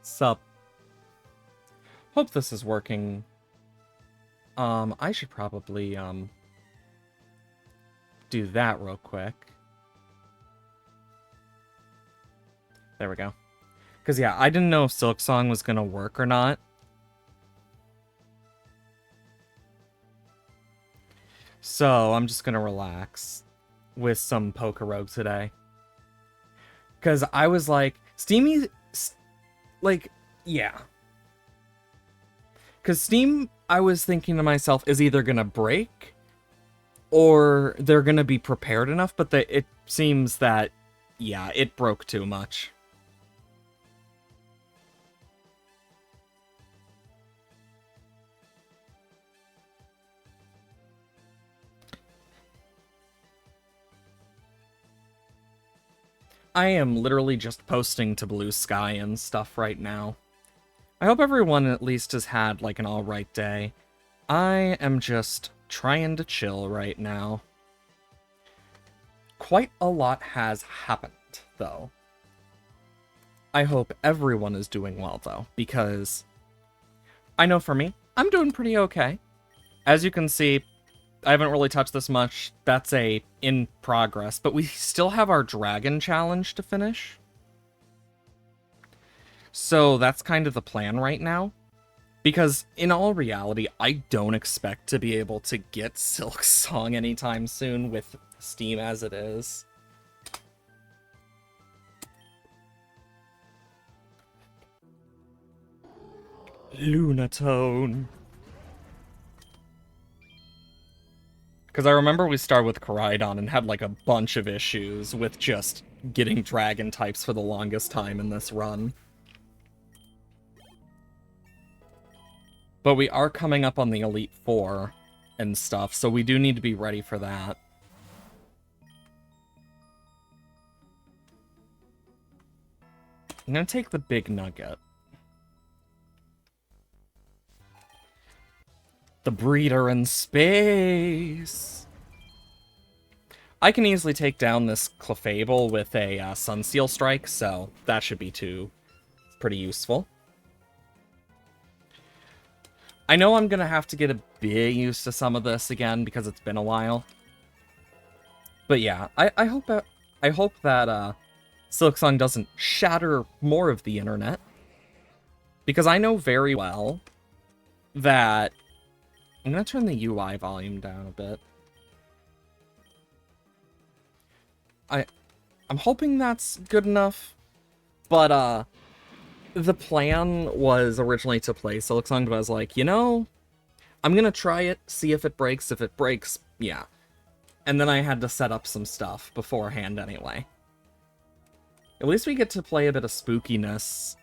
Sup? Hope this is working. I should probably, do that real quick. There we go. Because, yeah, I didn't know if Silksong was gonna work or not. So, I'm just gonna relax with some Pokerogue today. Because I was like, Steamy... Like, yeah. Because Steam, I was thinking to myself, is either gonna break, or they're gonna be prepared enough, but it seems that, yeah, it broke too much. I am literally just posting to Blue Sky and stuff right now. I hope everyone at least has had, like, an alright day. I am just trying to chill right now. Quite a lot has happened, though. I hope everyone is doing well, though, because I know for me, I'm doing pretty okay. As you can see, I haven't really touched this much. That's in progress, but we still have our dragon challenge to finish. So that's kind of the plan right now. Because in all reality, I don't expect to be able to get Silksong anytime soon with Steam as it is. Lunatone. Because I remember we started with Koraidon and had like a bunch of issues with just getting dragon types for the longest time in this run. But we are coming up on the Elite Four and stuff, so we do need to be ready for that. I'm gonna take the big nugget. The breeder in space! I can easily take down this Clefable with a Sunsteel Strike, so that should be pretty useful. I know I'm gonna have to get a bit used to some of this again because it's been a while. But yeah, I hope that Silksong doesn't shatter more of the internet. Because I know very well that... I'm gonna turn the UI volume down a bit. I'm hoping that's good enough, but the plan was originally to play Silksong, but I was like, you know, I'm gonna try it, see if it breaks. If it breaks, yeah. And then I had to set up some stuff beforehand anyway. At least we get to play a bit of spookiness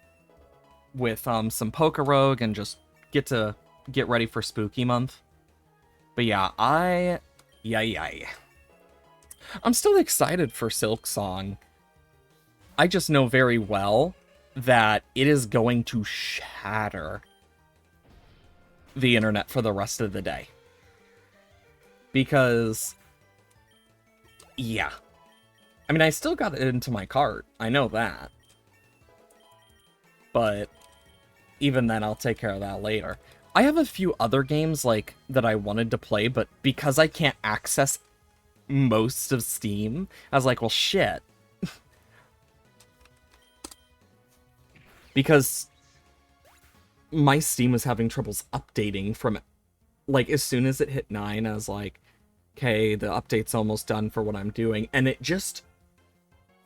with some Pokerogue and just get ready for Spooky Month. But yeah, I'm still excited for Silksong. I just know very well that it is going to shatter the internet for the rest of the day. Because, yeah. I mean, I still got it into my cart. I know that. But even then, I'll take care of that later. I have a few other games, like, that I wanted to play, but because I can't access most of Steam, I was like, well, shit. Because my Steam was having troubles updating from, like, as soon as it hit 9, I was like, okay, the update's almost done for what I'm doing, and it just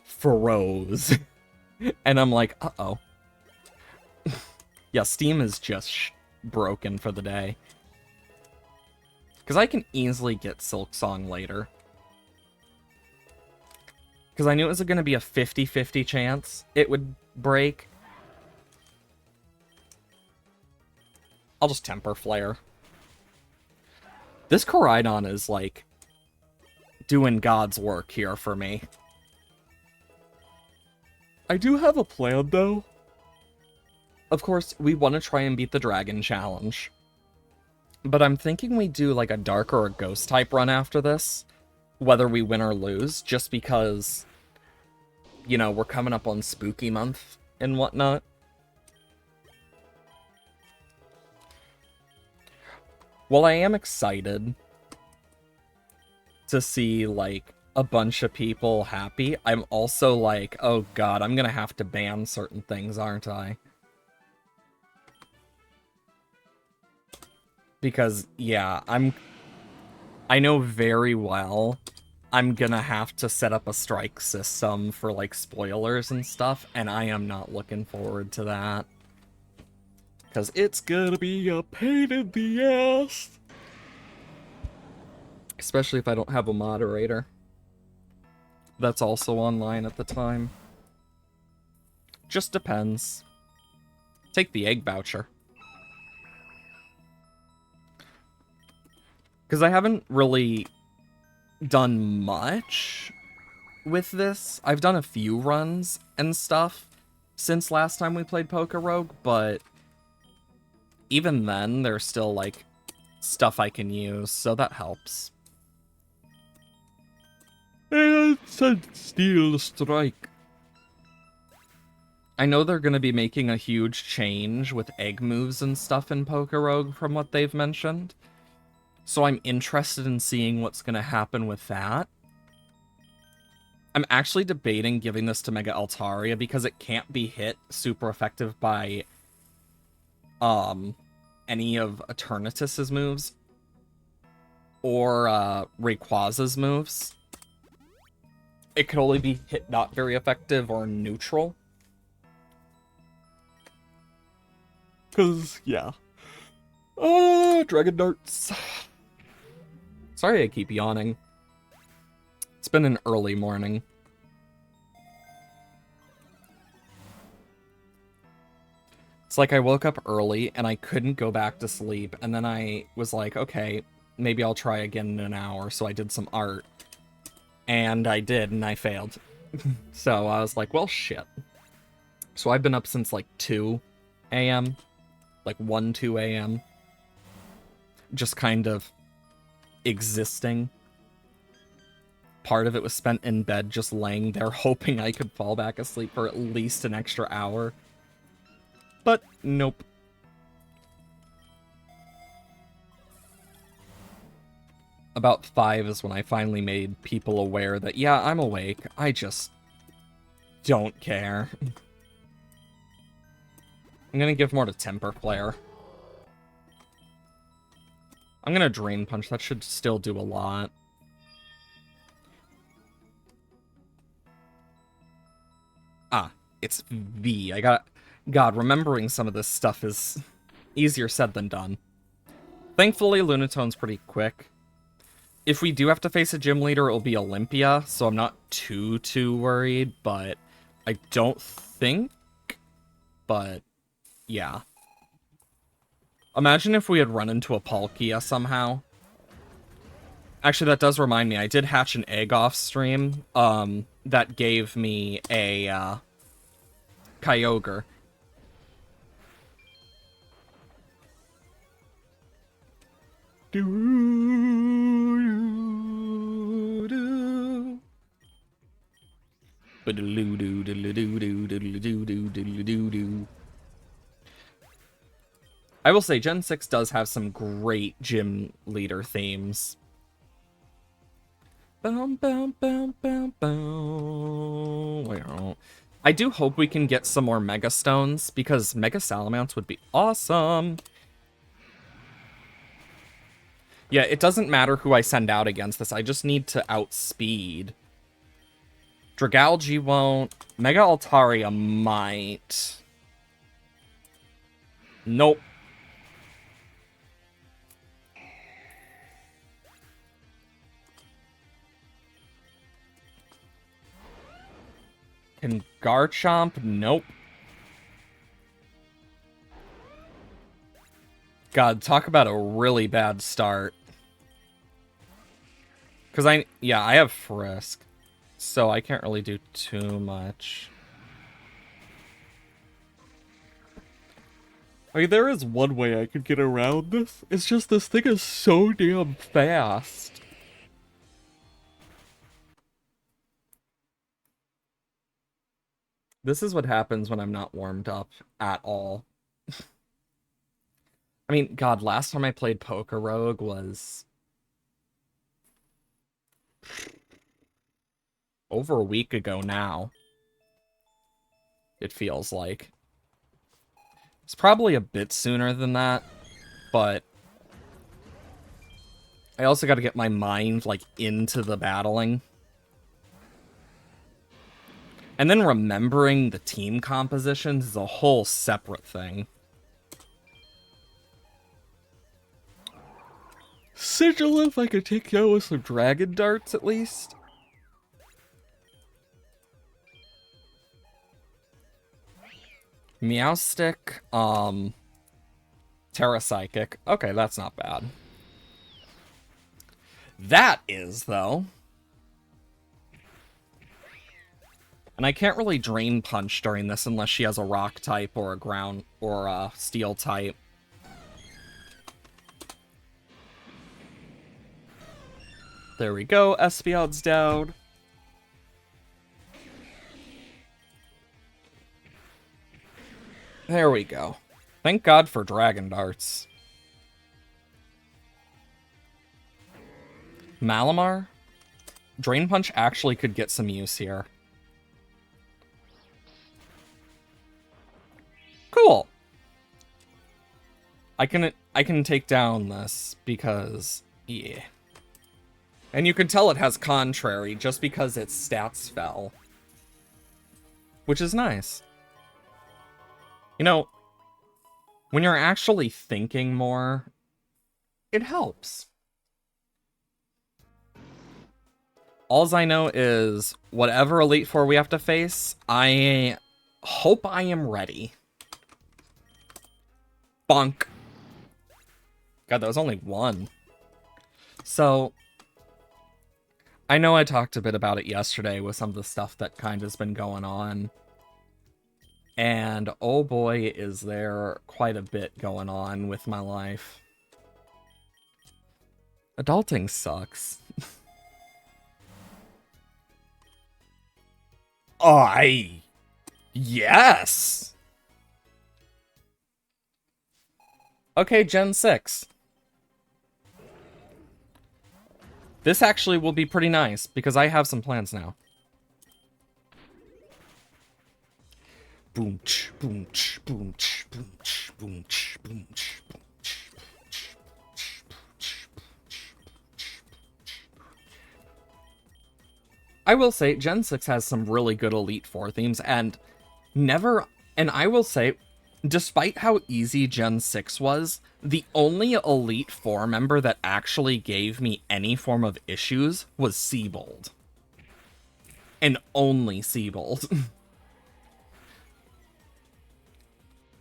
froze. And I'm like, uh-oh. Yeah, Steam is just broken for the day. Because I can easily get Silksong later. Because I knew it was going to be a 50-50 chance it would break. I'll just Temper Flare. This Koraidon is, like, doing God's work here for me. I do have a plan, though. Of course, we want to try and beat the Dragon Challenge. But I'm thinking we do, like, a Dark or a Ghost type run after this. Whether we win or lose, just because, you know, we're coming up on Spooky Month and whatnot. While I am excited to see, like, a bunch of people happy, I'm also like, oh god, I'm gonna have to ban certain things, aren't I? Because, yeah, I know very well I'm gonna have to set up a strike system for, like, spoilers and stuff, and I am not looking forward to that. Because it's gonna be a pain in the ass. Especially if I don't have a moderator that's also online at the time. Just depends. Take the egg voucher. Because I haven't really done much with this. I've done a few runs and stuff since last time we played Pokerogue, but even then, there's still, like, stuff I can use, so that helps. And Steel Strike. I know they're going to be making a huge change with egg moves and stuff in Pokerogue from what they've mentioned. So I'm interested in seeing what's going to happen with that. I'm actually debating giving this to Mega Altaria because it can't be hit super effective by any of Eternatus's moves or Rayquaza's moves. It could only be hit not very effective or neutral. Cause yeah. Dragon darts. Sorry I keep yawning. It's been an early morning. It's like I woke up early and I couldn't go back to sleep, and then I was like, okay, maybe I'll try again in an hour, so I did some art. And I did, and I failed. So I was like, well, shit. So I've been up since like 2 a.m. Like 1, 2 a.m. Just kind of existing. Part of it was spent in bed just laying there hoping I could fall back asleep for at least an extra hour. But nope. About 5 is when I finally made people aware that, yeah, I'm awake. I just don't care. I'm gonna give more to Temper Flare. I'm gonna Drain Punch. That should still do a lot. Ah, it's V. God, remembering some of this stuff is easier said than done. Thankfully, Lunatone's pretty quick. If we do have to face a gym leader, it'll be Olympia, so I'm not too worried, but I don't think... But, yeah. Imagine if we had run into a Palkia somehow. Actually, that does remind me, I did hatch an egg off stream, that gave me a, Kyogre. I will say, Gen 6 does have some great gym leader themes. I do hope we can get some more Mega Stones, because Mega Salamounts would be awesome. Yeah, it doesn't matter who I send out against this, I just need to outspeed. Dragalge won't. Mega Altaria might. Nope. Can Garchomp? Nope. God, talk about a really bad start. Because I have Frisk. So I can't really do too much. I mean, there is one way I could get around this. It's just this thing is so damn fast. This is what happens when I'm not warmed up at all. I mean, God, last time I played Pokerogue was over a week ago now, it feels like. It's probably a bit sooner than that, but I also got to get my mind, like, into the battling. And then remembering the team compositions is a whole separate thing. Sigil, if I could take you out with some dragon darts at least. Meowstic, Terra Psychic. Okay, that's not bad. That is, though. And I can't really Drain Punch during this unless she has a Rock type or a Ground or a Steel type. There we go, Espeon's down. There we go. Thank God for Dragon Darts. Malamar? Drain Punch actually could get some use here. Cool. I can take down this because yeah. And you can tell it has Contrary just because its stats fell. Which is nice. You know, when you're actually thinking more, it helps. Alls I know is whatever Elite Four we have to face, I hope I am ready. Bonk. God, that was only one. So, I know I talked a bit about it yesterday with some of the stuff that kind of has been going on. And oh boy, is there quite a bit going on with my life. Adulting sucks. Yes! Okay, Gen 6. This actually will be pretty nice, because I have some plans now. Boomch, boomch, boomch, boomch, boomch, boomch, boomch. I will say, Gen 6 has some really good Elite Four themes, and I will say, despite how easy Gen 6 was, the only Elite Four member that actually gave me any form of issues was Seabold. And only Seabold.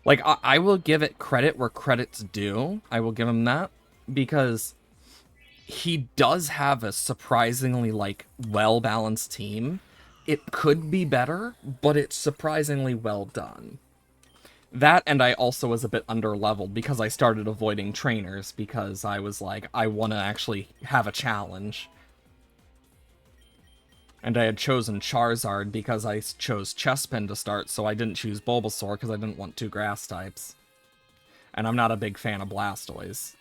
Like, I will give it credit where credit's due. I will give him that, because he does have a surprisingly, like, well-balanced team. It could be better, but it's surprisingly well done. That, and I also was a bit under-leveled because I started avoiding trainers because I was like, I want to actually have a challenge. And I had chosen Charizard because I chose Chespin to start, so I didn't choose Bulbasaur because I didn't want two grass types. And I'm not a big fan of Blastoise.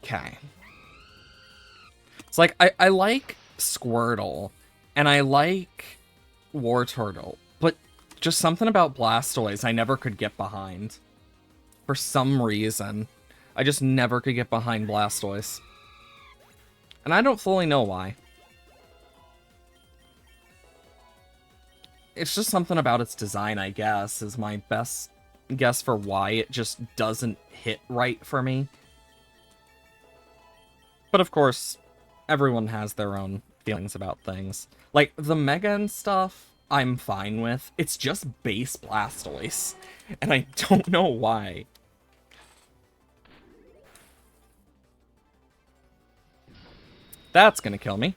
Okay. It's like, I like Squirtle, and I like Wartortle, but just something about Blastoise I never could get behind. For some reason. I just never could get behind Blastoise. And I don't fully know why. It's just something about its design, I guess, is my best guess for why it just doesn't hit right for me. But of course, everyone has their own feelings about things. Like, the Mega and stuff, I'm fine with. It's just base Blastoise. And I don't know why. That's gonna kill me.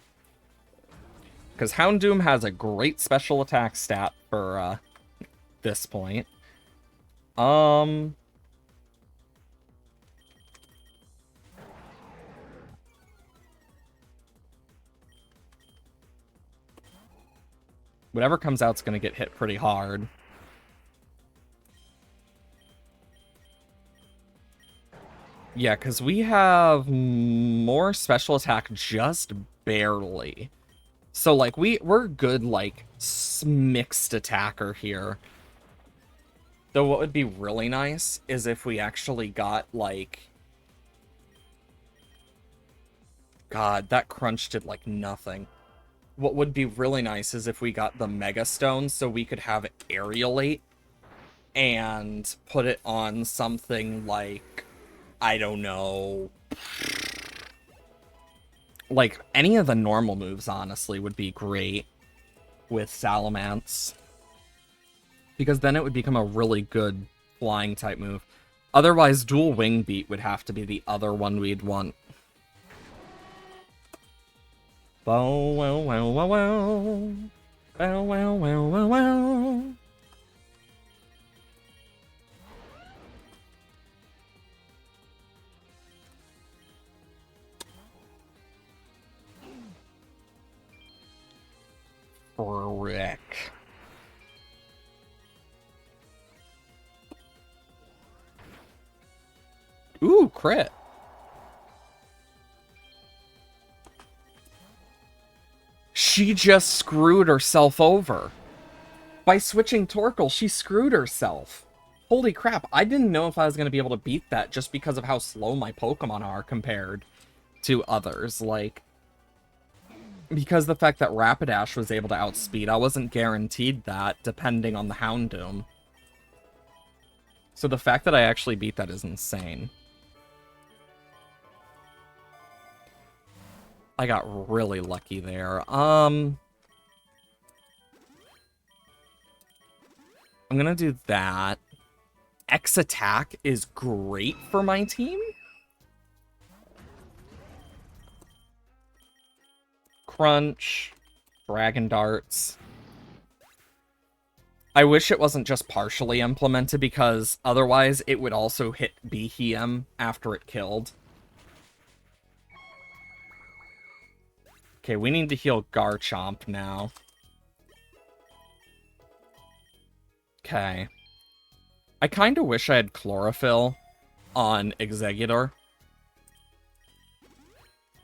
Because Houndoom has a great special attack stat for, this point. Whatever comes out's gonna get hit pretty hard. Yeah, because we have more special attack just barely. So, like, we're good, like, mixed attacker here. Though what would be really nice is if we actually got, like... God, that crunch did, like, nothing. What would be really nice is if we got the Mega Stone so we could have it aerialate and put it on something like... I don't know. Like, any of the normal moves, honestly, would be great with Salamence. Because then it would become a really good flying type move. Otherwise, Dual Wing Beat would have to be the other one we'd want. Bow, wow, wow, wow, wow. Bow, wow, wow, wow, wow. Frick. Ooh, crit. She just screwed herself over. By switching Torkoal, she screwed herself. Holy crap, I didn't know if I was going to be able to beat that just because of how slow my Pokemon are compared to others. Like, because the fact that Rapidash was able to outspeed, I wasn't guaranteed that, depending on the Houndoom. So the fact that I actually beat that is insane. I got really lucky there. I'm gonna do that. X attack is great for my team. Crunch. Dragon Darts. I wish it wasn't just partially implemented because otherwise it would also hit Behem after it killed. Okay, we need to heal Garchomp now. Okay. I kind of wish I had Chlorophyll on Exeggutor.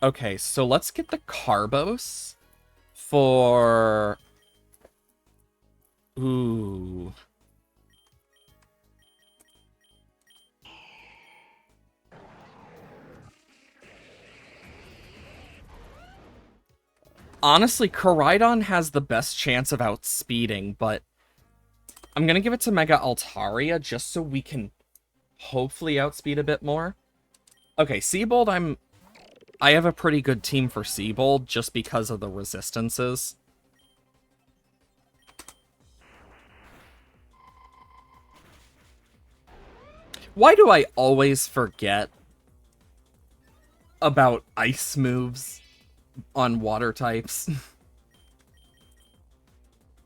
Okay, so let's get the Carbos for... Ooh. Honestly, Koraidon has the best chance of outspeeding, but I'm gonna give it to Mega Altaria just so we can hopefully outspeed a bit more. Okay, Seabold, I have a pretty good team for Seabold just because of the resistances. Why do I always forget about ice moves on water types?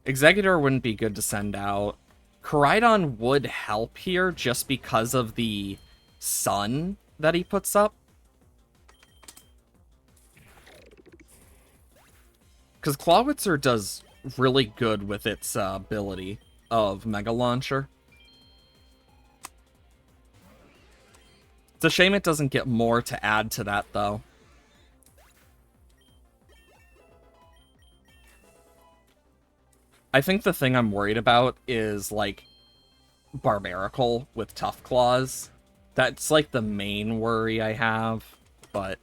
Exeggutor wouldn't be good to send out. Koraidon would help here just because of the sun that he puts up. Because Clawitzer does really good with its ability of Mega Launcher. It's a shame it doesn't get more to add to that, though. I think the thing I'm worried about is, like, Barbaracle with Tough Claws. That's, like, the main worry I have, but...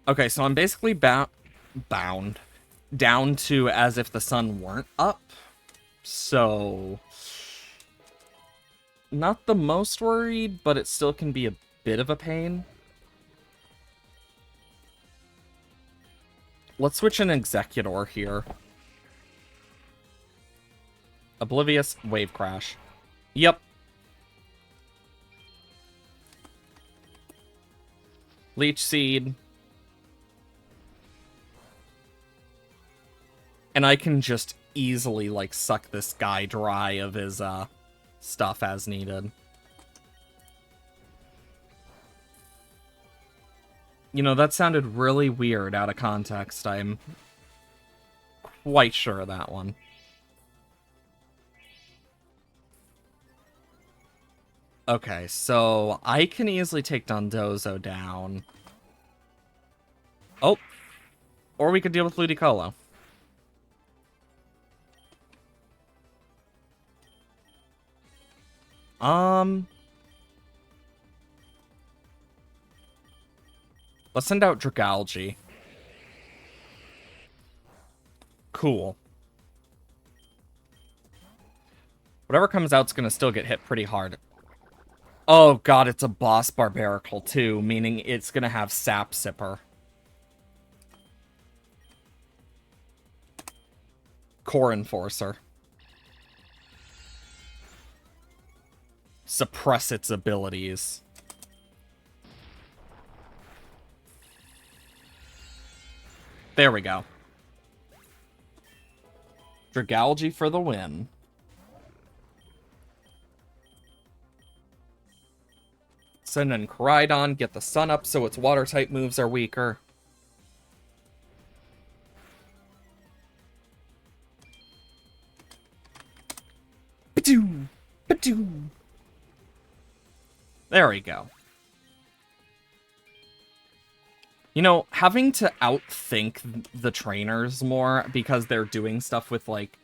Okay, so I'm basically bound down to as if the sun weren't up. So... Not the most worried, but it still can be a bit of a pain. Let's switch an Exeggutor here. Oblivious Wave Crash. Yep. Leech Seed. And I can just easily, like, suck this guy dry of his, stuff as needed. You know, that sounded really weird out of context. I'm quite sure of that one. Okay, so I can easily take Dondozo down. Oh, or we could deal with Ludicolo. Let's send out Dragalge. Cool. Whatever comes out's gonna still get hit pretty hard. Oh god, it's a boss Barbaracle too, meaning it's gonna have Sap Sipper. Core Enforcer. Suppress its abilities. There we go. Dragalge for the win. Send in Koraidon, get the sun up so its water-type moves are weaker. Ba-doo! Ba-doo! There we go. You know, having to outthink the trainers more because they're doing stuff with, like...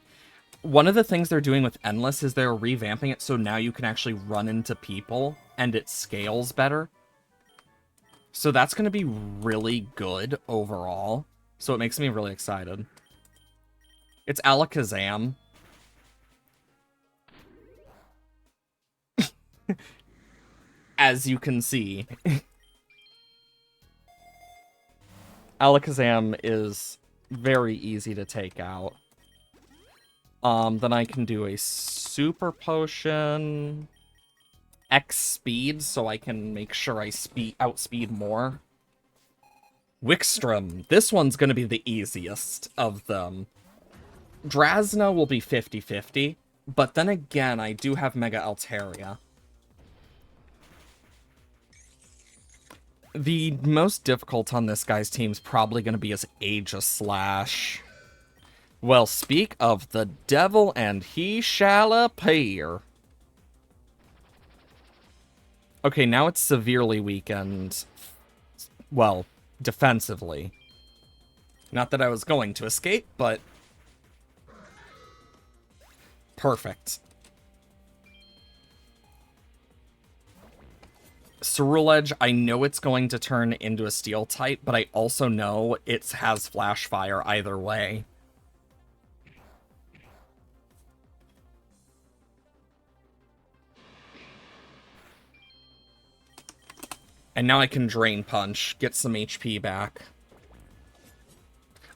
One of the things they're doing with Endless is they're revamping it so now you can actually run into people and it scales better. So that's going to be really good overall. So it makes me really excited. It's Alakazam. As you can see. Alakazam is very easy to take out. Then I can do a Super Potion... X speed, so I can make sure I outspeed more. Wickstrom. This one's going to be the easiest of them. Drasna will be 50-50, but then again, I do have Mega Altaria. The most difficult on this guy's team is probably going to be his Aegislash. Well, speak of the devil, and he shall appear. Okay, now it's severely weakened. Well, defensively. Not that I was going to escape, but... Perfect. Ceruledge, I know it's going to turn into a steel type, but I also know it has Flash Fire either way. And now I can Drain Punch, get some HP back.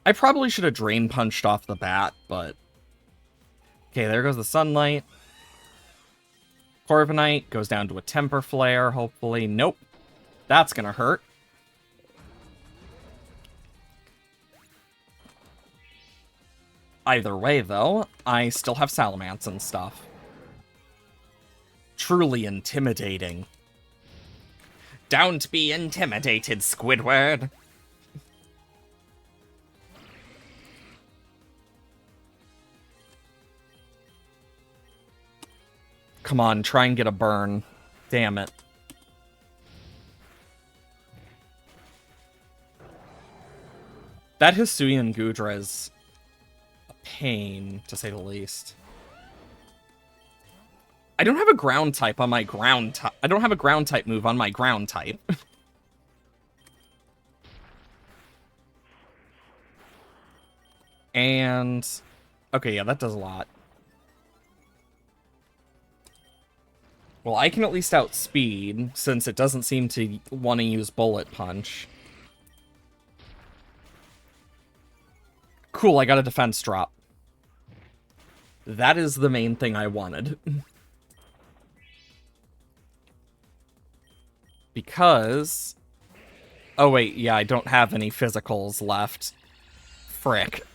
I probably should have Drain Punched off the bat, but... Okay, there goes the Sunlight. Corviknight goes down to a Temper Flare, hopefully. Nope. That's gonna hurt. Either way, though, I still have Salamence and stuff. Truly intimidating. Don't be intimidated, Squidward. Come on, try and get a burn. Damn it. That Hisuian Gudra is a pain, to say the least. I don't have a ground type on my ground type. I don't have a ground type move on my ground type. And... Okay, yeah, that does a lot. Well, I can at least outspeed, since it doesn't seem to want to use Bullet Punch. Cool, I got a defense drop. That is the main thing I wanted. Because... Oh wait, yeah, I don't have any physicals left. Frick.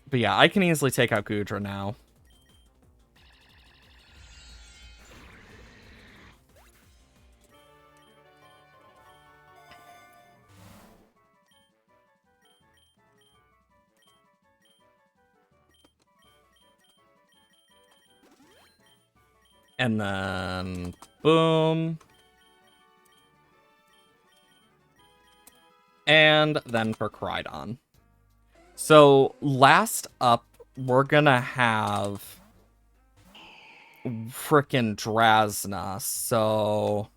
But yeah, I can easily take out Gudra now. And then, boom. And then for Koraidon. So, last up, we're gonna have frickin' Drasna, so...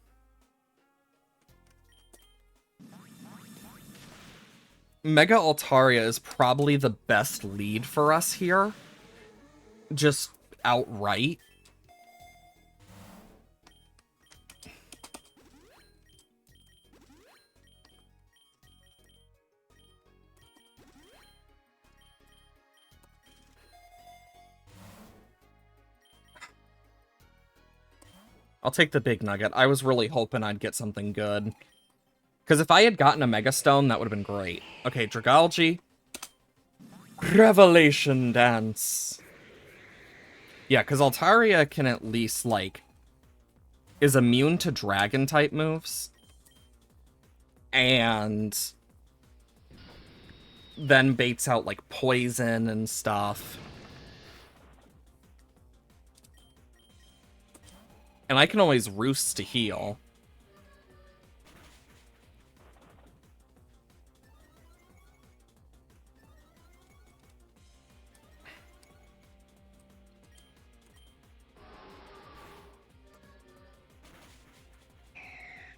Mega Altaria is probably the best lead for us here. Just outright. I'll take the big nugget. I was really hoping I'd get something good. Because if I had gotten a Mega Stone, that would have been great. Okay, Dragalge. Revelation Dance. Yeah, because Altaria can at least, like, is immune to Dragon-type moves. And then baits out, like, Poison and stuff. And I can always Roost to heal.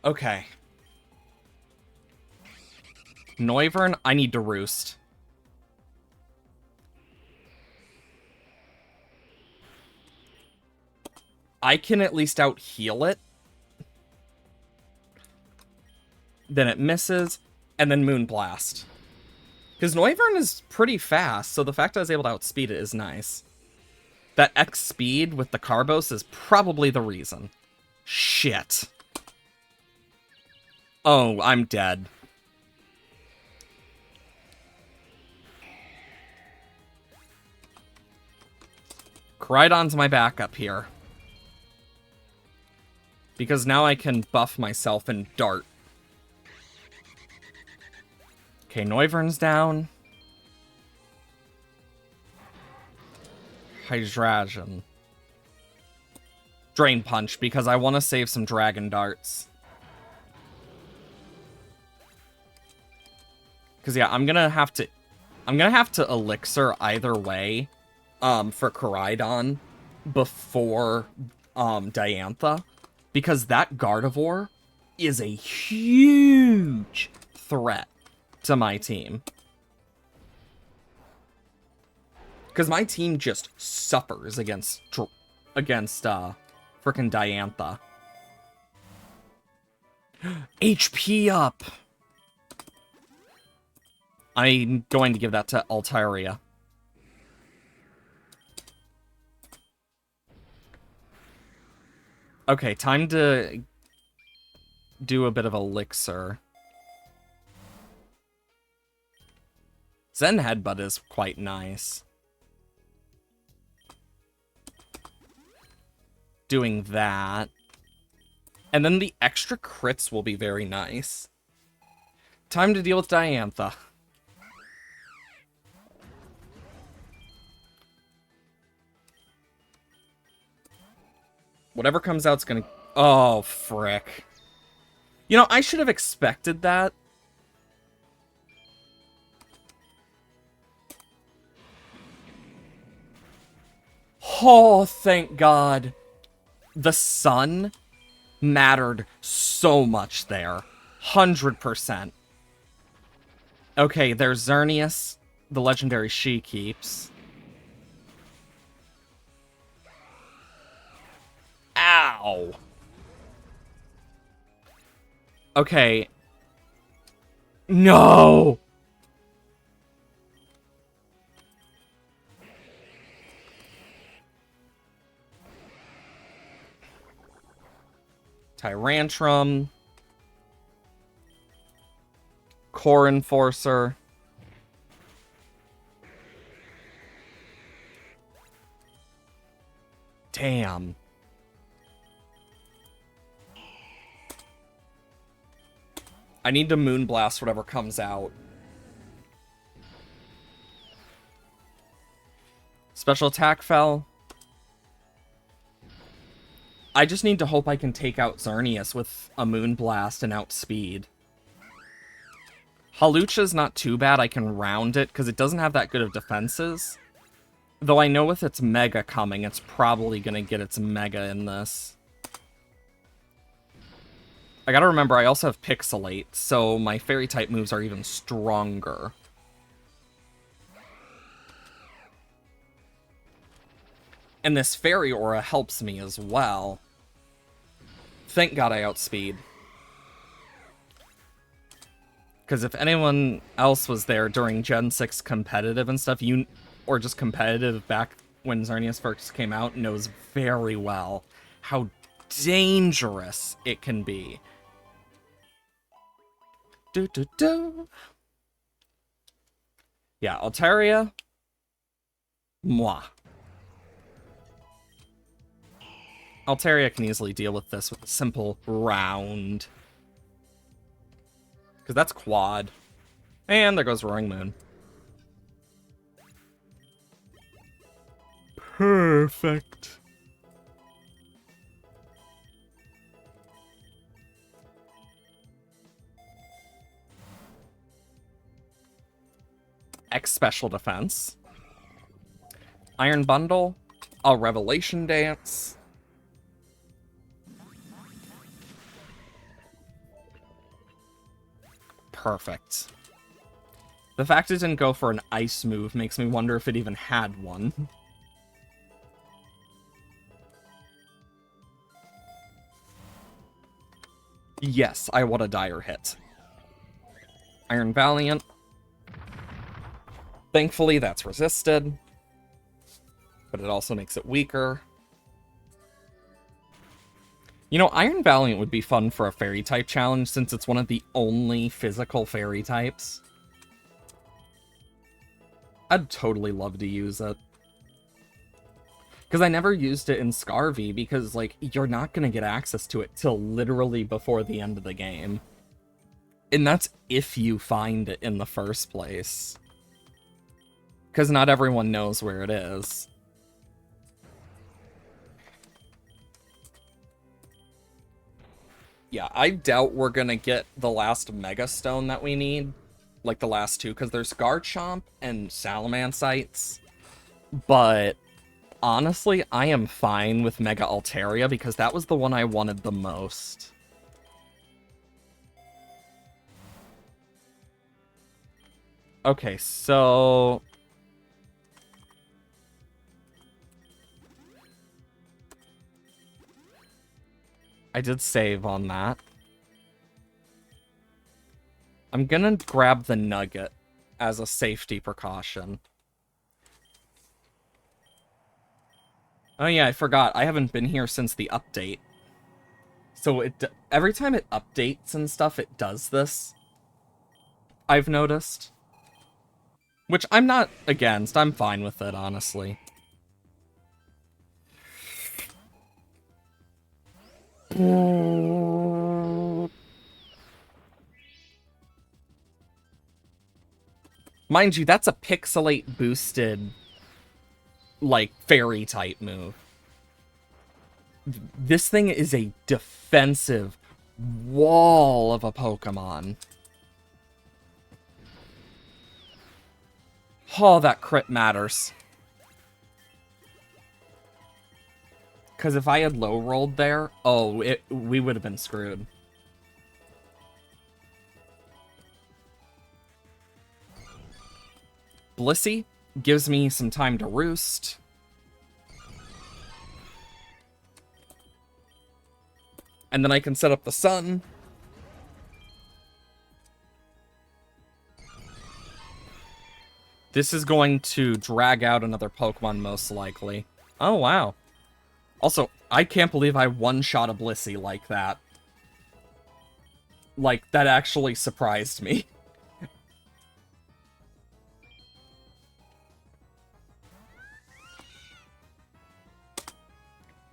Okay. Noivern, I need to Roost. I can at least out-heal it. Then it misses, and then Moonblast. Because Noivern is pretty fast, so the fact I was able to outspeed it is nice. That X speed with the Carbos is probably the reason. Shit. Oh, I'm dead. Koraidon's my backup here. Because now I can buff myself and dart. Okay, Noivern's down. Hydration. Drain Punch, because I want to save some Dragon Darts. Because, yeah, I'm gonna have to Elixir either way, for Koraidon before, Diantha. Because that Gardevoir is a huge threat to my team. Because my team just suffers against frickin' Diantha. HP up! I'm going to give that to Altaria. Okay, time to do a bit of Elixir. Zen Headbutt is quite nice. Doing that. And then the extra crits will be very nice. Time to deal with Diantha. Whatever comes out's gonna... Oh, frick. You know, I should have expected that. Oh, thank God. The sun mattered so much there. 100%. Okay, there's Xerneas, the legendary she keeps. Ow! Okay. No! Tyrantrum. Core Enforcer. Damn. I need to Moonblast whatever comes out. Special attack fell. I just need to hope I can take out Xerneas with a Moonblast and outspeed. Hawlucha's not too bad. I can round it, because it doesn't have that good of defenses. Though I know with its Mega coming, it's probably going to get its Mega in this. I gotta remember, I also have Pixelate, so my Fairy-type moves are even stronger. And this Fairy Aura helps me as well. Thank God I outspeed. Because if anyone else was there during Gen 6 competitive and stuff, or just competitive back when Xerneas first came out, knows very well how dangerous it can be. Yeah, Altaria. Mwah. Altaria can easily deal with this with a simple round. Because that's quad. And there goes Roaring Moon. Perfect. X Special Defense. Iron Bundle. A Revelation Dance. Perfect. The fact it didn't go for an ice move makes me wonder if it even had one. Yes, I want a dire hit. Iron Valiant. Thankfully, that's resisted. But it also makes it weaker. You know, Iron Valiant would be fun for a Fairy-type challenge, since it's one of the only physical Fairy types. I'd totally love to use it. Because I never used it in Scarvy, because, like, you're not going to get access to it till literally before the end of the game. And that's if you find it in the first place. Because not everyone knows where it is. Yeah, I doubt we're gonna get the last Mega Stone that we need. Like the last two, because there's Garchomp and Salamancites. But honestly, I am fine with Mega Altaria, because that was the one I wanted the most. Okay, so... I did save on that. I'm gonna grab the nugget as a safety precaution. Oh yeah, I forgot. I haven't been here since the update. So every time it updates and stuff, it does this. I've noticed. Which I'm not against. I'm fine with it, honestly. Mind you, that's a Pixelate boosted, like, Fairy type move. This thing is a defensive wall of a Pokemon. Oh, that crit matters. Because if I had low rolled there, oh, we would have been screwed. Blissey gives me some time to roost. And then I can set up the sun. This is going to drag out another Pokemon, most likely. Oh, wow. Also, I can't believe I one-shot a Blissey like that. Like, that actually surprised me.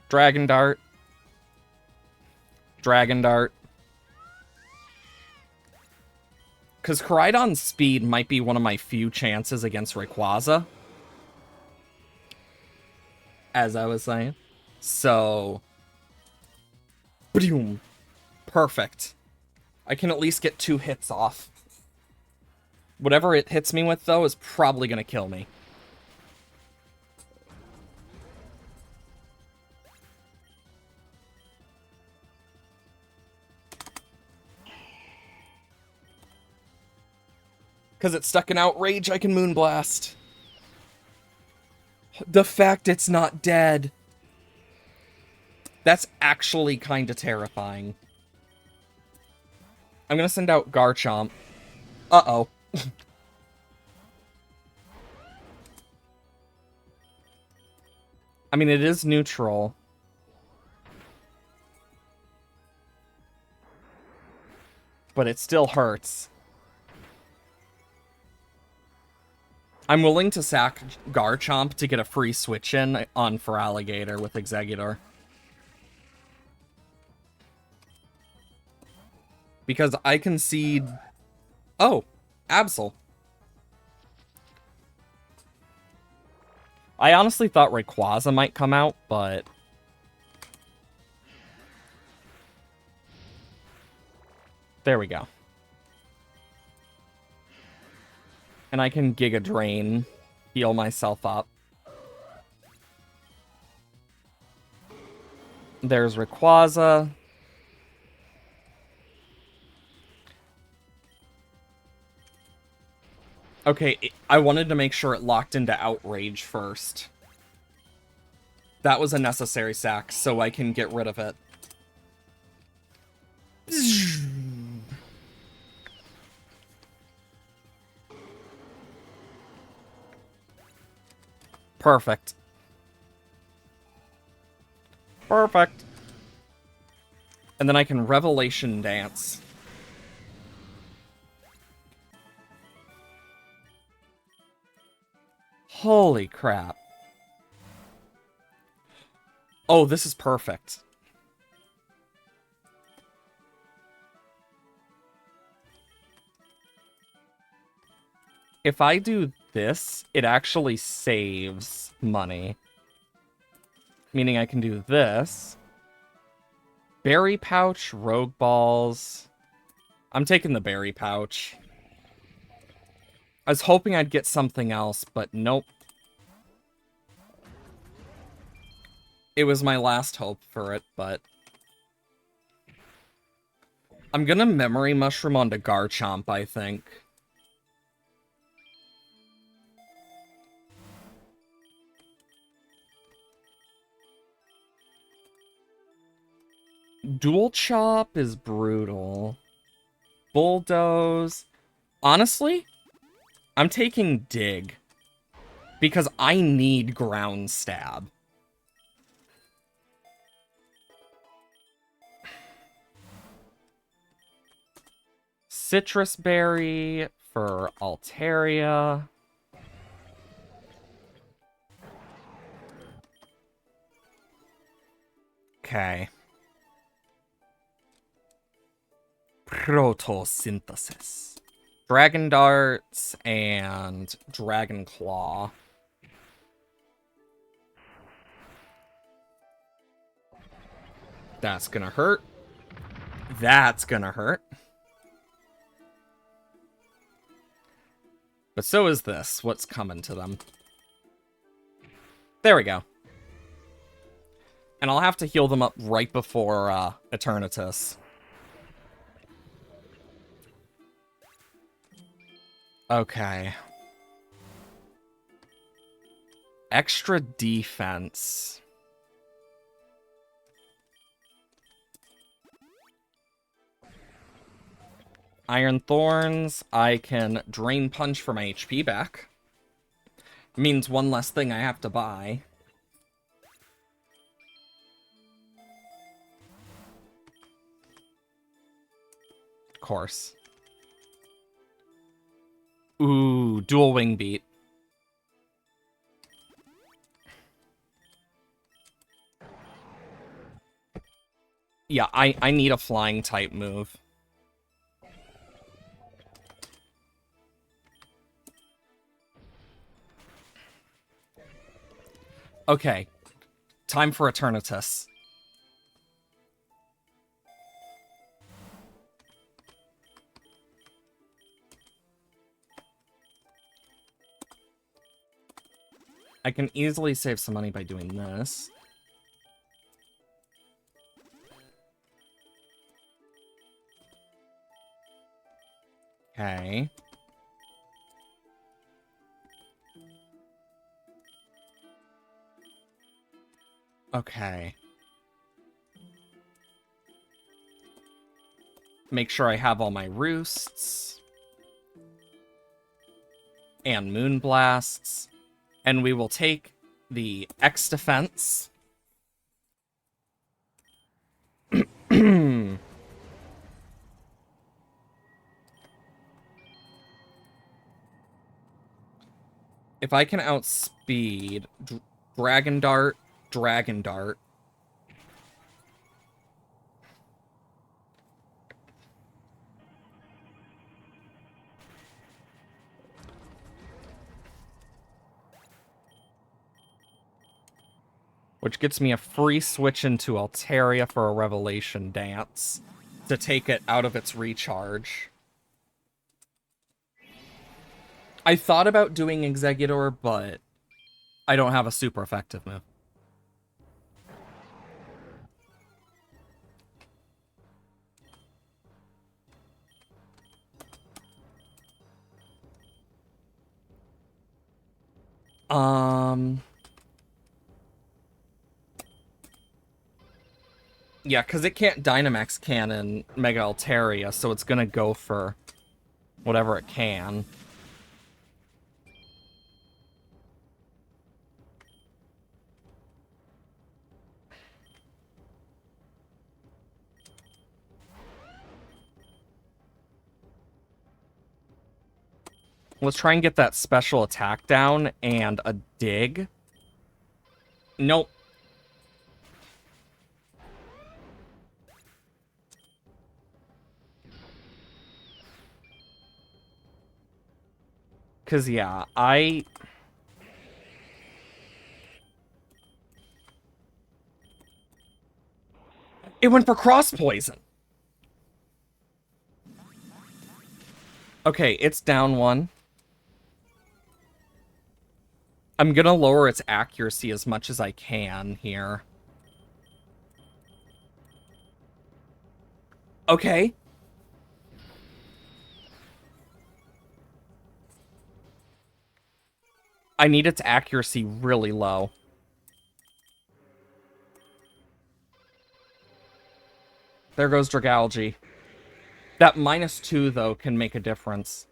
Dragon Dart. Dragon Dart. Because Koraidon's speed might be one of my few chances against Rayquaza. As I was saying. So, Boom. Perfect. I can at least get 2 hits off. Whatever it hits me with, though, is probably going to kill me. Because it's stuck in Outrage, I can Moonblast. The fact it's not dead. That's actually kind of terrifying. I'm going to send out Garchomp. Uh-oh. I mean, it is neutral. But it still hurts. I'm willing to sack Garchomp to get a free switch in on Feraligatr with Exeggutor. Because I concede... Oh, Absol. I honestly thought Rayquaza might come out, but... There we go. And I can Giga Drain, heal myself up. There's Rayquaza. Okay, I wanted to make sure it locked into Outrage first. That was a necessary sack, so I can get rid of it. Perfect. Perfect. And then I can Revelation Dance. Holy crap. Oh, this is perfect. If I do this, it actually saves money. Meaning I can do this. Berry Pouch, Rogue Balls. I'm taking the Berry Pouch. I was hoping I'd get something else, but nope. It was my last hope for it, but... I'm gonna Memory Mushroom onto Garchomp, I think. Dual Chop is brutal. Bulldoze. Honestly, I'm taking Dig. Because I need Ground Stab. Citrus Berry for Altaria. Okay. Photosynthesis. Dragon Darts and Dragon Claw. That's gonna hurt. That's gonna hurt. But so is this. What's coming to them? There we go. And I'll have to heal them up right before Eternatus. Okay. Extra defense. Iron Thorns. I can Drain Punch for my HP back. Means one less thing I have to buy. Of course. Ooh, dual Wing Beat. Yeah, I need a flying type move. Okay. Time for Eternatus. I can easily save some money by doing this. Okay. Okay. Make sure I have all my roosts. And moon blasts. And we will take the X defense. If I can outspeed Dragon Dart, Dragon Dart. Which gets me a free switch into Altaria for a Revelation Dance to take it out of its recharge. I thought about doing Executor, but I don't have a super effective move. Yeah, because it can't Dynamax Cannon Mega Altaria, so it's gonna go for whatever it can. Let's try and get that special attack down and a dig. Nope. Because, yeah, It went for Cross Poison! Okay, it's down one. I'm gonna lower its accuracy as much as I can here. Okay. I need its accuracy really low. There goes Dragalge. That -2, though, can make a difference.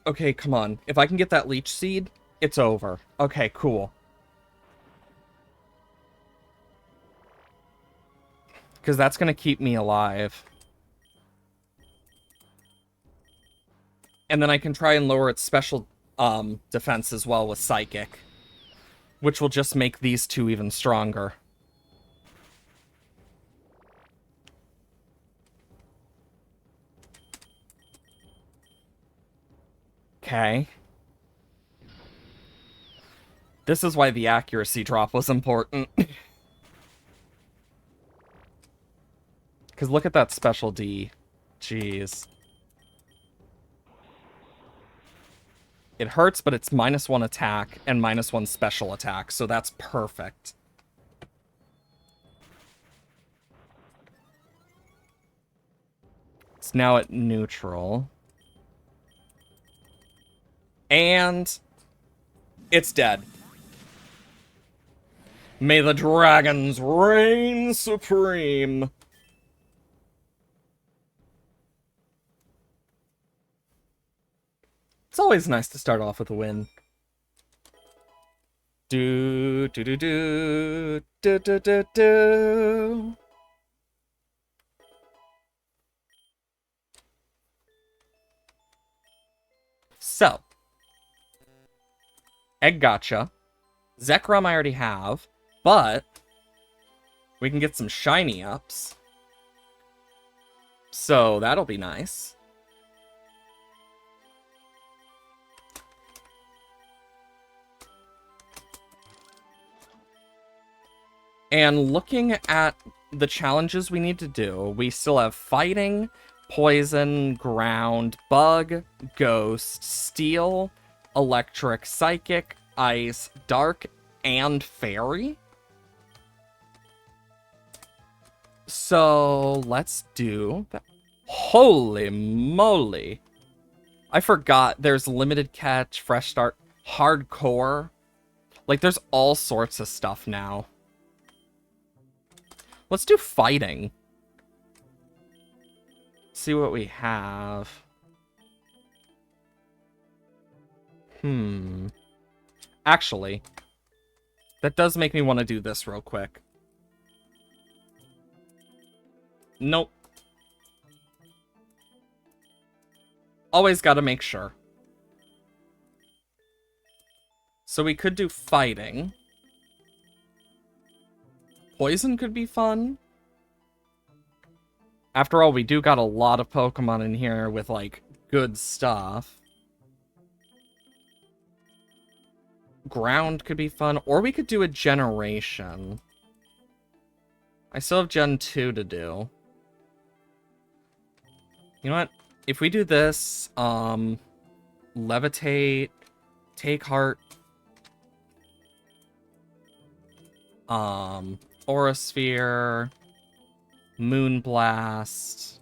Okay, come on. If I can get that Leech Seed, it's over. Okay, cool. Because that's going to keep me alive. And then I can try and lower its special defense as well with Psychic. Which will just make these two even stronger. Okay. This is why the accuracy drop was important. Because look at that special D. Jeez. It hurts, but it's -1 attack and -1 special attack, so that's perfect. It's now at neutral. And it's dead. May the dragons reign supreme. It's always nice to start off with a win. Do do do do do do do do. So, Egg Gotcha. Zekrom I already have, but we can get some shiny ups. So that'll be nice. And looking at the challenges we need to do, we still have fighting, poison, ground, bug, ghost, steel, electric, psychic, ice, dark, and fairy. So let's do that. Holy moly. I forgot there's limited catch, fresh start, hardcore. Like, there's all sorts of stuff now. Let's do fighting. See what we have. Actually, that does make me want to do this real quick. Nope. Always gotta make sure. So we could do fighting. Poison could be fun. After all, we do got a lot of Pokemon in here with, like, good stuff. Ground could be fun. Or we could do a generation. I still have Gen 2 to do. You know what? If we do this, levitate, take heart, aura sphere, moonblast.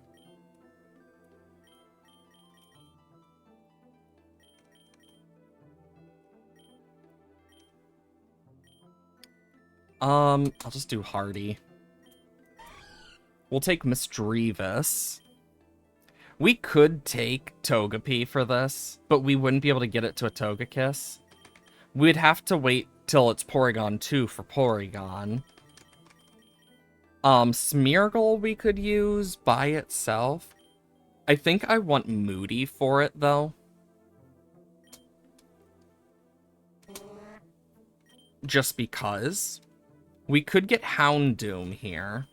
I'll just do Hardy. We'll take Misdreavus. We could take Togepi for this, but we wouldn't be able to get it to a Togekiss. We'd have to wait till it's Porygon 2 for Porygon. Smeargle we could use by itself. I think I want Moody for it, though. Just because. We could get Houndoom here.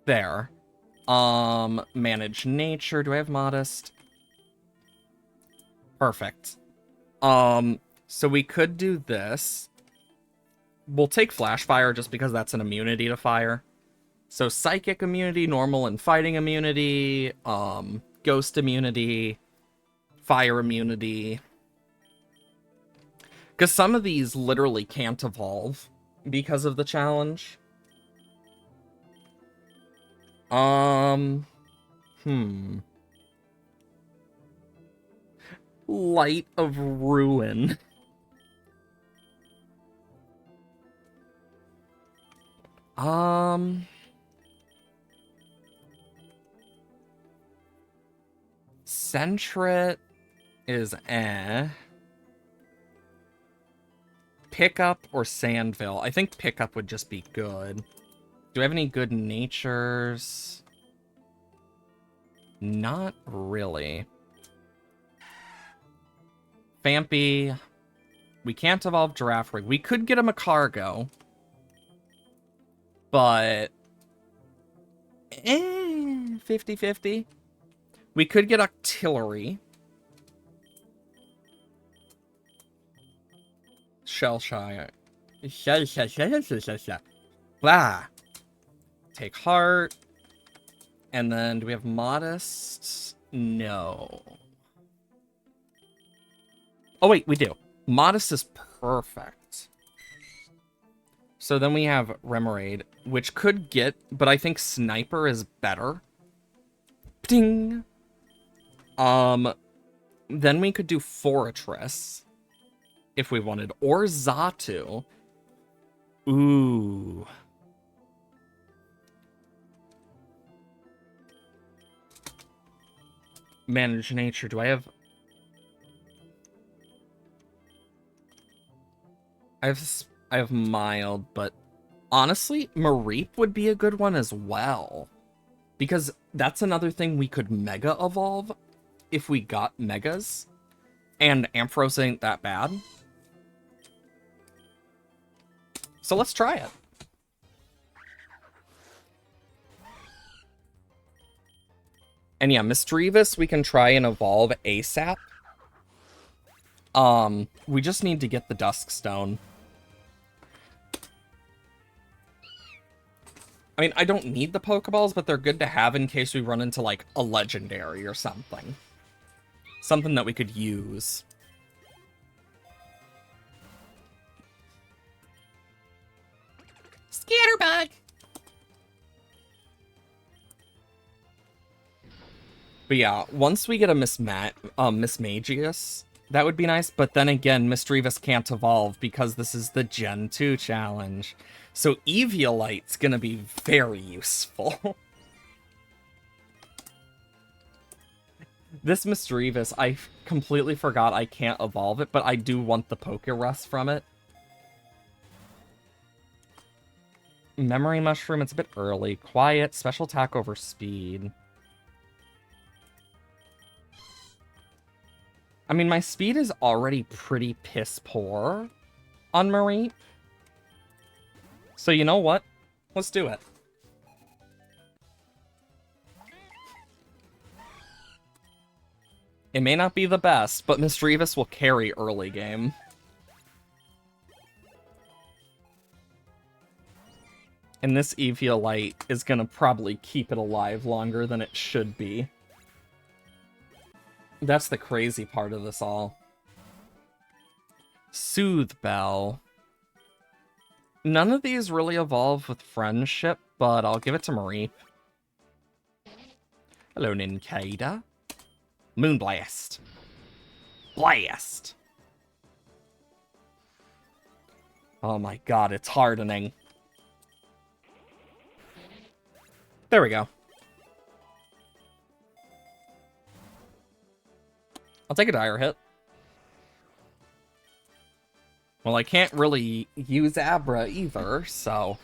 There. Manage nature. Do I have modest? Perfect. So we could do this. We'll take Flash Fire just because that's an immunity to fire. So psychic immunity, normal and fighting immunity, ghost immunity, fire immunity. Because some of these literally can't evolve because of the challenge. Light of Ruin. Sentret is Pickup or Sandville? I think Pickup would just be good. Do I have any good natures? Not really. Fampy. We can't evolve Giraffrig. We could get him a Cargo. But 50-50. We could get Octillery. Shellshire. Blah. Take heart. And then do we have modest? No. Oh wait, we do. Modest is perfect. So then we have Remoraid, which could get, but I think Sniper is better. Ding. Then we could do Fortress if we wanted, or Xatu. Ooh. Manage nature. Do I have... I have mild, but honestly, Mareep would be a good one as well. Because that's another thing we could Mega Evolve if we got Megas. And Ampharos ain't that bad. So let's try it. And yeah, Misdreavus we can try and evolve ASAP. We just need to get the Duskstone. I mean, I don't need the Pokeballs, but they're good to have in case we run into, like, a Legendary or something. Something that we could use. Scatterbug! But yeah, once we get a Mismagius, that would be nice. But then again, Misdreavus can't evolve because this is the Gen 2 challenge. So Eviolite's gonna be very useful. This Misdreavus, I completely forgot I can't evolve it, but I do want the Pokerus from it. Memory Mushroom, it's a bit early. Quiet, special attack over speed. I mean, my speed is already pretty piss poor on Mareep. So you know what? Let's do it. It may not be the best, but Misdreavus will carry early game. And this Eviolite is gonna probably keep it alive longer than it should be. That's the crazy part of this all. Soothe Bell. None of these really evolve with friendship, but I'll give it to Mareep. Hello, Nincada. Moonblast. Blast! Oh my god, it's hardening. There we go. I'll take a dire hit. Well, I can't really use Abra either, so...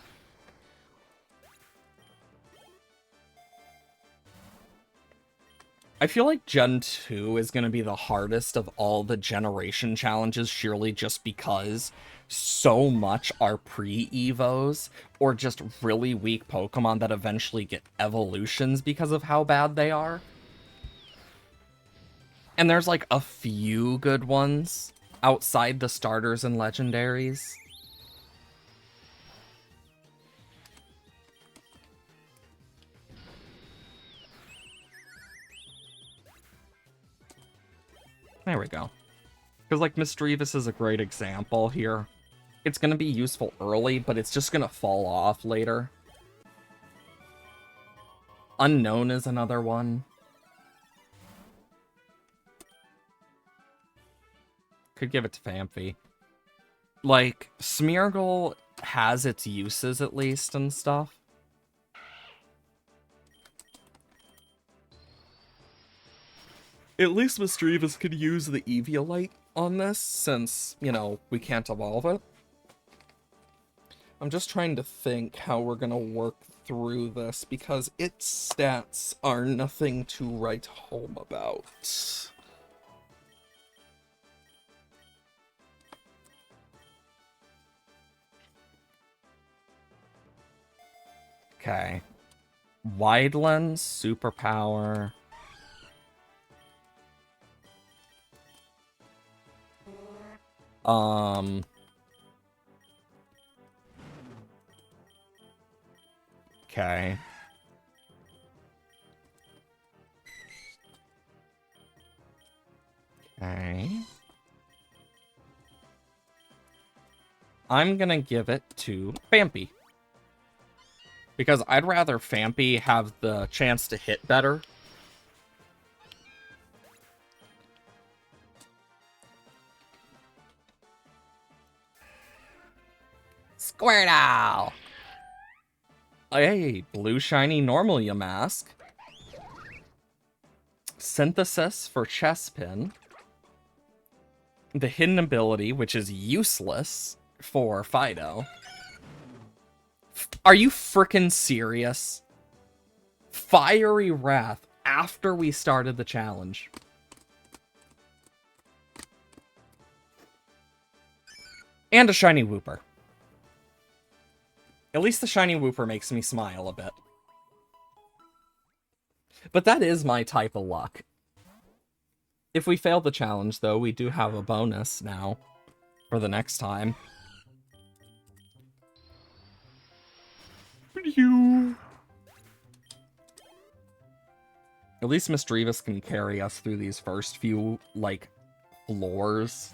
I feel like Gen 2 is going to be the hardest of all the generation challenges, surely just because so much are pre-evos, or just really weak Pokemon that eventually get evolutions because of how bad they are. And there's like a few good ones outside the starters and legendaries. There we go. Because, like, Misdreavus is a great example here. It's going to be useful early, but it's just going to fall off later. Unknown is another one. Could give it to Phanpy. Like, Smeargle has its uses, at least, and stuff. At least Misdreavus could use the Eviolite on this, since, you know, we can't evolve it. I'm just trying to think how we're gonna work through this, because its stats are nothing to write home about. Okay. Wide Lens, Superpower... Okay. Okay. I'm gonna give it to Phanpy. Because I'd rather Phanpy have the chance to hit better. Squirtle! Hey, blue shiny normal Yamask. Synthesis for Chespin. The hidden ability, which is useless for Fido. Are you frickin' serious? Fiery Wrath after we started the challenge. And a shiny Wooper. At least the shiny Wooper makes me smile a bit. But that is my type of luck. If we fail the challenge, though, we do have a bonus now for the next time. At least Misdreavus can carry us through these first few, like, floors.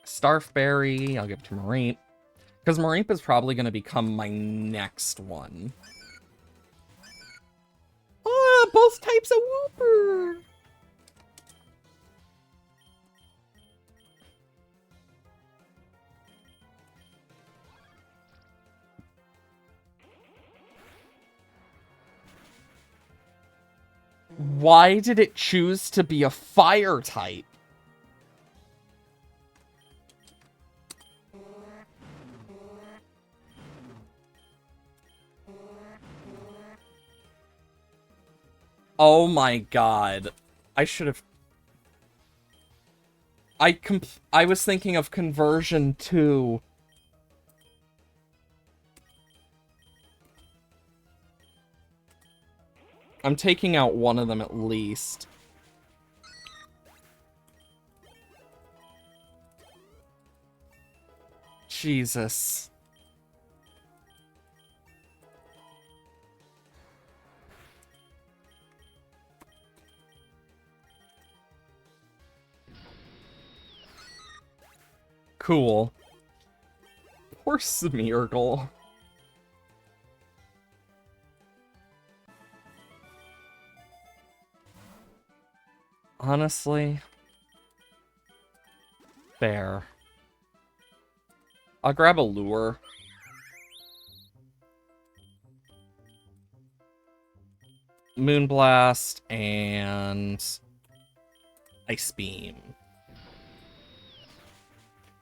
Starfberry, I'll give it to Mareep. Because Mareep is probably going to become my next one. Ah, both types of Wooper! Why did it choose to be a fire type? Oh my god. I should have... I was thinking of conversion 2. I'm taking out one of them at least. Jesus. Cool. Poor Smeargle. Honestly. Fair. I'll grab a lure. Moonblast and Ice Beam.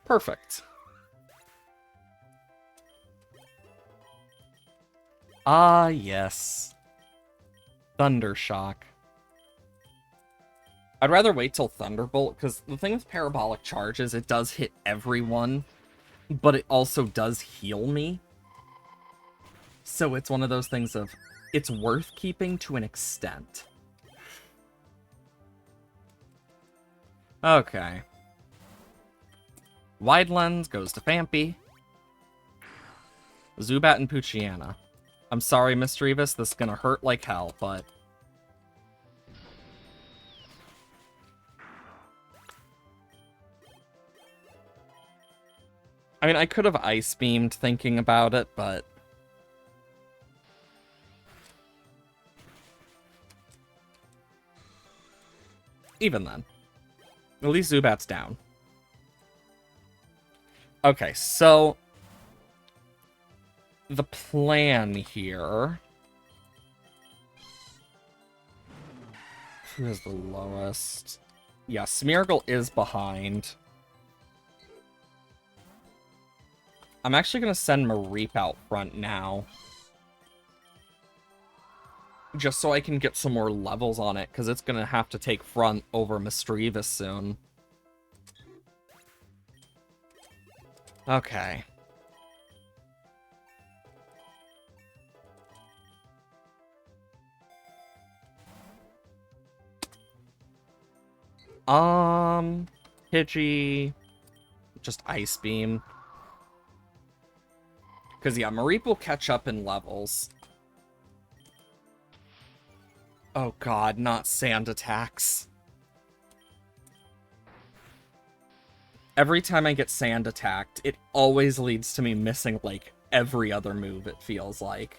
Perfect. Ah, yes. Thundershock. I'd rather wait till Thunderbolt, because the thing with Parabolic Charge is it does hit everyone, but it also does heal me. So it's one of those things of, it's worth keeping to an extent. Okay. Wide Lens goes to Fampy. Zubat and Poochyena. I'm sorry, Misdreavus, this is gonna hurt like hell, but... I mean, I could have Ice Beamed thinking about it, but... Even then. At least Zubat's down. Okay, so... The plan here... Who is the lowest? Yeah, Smeargle is behind. I'm actually going to send Mareep out front now. Just so I can get some more levels on it, because it's going to have to take front over Misdreavus soon. Okay. Pidgey, just Ice Beam. Because, yeah, Mareep will catch up in levels. Oh god, not sand attacks. Every time I get sand attacked, it always leads to me missing, like, every other move, it feels like.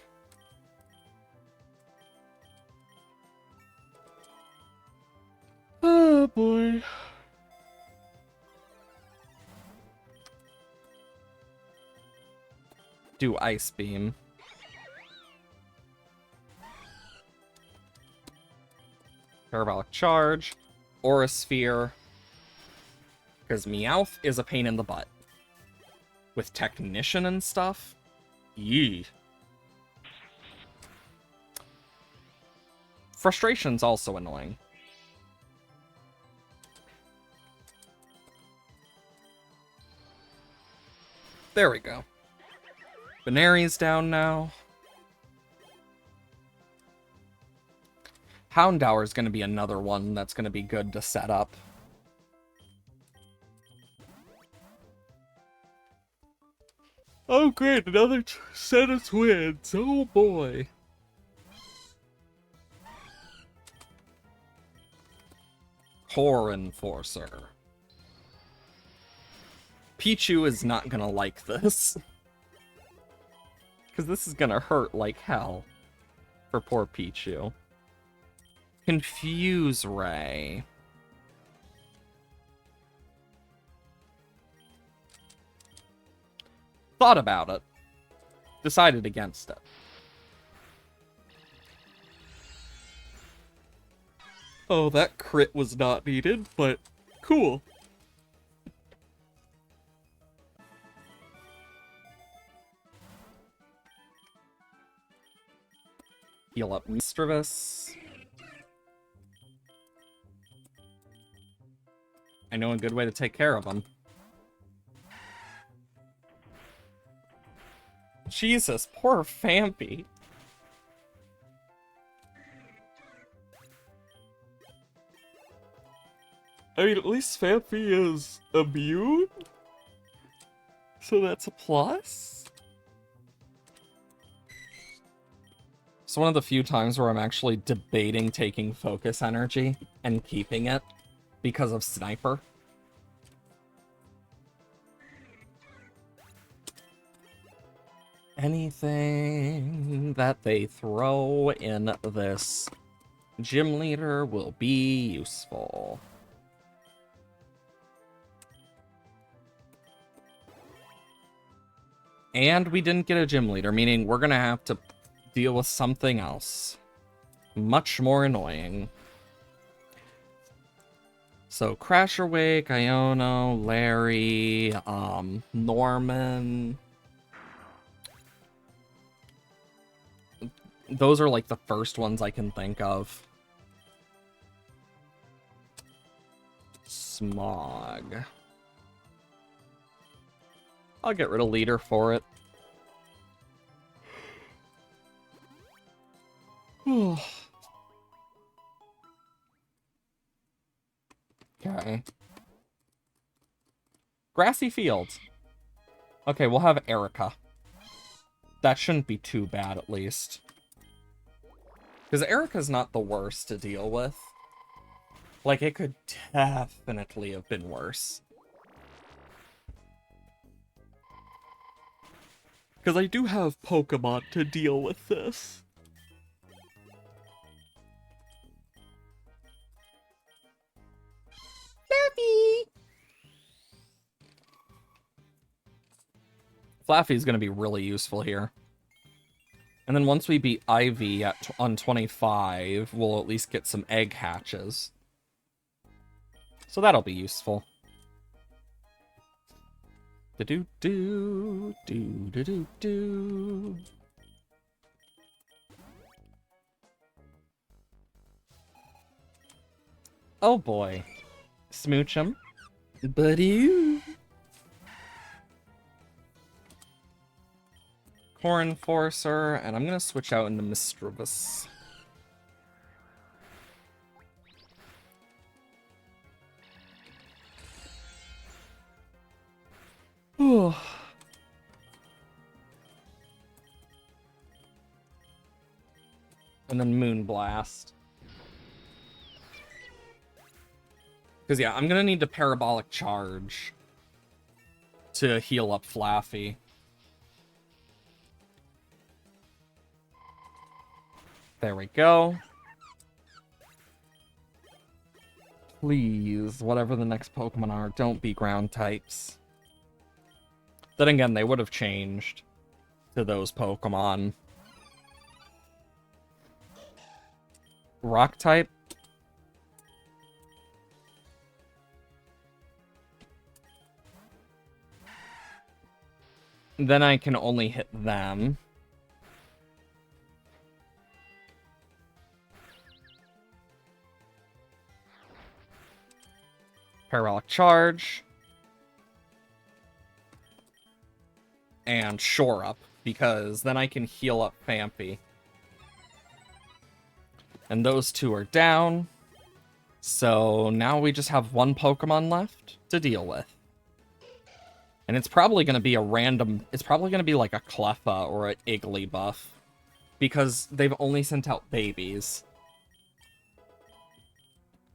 Oh boy. Do Ice Beam. Parabolic Charge. Aura Sphere. Because Meowth is a pain in the butt. With Technician and stuff? Yee. Frustration's also annoying. There we go. Banari's down now. Houndour is going to be another one that's going to be good to set up. Oh great, another set of twins. Oh boy. Core Enforcer. Pichu is not gonna like this. Because this is gonna hurt like hell. For poor Pichu. Confuse Ray. Thought about it. Decided against it. Oh, that crit was not needed, but cool. Heal up Mischievous. I know a good way to take care of him. Jesus, poor Fampy. I mean, at least Fampy is immune? So that's a plus? It's one of the few times where I'm actually debating taking Focus Energy and keeping it because of Sniper. Anything that they throw in this gym leader will be useful. And we didn't get a gym leader, meaning we're gonna have to deal with something else. Much more annoying. So, Crasher Wake, Iono, Larry, Norman. Those are like the first ones I can think of. Smog. I'll get rid of leader for it. Okay. Grassy Fields. Okay, we'll have Erica. That shouldn't be too bad, at least. Because Erica's not the worst to deal with. Like, it could definitely have been worse. Because I do have Pokemon to deal with this. Flaffy! Flaffy's going to be really useful here. And then once we beat Ivy on 25, we'll at least get some egg hatches. So that'll be useful. Do-do-do, do-do-do-do. Oh boy. Smooch him. Buddy. Core Enforcer, and I'm gonna switch out into Mischievous. And then Moonblast. Because, yeah, I'm gonna need to Parabolic Charge to heal up Flaffy. There we go. Please, whatever the next Pokemon are, don't be ground types. Then again, they would have changed to those Pokemon. Rock type? Then I can only hit them. Parabolic Charge. And Shore Up, because then I can heal up Fampy. And those two are down. So now we just have one Pokemon left to deal with. And it's probably going to be a random... It's probably going to be like a Cleffa or an Igglybuff. Because they've only sent out babies.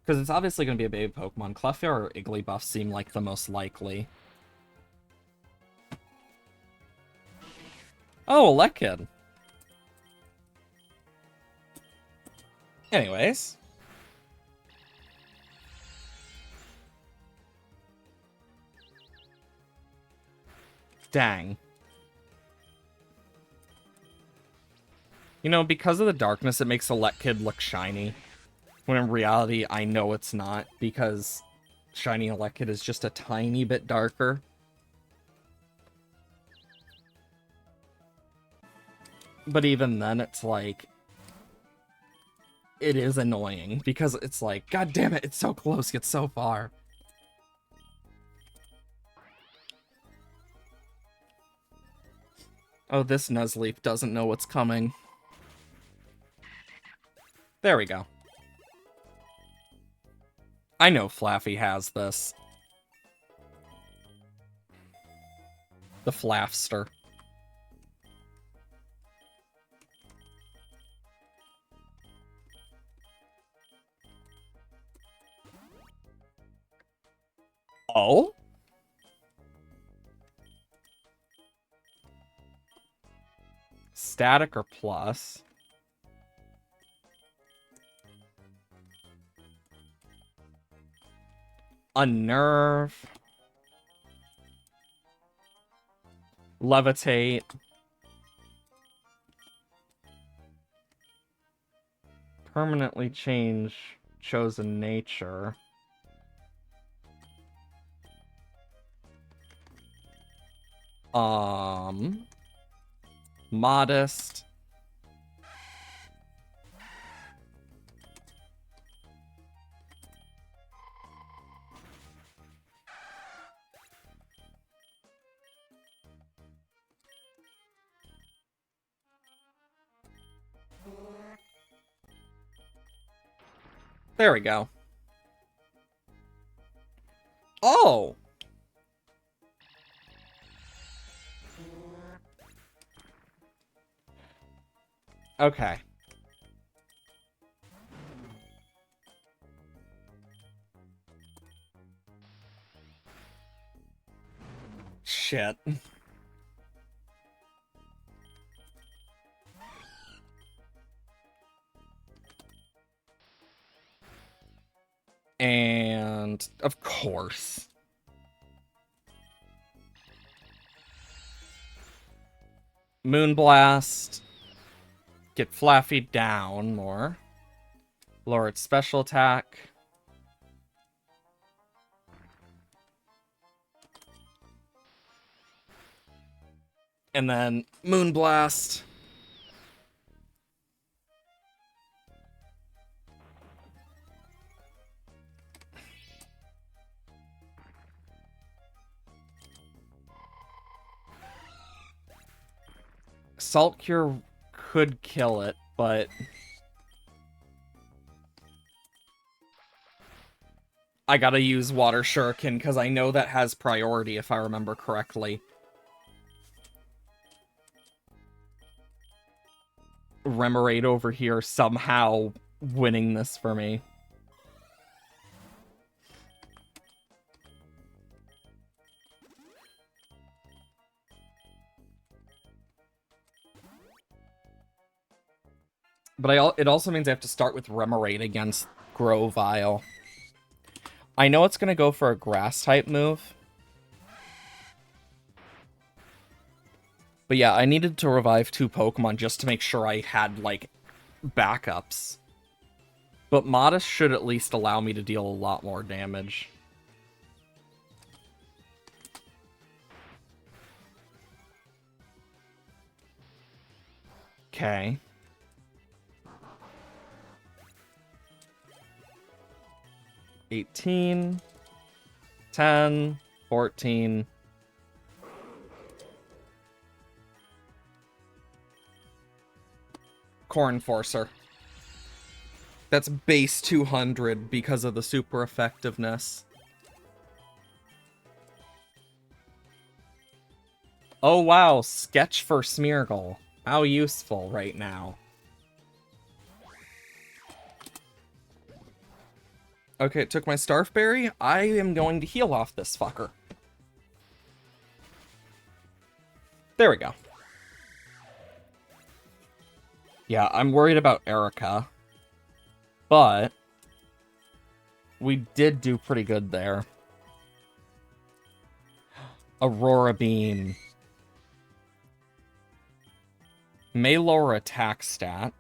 Because it's obviously going to be a baby Pokemon. Cleffa or Igglybuff seem like the most likely. Oh, a Lekid. Anyways. Dang. You know, because of the darkness, it makes a Lekid look shiny. When in reality, I know it's not, because shiny Lekid is just a tiny bit darker. But even then, it's like... It is annoying, because it's like, god damn it, it's so close, yet so far. Oh, this Nuzleaf doesn't know what's coming. There we go. I know Flaffy has this. The Flaffster. Oh? Static or plus? Unnerve. Levitate. Permanently change chosen nature. Modest. There we go. Oh! Okay. Shit. And of course. Moonblast. Get Flaffy down more. Lower its special attack. And then Moonblast. Salt Cure could kill it, but I gotta use Water Shuriken because I know that has priority if I remember correctly. Remoraid over here somehow winning this for me. But it also means I have to start with Remoraid against Grovyle. I know it's going to go for a Grass-type move. But yeah, I needed to revive 2 Pokemon just to make sure I had, like, backups. But Modest should at least allow me to deal a lot more damage. Okay. $18, $10, $14. Corn Forcer. That's base 200 because of the super effectiveness. Oh wow, sketch for Smeargle. How useful right now. Okay, it took my Starfberry. I am going to heal off this fucker. There we go. Yeah, I'm worried about Erica. But we did do pretty good there. Aurora Beam. May lower attack stat.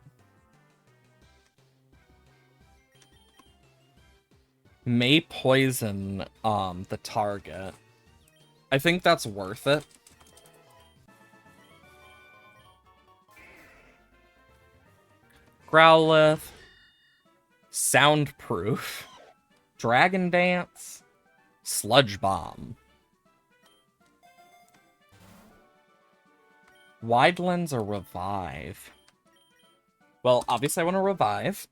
May poison the target. I think that's worth it. Growlithe. Soundproof. Dragon Dance. Sludge Bomb. Wide Lens or Revive? Well, obviously I want to Revive.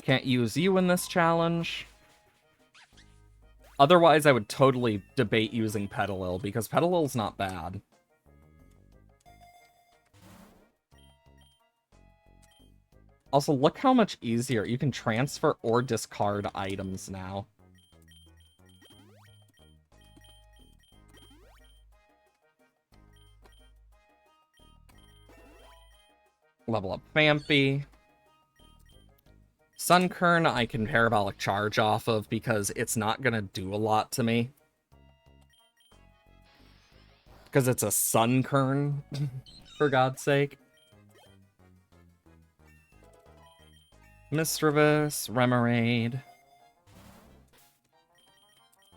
Can't use you in this challenge. Otherwise, I would totally debate using Petalil, because Petalil's not bad. Also, look how much easier. You can transfer or discard items now. Level up Vampy. Sunkern I can Parabolic Charge off of because it's not gonna do a lot to me. Because it's a Sunkern, for God's sake. Mischievous, Remoraid.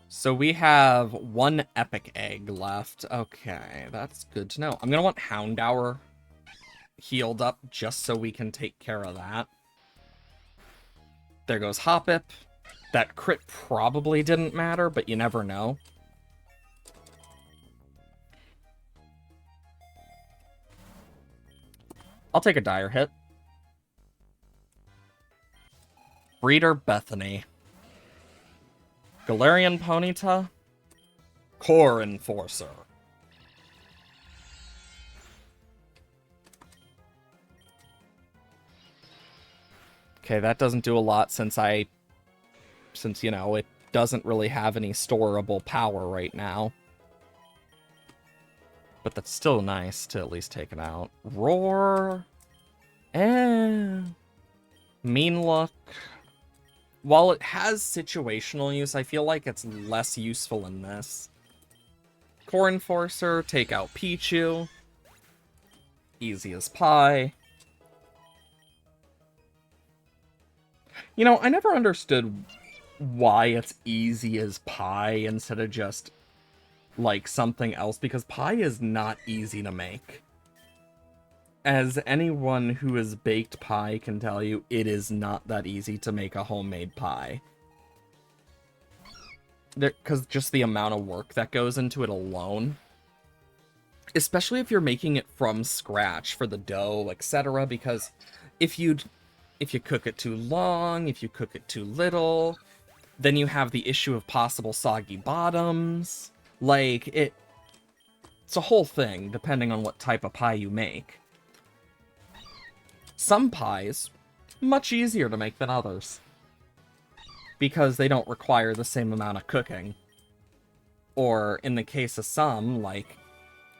So we have one Epic Egg left. Okay, that's good to know. I'm gonna want Houndour healed up just so we can take care of that. There goes Hoppip. That crit probably didn't matter, but you never know. I'll take a dire hit. Breeder Bethany. Galarian Ponyta. Core Enforcer. Okay, that doesn't do a lot since, you know, it doesn't really have any storable power right now. But that's still nice to at least take it out. Roar. Mean Look. While it has situational use, I feel like it's less useful in this. Core Enforcer, take out Pichu. Easy as pie. You know, I never understood why it's easy as pie instead of just, like, something else, because pie is not easy to make. As anyone who has baked pie can tell you, it is not that easy to make a homemade pie. Because just the amount of work that goes into it alone. Especially if you're making it from scratch for the dough, etc. Because if you cook it too long, if you cook it too little, then you have the issue of possible soggy bottoms. Like, it's a whole thing, depending on what type of pie you make. Some pies, much easier to make than others. Because they don't require the same amount of cooking. Or, in the case of some, like,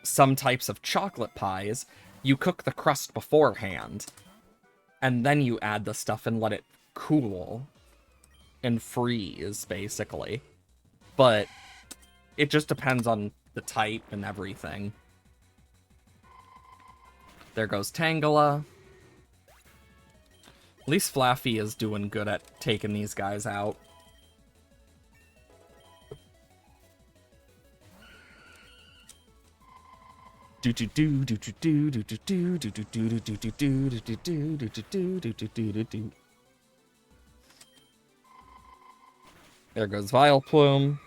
some types of chocolate pies, you cook the crust beforehand. And then you add the stuff and let it cool. And freeze, basically. But it just depends on the type and everything. There goes Tangela. At least Flaffy is doing good at taking these guys out. There goes Vileplume.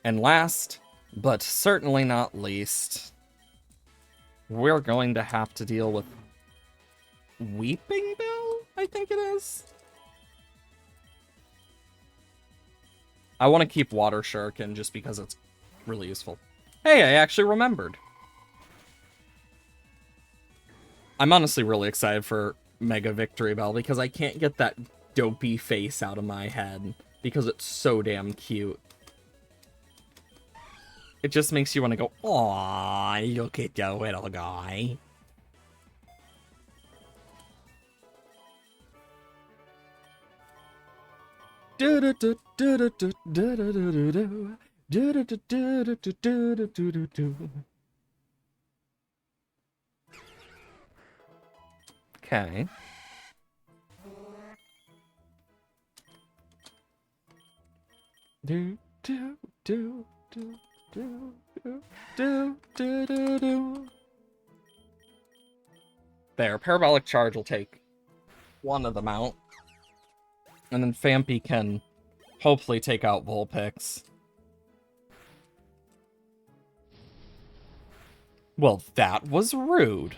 And last, but certainly not least, we're going to have to deal with Weeping Bell, I think it is. I want to keep Water Shuriken just because it's really useful. Hey, I actually remembered. I'm honestly really excited for Mega Victory Bell because I can't get that dopey face out of my head because it's so damn cute. It just makes you want to go, "Aw, look at the little guy." Okay. Do do do do do do do do do do. There, Parabolic Charge will take one of them out. And then Fampy can hopefully take out Vulpix. Well, that was rude.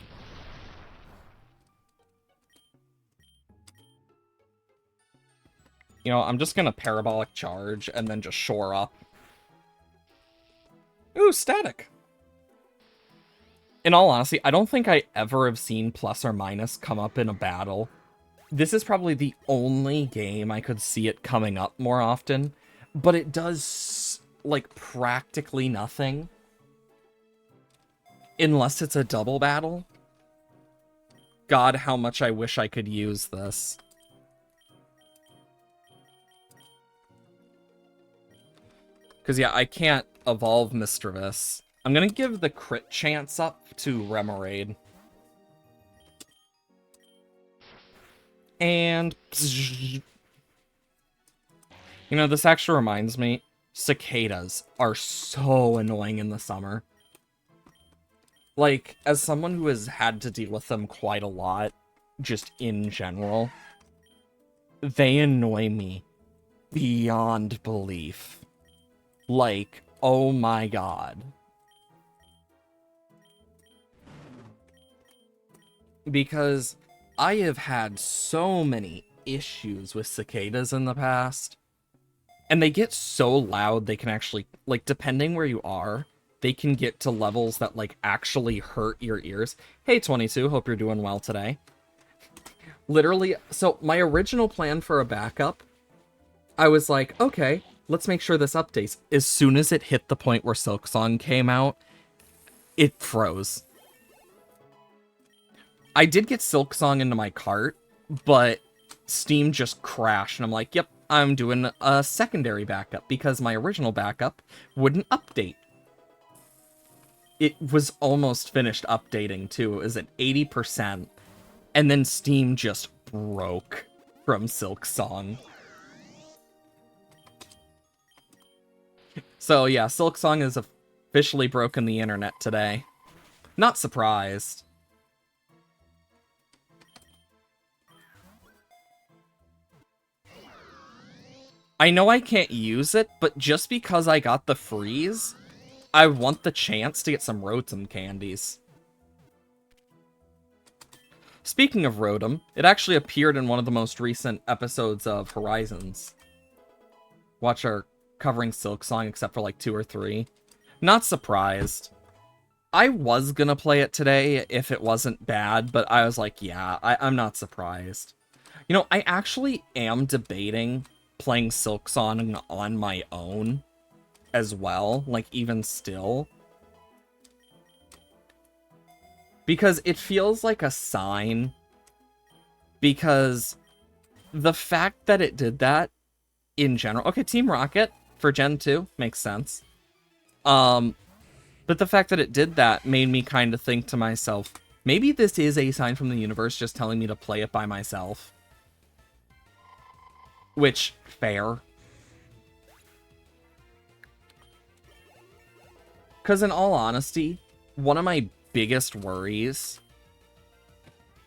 You know, I'm just gonna Parabolic Charge and then just shore up. Ooh, Static! In all honesty, I don't think I ever have seen plus or minus come up in a battle. This is probably the only game I could see it coming up more often, but it does, like, practically nothing. Unless it's a double battle. God, how much I wish I could use this. Because, yeah, I can't evolve Mischievous. I'm gonna give the crit chance up to Remoraid. And... you know, this actually reminds me, cicadas are so annoying in the summer. Like, as someone who has had to deal with them quite a lot, just in general, they annoy me beyond belief. Like, oh my god. Because I have had so many issues with cicadas in the past. And they get so loud, they can actually, like, depending where you are, they can get to levels that, like, actually hurt your ears. Hey, 22, hope you're doing well today. Literally, so my original plan for a backup, I was like, okay, let's make sure this updates. As soon as it hit the point where Silksong came out, it froze. I did get Silksong into my cart, but Steam just crashed, and I'm like, yep, I'm doing a secondary backup, because my original backup wouldn't update. It was almost finished updating, too. It was at 80%, and then Steam just broke from Silksong. So yeah, Silksong has officially broken the internet today. Not surprised. I know I can't use it, but just because I got the freeze, I want the chance to get some Rotom candies. Speaking of Rotom, it actually appeared in one of the most recent episodes of Horizons. Watch our covering Silksong except for like 2 or 3. Not surprised. I was gonna play it today if it wasn't bad, but I was like, yeah, I'm not surprised. You know, I actually am debating playing Silksong on my own as well, like even still. Because it feels like a sign. Because the fact that it did that in general... Okay, Team Rocket for Gen 2 makes sense. But the fact that it did that made me kind of think to myself, maybe this is a sign from the universe just telling me to play it by myself. Which, fair. Because in all honesty, one of my biggest worries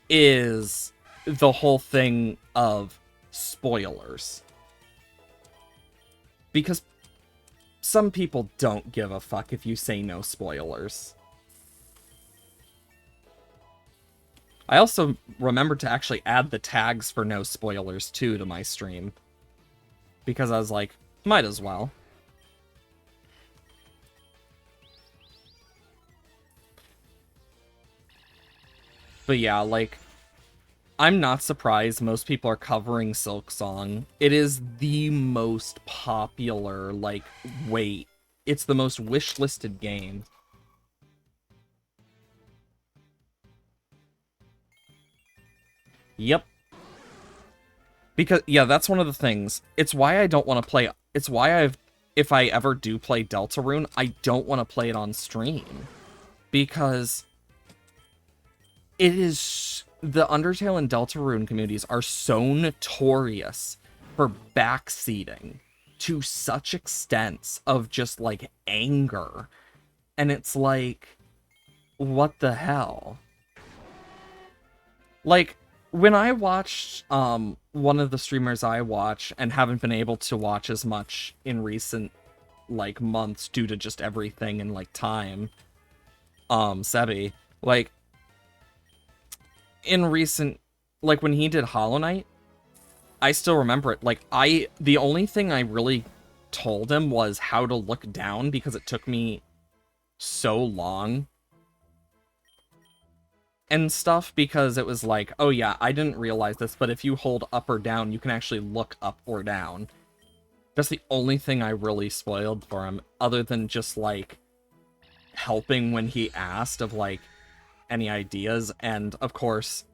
is the whole thing of spoilers. Because some people don't give a fuck if you say no spoilers. I also remembered to actually add the tags for no spoilers too to my stream. Because I was like, might as well. But yeah, like, I'm not surprised most people are covering Silksong. It is the most popular, like, wait. It's the most wish-listed game. Yep. Because, yeah, that's one of the things. It's why I don't want to play... It's why if I ever do play Deltarune, I don't want to play it on stream. Because it is... The Undertale and Deltarune communities are so notorious for backseating to such extents of just, like, anger. And it's like, what the hell? Like, when I watched one of the streamers I watch and haven't been able to watch as much in recent like months due to just everything and like time, Sebi, like in recent, like when he did Hollow Knight, I still remember it. Like the only thing I really told him was how to look down because it took me so long and stuff, because it was like, oh yeah, I didn't realize this, but if you hold up or down, you can actually look up or down. That's the only thing I really spoiled for him, other than just like helping when he asked of like any ideas, and of course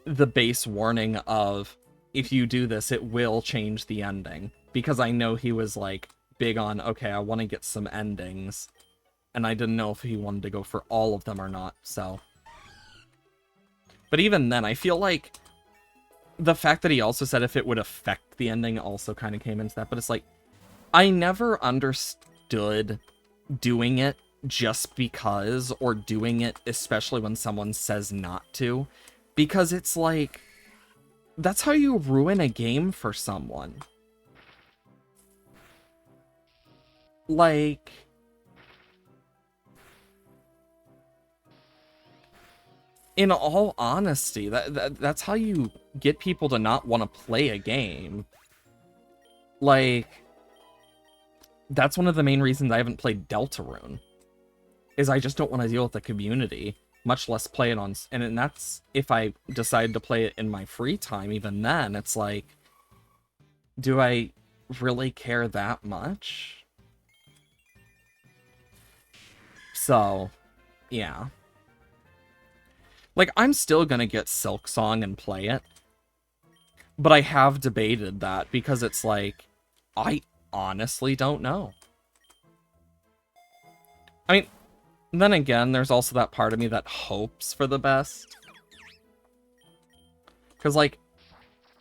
the base warning of if you do this it will change the ending, because I know he was like big on, okay, I want to get some endings, and I didn't know if he wanted to go for all of them or not, so. But even then, I feel like the fact that he also said if it would affect the ending also kind of came into that, but it's like, I never understood doing it just because, or doing it especially when someone says not to, because it's like, that's how you ruin a game for someone. Like, in all honesty, that's how you get people to not want to play a game. Like, that's one of the main reasons I haven't played Deltarune, is I just don't want to deal with the community, much less play it on... And that's if I decide to play it in my free time. Even then, it's like, do I really care that much? So, yeah. Like, I'm still gonna get Silksong and play it, but I have debated that, because it's like, I honestly don't know. I mean, then again, there's also that part of me that hopes for the best. Because, like,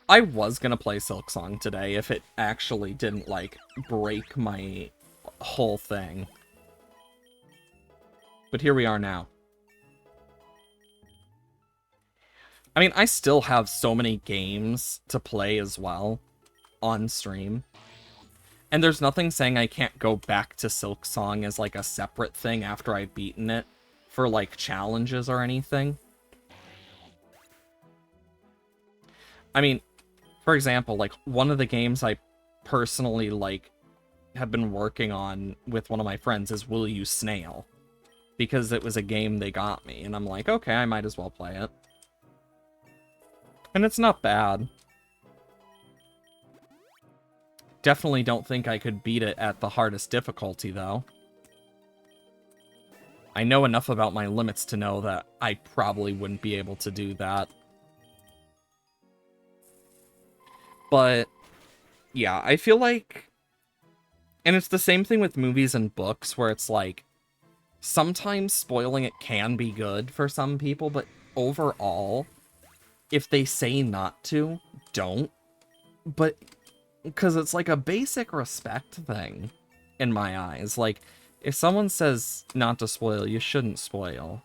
I was gonna play Silksong today if it actually didn't, like, break my whole thing. But here we are now. I mean, I still have so many games to play as well on stream. And there's nothing saying I can't go back to Silksong as, like, a separate thing after I've beaten it for, like, challenges or anything. I mean, for example, like, one of the games I personally, like, have been working on with one of my friends is Will You Snail? Because it was a game they got me, and I'm like, okay, I might as well play it. And it's not bad. Definitely don't think I could beat it at the hardest difficulty, though. I know enough about my limits to know that I probably wouldn't be able to do that. But, yeah, I feel like... And it's the same thing with movies and books, where it's like, sometimes spoiling it can be good for some people, but overall, if they say not to, don't. But, because it's like a basic respect thing, in my eyes. Like, if someone says not to spoil, you shouldn't spoil.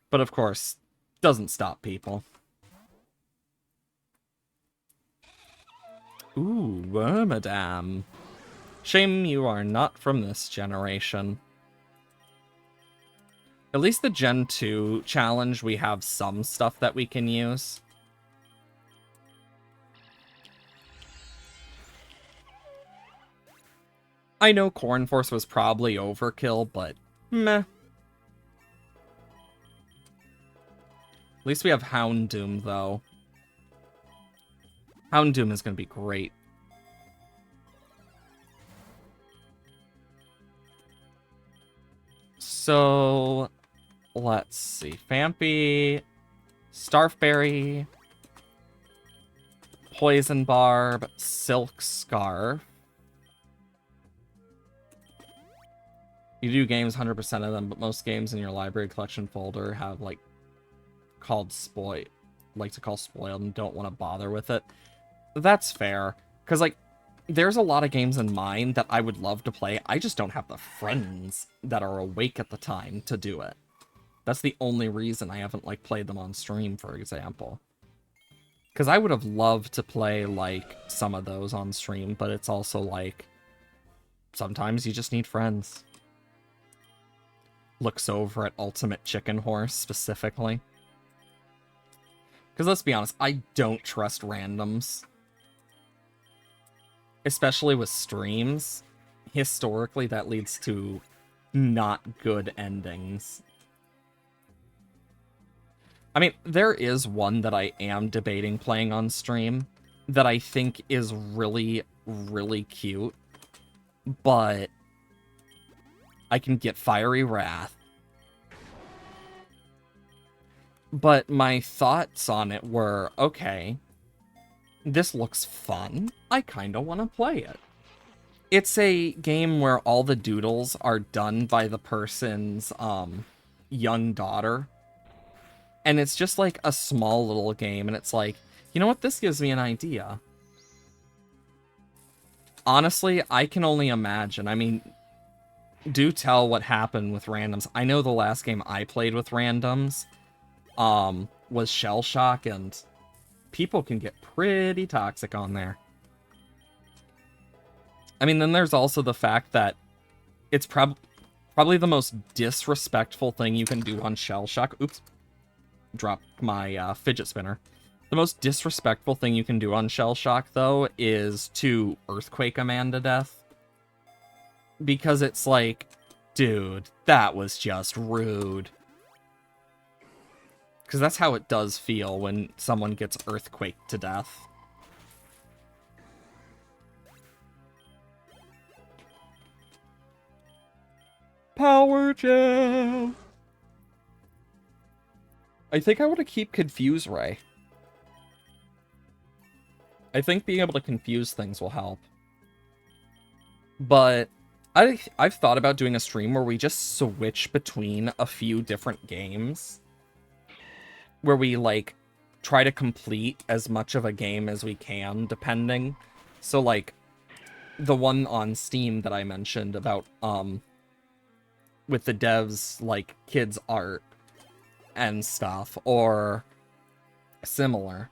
But of course, doesn't stop people. Ooh, Wormadam. Shame you are not from this generation. At least the Gen 2 challenge, we have some stuff that we can use. I know Corn Force was probably overkill, but meh. At least we have Houndoom, though. Houndoom is going to be great. So, let's see. Fampy, Starfberry, Poison Barb, Silk Scarf. You do games, 100% of them, but most games in your library collection folder have, like, to call spoiled and don't want to bother with it. That's fair. Because, like, there's a lot of games in mine that I would love to play. I just don't have the friends that are awake at the time to do it. That's the only reason I haven't, like, played them on stream, for example. Because I would have loved to play, like, some of those on stream, but it's also, like, sometimes you just need friends. Looks over at Ultimate Chicken Horse, specifically. Because let's be honest, I don't trust randoms. Especially with streams. Historically, that leads to not good endings. I mean, there is one that I am debating playing on stream that I think is really, really cute. But I can get Fiery Wrath. But my thoughts on it were, okay, this looks fun. I kind of want to play it. It's a game where all the doodles are done by the person's young daughter. And it's just like a small little game, and it's like, you know what, this gives me an idea. Honestly, I can only imagine. I mean, do tell what happened with randoms. I know the last game I played with randoms was Shell Shock, and people can get pretty toxic on there. I mean, then there's also the fact that it's probably the most disrespectful thing you can do on Shell Shock. Oops. Dropped my fidget spinner. The most disrespectful thing you can do on Shell Shock, though, is to Earthquake a man to death. Because it's like, dude, that was just rude. Because that's how it does feel when someone gets Earthquaked to death. Power Gem! I think I want to keep Confuse Ray. I think being able to confuse things will help. But I've thought about doing a stream where we just switch between a few different games. Where we, like, try to complete as much of a game as we can, depending. So, like, the one on Steam that I mentioned about, with the devs, like, kids' art and stuff, or similar.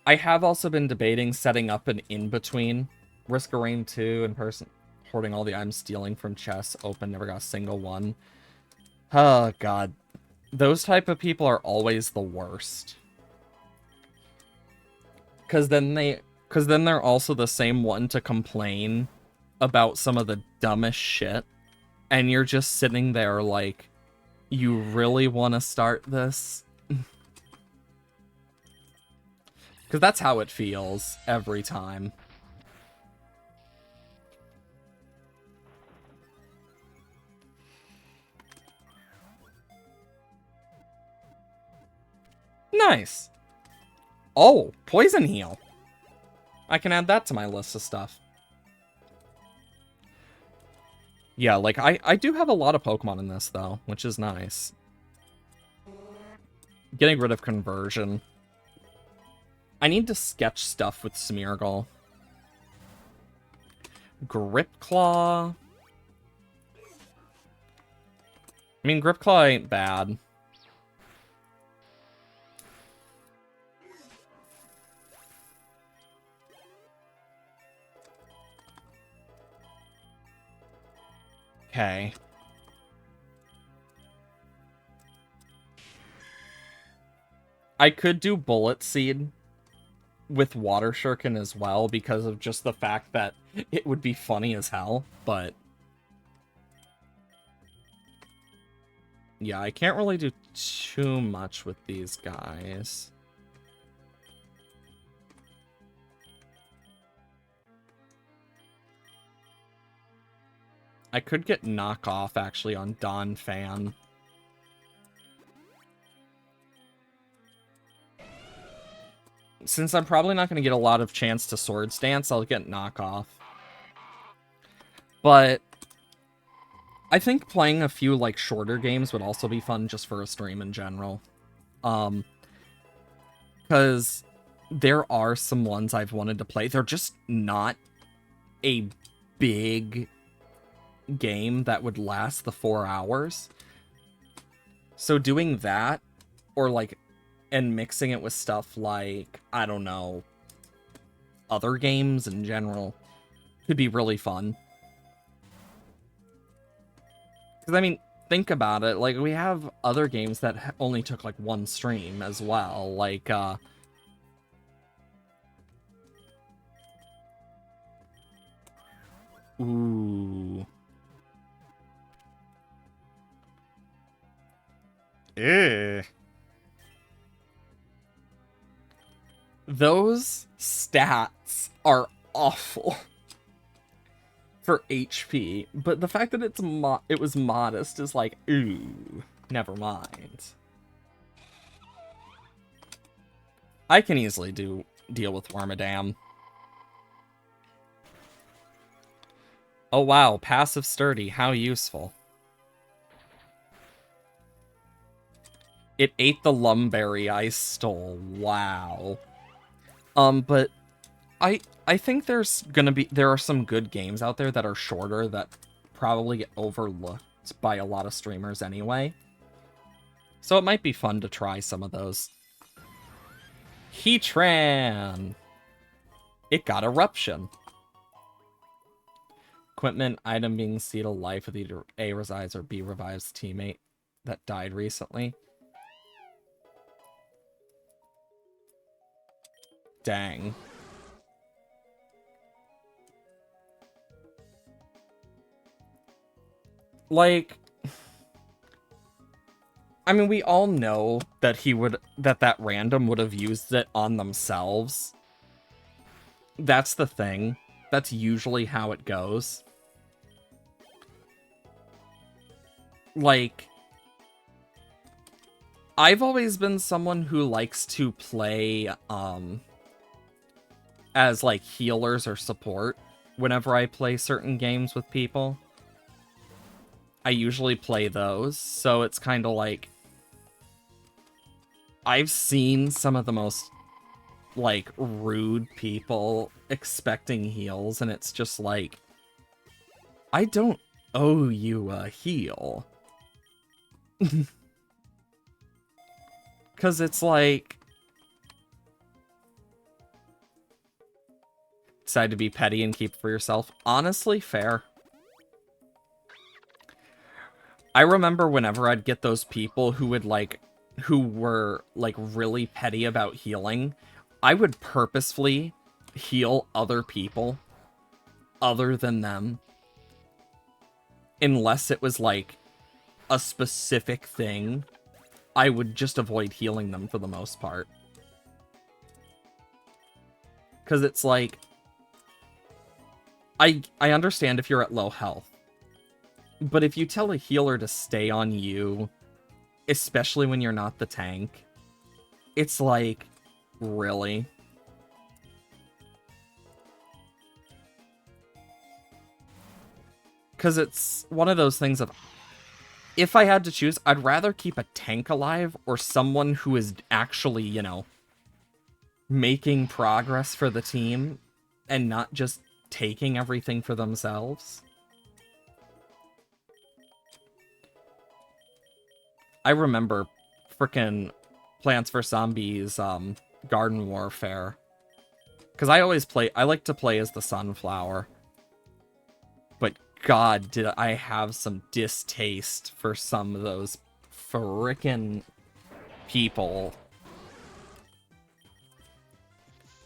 I have also been debating setting up an in-between. Risk of Rain 2 in person, hoarding all the items stealing from chests, open, never got a single one. Oh, God. Those type of people are always the worst. Because then they're also the same one to complain about some of the dumbest shit. And you're just sitting there like, you really want to start this? Because that's how it feels every time. Nice. Oh, Poison Heal. I can add that to my list of stuff. Yeah, like, I do have a lot of Pokemon in this, though, which is nice. Getting rid of Conversion. I need to sketch stuff with Smeargle. Grip Claw. I mean, Grip Claw ain't bad. Okay. I could do Bullet Seed with Water Shuriken as well because of just the fact that it would be funny as hell, but yeah, I can't really do too much with these guys. I could get knockoff actually on Don Fan. Since I'm probably not going to get a lot of chance to Swords Dance, I'll get knockoff. But I think playing a few like shorter games would also be fun just for a stream in general. Because there are some ones I've wanted to play. They're just not a big game that would last the 4 hours. So doing that, or like, and mixing it with stuff like, I don't know, other games in general, could be really fun. Because, I mean, think about it, like, we have other games that only took, like, one stream as well, like, ooh. Ew. Those stats are awful for HP, but the fact that it was modest is like, ooh, never mind. I can easily deal with Wormadam. Oh wow, passive sturdy, how useful. It ate the Lumberry I stole. Wow. But I think there are some good games out there that are shorter that probably get overlooked by a lot of streamers anyway. So it might be fun to try some of those. Heatran! It got Eruption. Equipment, item being sealed alive with either A resides or B revives teammate that died recently. Dang. Like, I mean, we all know that that random would have used it on themselves. That's the thing. That's usually how it goes. Like, I've always been someone who likes to play, as, like, healers or support whenever I play certain games with people. I usually play those, so it's kind of like, I've seen some of the most, like, rude people expecting heals, and it's just like, I don't owe you a heal. Because it's like, decide to be petty and keep it for yourself. Honestly, fair. I remember whenever I'd get those people who were, like, really petty about healing, I would purposefully heal other people other than them. Unless it was, like, a specific thing, I would just avoid healing them for the most part. Because it's like, I understand if you're at low health. But if you tell a healer to stay on you, especially when you're not the tank, it's like, really? Because it's one of those things of, if I had to choose, I'd rather keep a tank alive or someone who is actually, you know, making progress for the team and not just taking everything for themselves. I remember frickin' Plants vs. Zombies, Garden Warfare. Because I like to play as the Sunflower. But God, did I have some distaste for some of those frickin' people.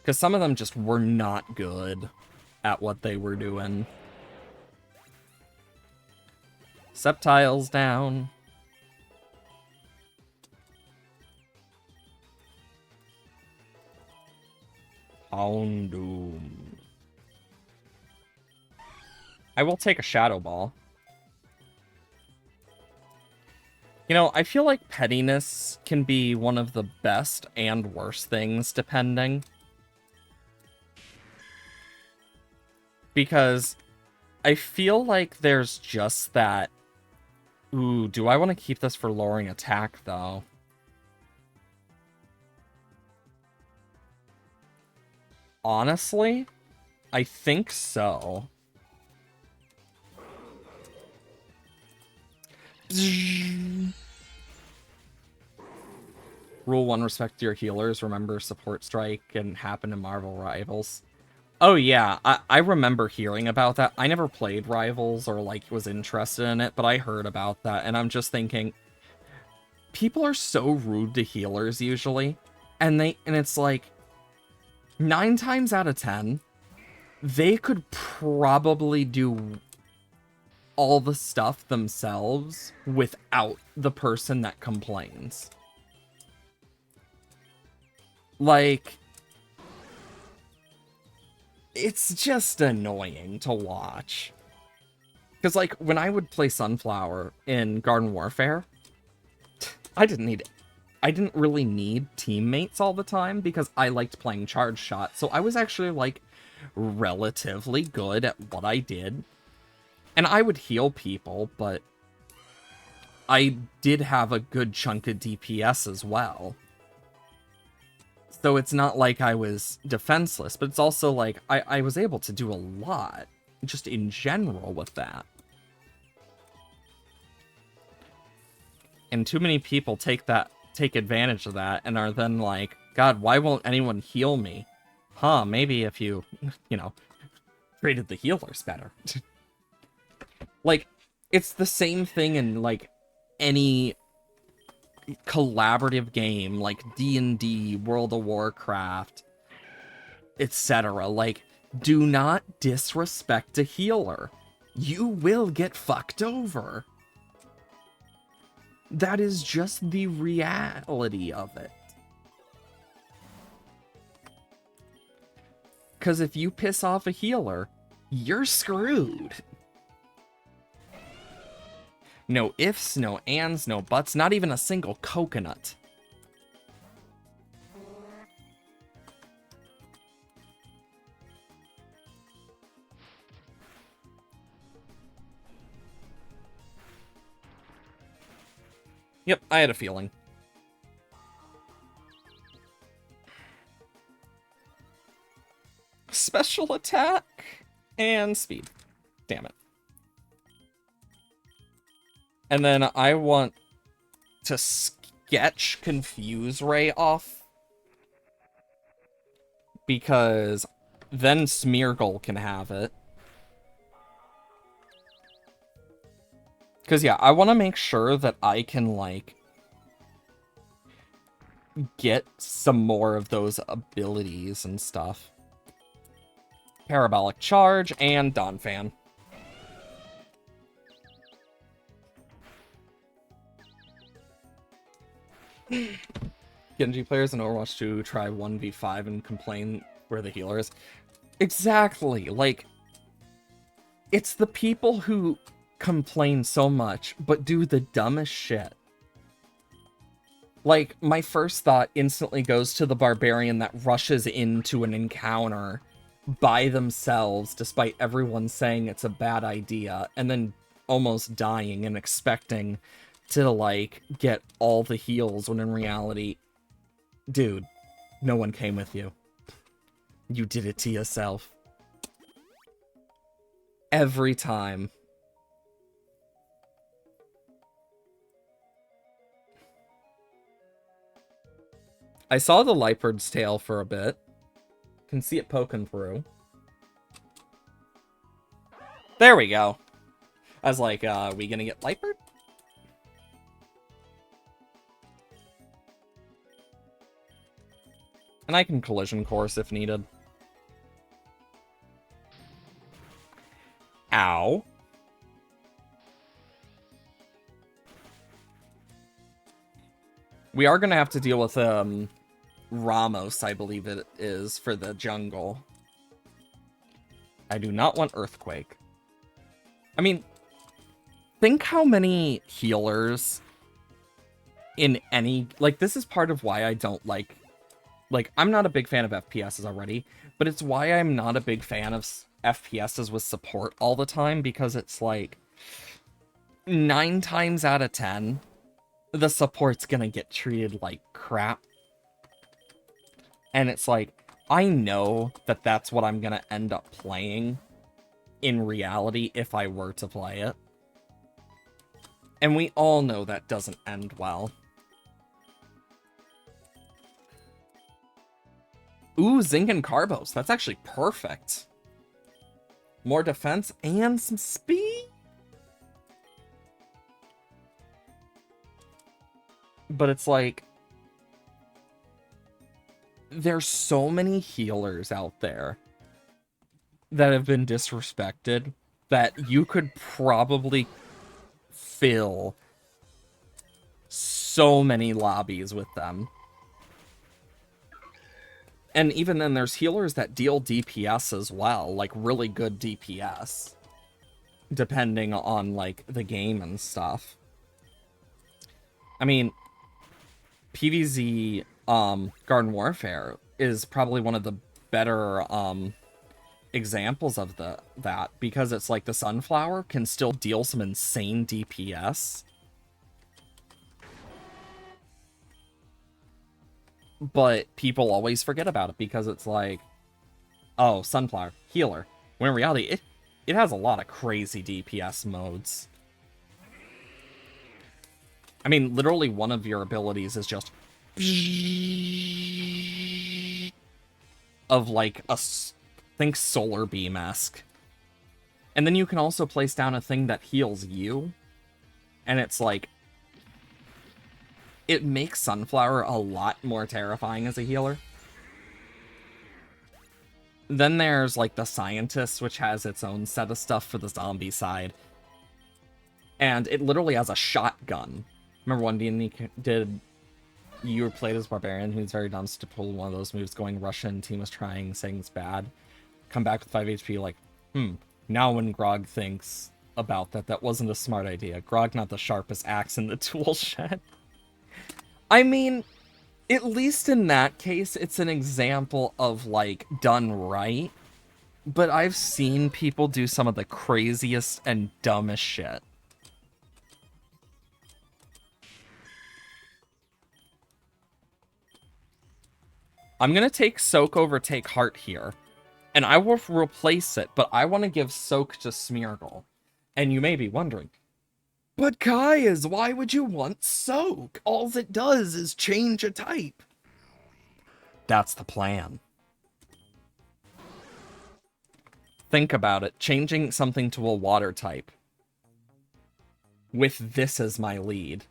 Because some of them just were not good at what they were doing. Sceptiles down. Houndoom. I will take a Shadow Ball. You know, I feel like pettiness can be one of the best and worst things, depending. Because I feel like there's just that... Ooh, do I want to keep this for lowering attack, though? Honestly, I think so. Rule 1, respect your healers. Remember, support strike can happen in Marvel Rivals. Oh yeah, I remember hearing about that. I never played Rivals or, like, was interested in it, but I heard about that, and I'm just thinking, people are so rude to healers, usually, and it's like, 9 times out of 10, they could probably do all the stuff themselves without the person that complains. Like, it's just annoying to watch. Because, like, when I would play Sunflower in Garden Warfare, I didn't really need teammates all the time because I liked playing Charge Shot. So I was actually, like, relatively good at what I did. And I would heal people, but I did have a good chunk of DPS as well. So it's not like I was defenseless, but it's also like I was able to do a lot, just in general with that. And too many people take advantage of that and are then like, God, why won't anyone heal me? Huh, maybe if you, you know, treated the healers better. Like, it's the same thing in, like, any collaborative game, like D&D, World of Warcraft, etc. Like, do not disrespect a healer. You will get fucked over. That is just the reality of it. Because if you piss off a healer, you're screwed. No ifs, no ands, no buts, not even a single coconut. Yep, I had a feeling. Special attack and speed. Damn it. And then I want to sketch Confuse Ray off. Because then Smeargle can have it. Because, yeah, I want to make sure that I can, like, get some more of those abilities and stuff. Parabolic Charge and Donphan. Genji players in Overwatch 2 try 1v5 and complain where the healer is. Exactly, like, it's the people who complain so much, but do the dumbest shit. Like, my first thought instantly goes to the barbarian that rushes into an encounter by themselves, despite everyone saying it's a bad idea, and then almost dying and expecting to, like, get all the heals, when in reality, dude, no one came with you. You did it to yourself. Every time. I saw the Leopard's tail for a bit. Can see it poking through. There we go. I was like, are we gonna get Lightbird? And I can collision course if needed. Ow. We are gonna have to deal with, Ramos, I believe it is, for the jungle. I do not want Earthquake. I mean, think how many healers in any... Like, this is part of why I don't like... Like, I'm not a big fan of FPSs already, but it's why I'm not a big fan of FPSs with support all the time, because it's like 9 times out of 10, the support's gonna get treated like crap. And it's like, I know that that's what I'm gonna end up playing in reality if I were to play it. And we all know that doesn't end well. Ooh, Zinc and Carbos. That's actually perfect. More defense and some speed? But it's like... There's so many healers out there that have been disrespected that you could probably fill so many lobbies with them. And even then, there's healers that deal DPS as well, like really good DPS, depending on like the game and stuff. I mean, PvZ Garden Warfare is probably one of the better examples of that, because it's like the Sunflower can still deal some insane DPS. But people always forget about it because it's like, oh, Sunflower, healer. When in reality, it has a lot of crazy DPS modes. I mean, literally one of your abilities is just... of like a... think Solar Beam-esque. And then you can also place down a thing that heals you. And it's like... It makes Sunflower a lot more terrifying as a healer. Then there's, like, the Scientist, which has its own set of stuff for the zombie side. And it literally has a shotgun. Remember one D&D did... You were played as Barbarian, who's very dumb to pull one of those moves, going Russian, team was trying, saying it's bad. Come back with 5 HP, like, now when Grog thinks about that wasn't a smart idea. Grog not the sharpest axe in the tool shed. I mean, at least in that case, it's an example of, like, done right. But I've seen people do some of the craziest and dumbest shit. I'm gonna take Soak over Take Heart here. And I will replace it, but I want to give Soak to Smeargle. And you may be wondering, but Kai's, why would you want Soak? All it does is change a type. That's the plan. Think about it. Changing something to a water type. With this as my lead.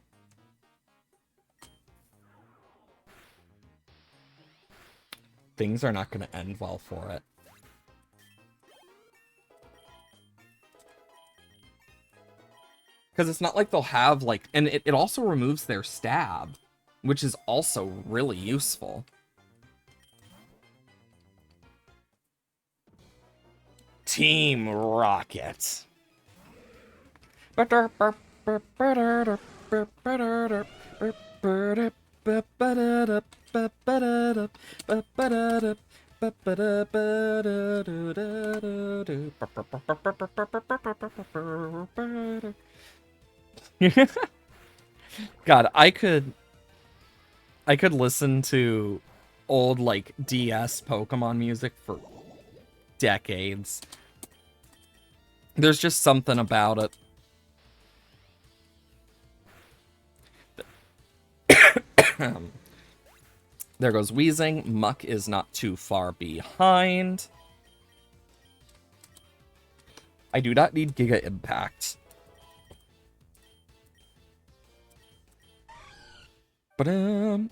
Things are not going to end well for it. Because it's not like they'll have, like... And it also removes their stab, which is also really useful. Team Rocket. God, I could listen to old, like, DS Pokemon music for decades. There's just something about it. There goes Weezing. Muck is not too far behind. I do not need Giga Impact. But I'll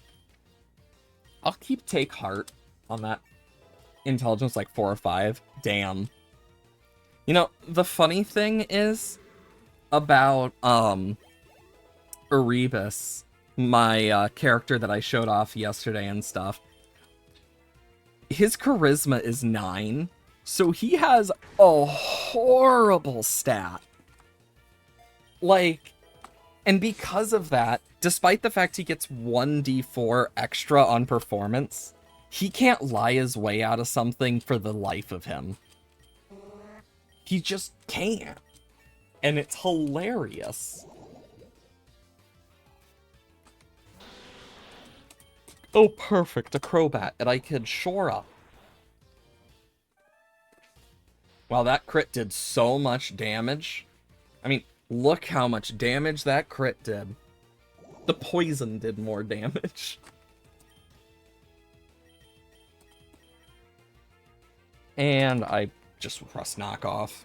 keep Take Heart on that intelligence like 4 or 5. Damn. You know, the funny thing is about Erebus, my character that I showed off yesterday and stuff. His charisma is 9, so he has a horrible stat. Like, and because of that, despite the fact he gets 1d4 extra on performance, he can't lie his way out of something for the life of him. He just can't. And it's hilarious. Oh, perfect, a Crobat, and I can shore up. Wow, that crit did so much damage. I mean, look how much damage that crit did. The poison did more damage. And I just press knockoff.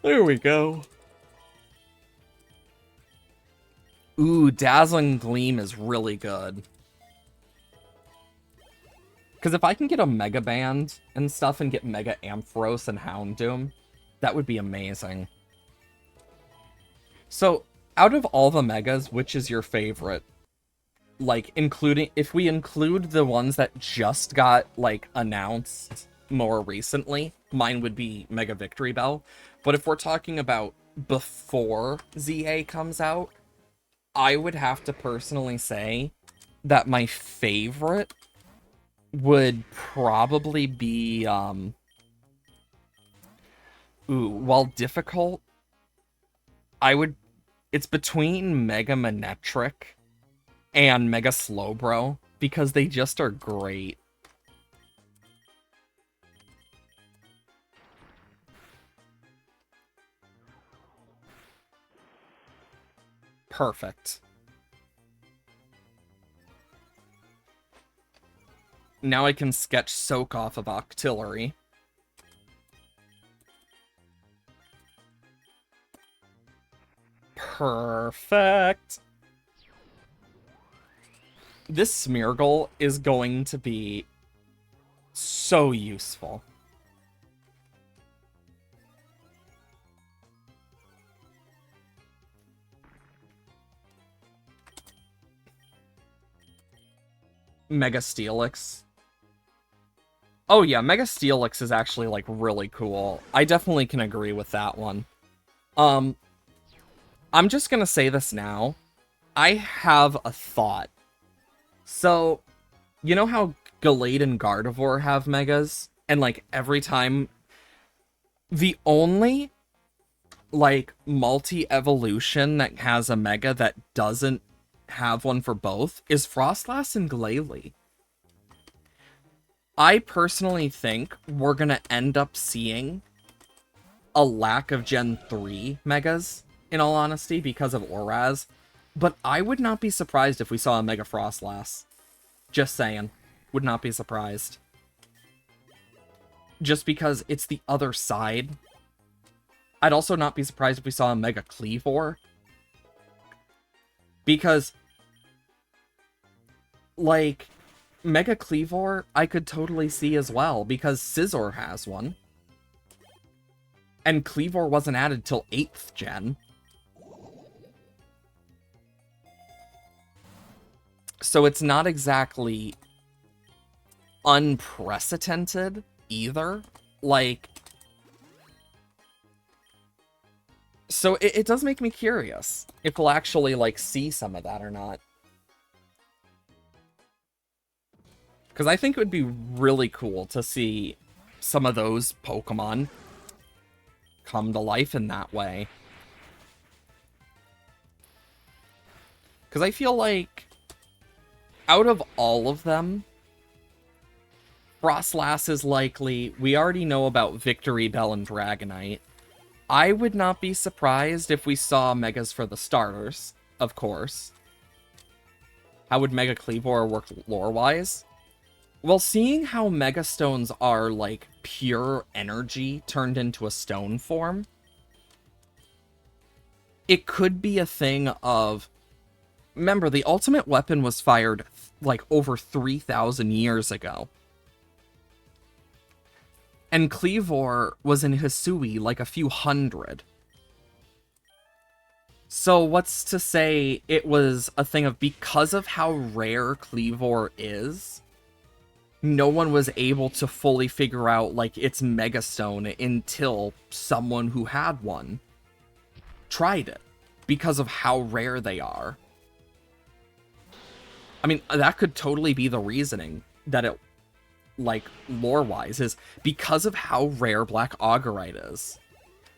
There we go. Ooh, Dazzling Gleam is really good. Because if I can get a Mega Band and stuff and get Mega Ampharos and Houndoom, that would be amazing. So, out of all the Megas, which is your favorite? Like, if we include the ones that just got, like, announced more recently, mine would be Mega Victory Bell. But if we're talking about before ZA comes out, I would have to personally say that my favorite would probably be, while difficult, it's between Mega Manectric and Mega Slowbro, because they just are great. Perfect. Now I can sketch Soak off of Octillery. Perfect. This Smeargle is going to be so useful. Mega Steelix. Oh yeah, Mega Steelix is actually, like, really cool. I definitely can agree with that one. I'm just gonna say this now. I have a thought. So, you know how Gallade and Gardevoir have Megas? And, like, every time... The only, like, multi-evolution that has a Mega that doesn't have one for both is Frostlass and Glalie. I personally think we're gonna end up seeing a lack of Gen 3 Megas, in all honesty, because of Oraz. But I would not be surprised if we saw a Mega Frostlass. Just saying. Would not be surprised. Just because it's the other side. I'd also not be surprised if we saw a Mega Kleavor. Because, like, Mega Kleavor I could totally see as well, because Scizor has one. And Kleavor wasn't added till 8th gen. So it's not exactly unprecedented either. Like, so it does make me curious if we'll actually, like, see some of that or not. Because I think it would be really cool to see some of those Pokemon come to life in that way. Because I feel like, out of all of them, Frostlass is likely... We already know about Victory Bell and Dragonite. I would not be surprised if we saw Megas for the starters, of course. How would Mega Kleavor work lore-wise? Well, seeing how Mega Stones are, like, pure energy turned into a stone form, it could be a thing of, remember, the ultimate weapon was fired like over 3,000 years ago. And Cleavor was in Hisui like a few hundred. So what's to say it was a thing of, because of how rare Cleavor is, no one was able to fully figure out like its Megastone until someone who had one tried it, because of how rare they are. I mean, that could totally be the reasoning that it, like, lore-wise, is because of how rare Black Augurite is.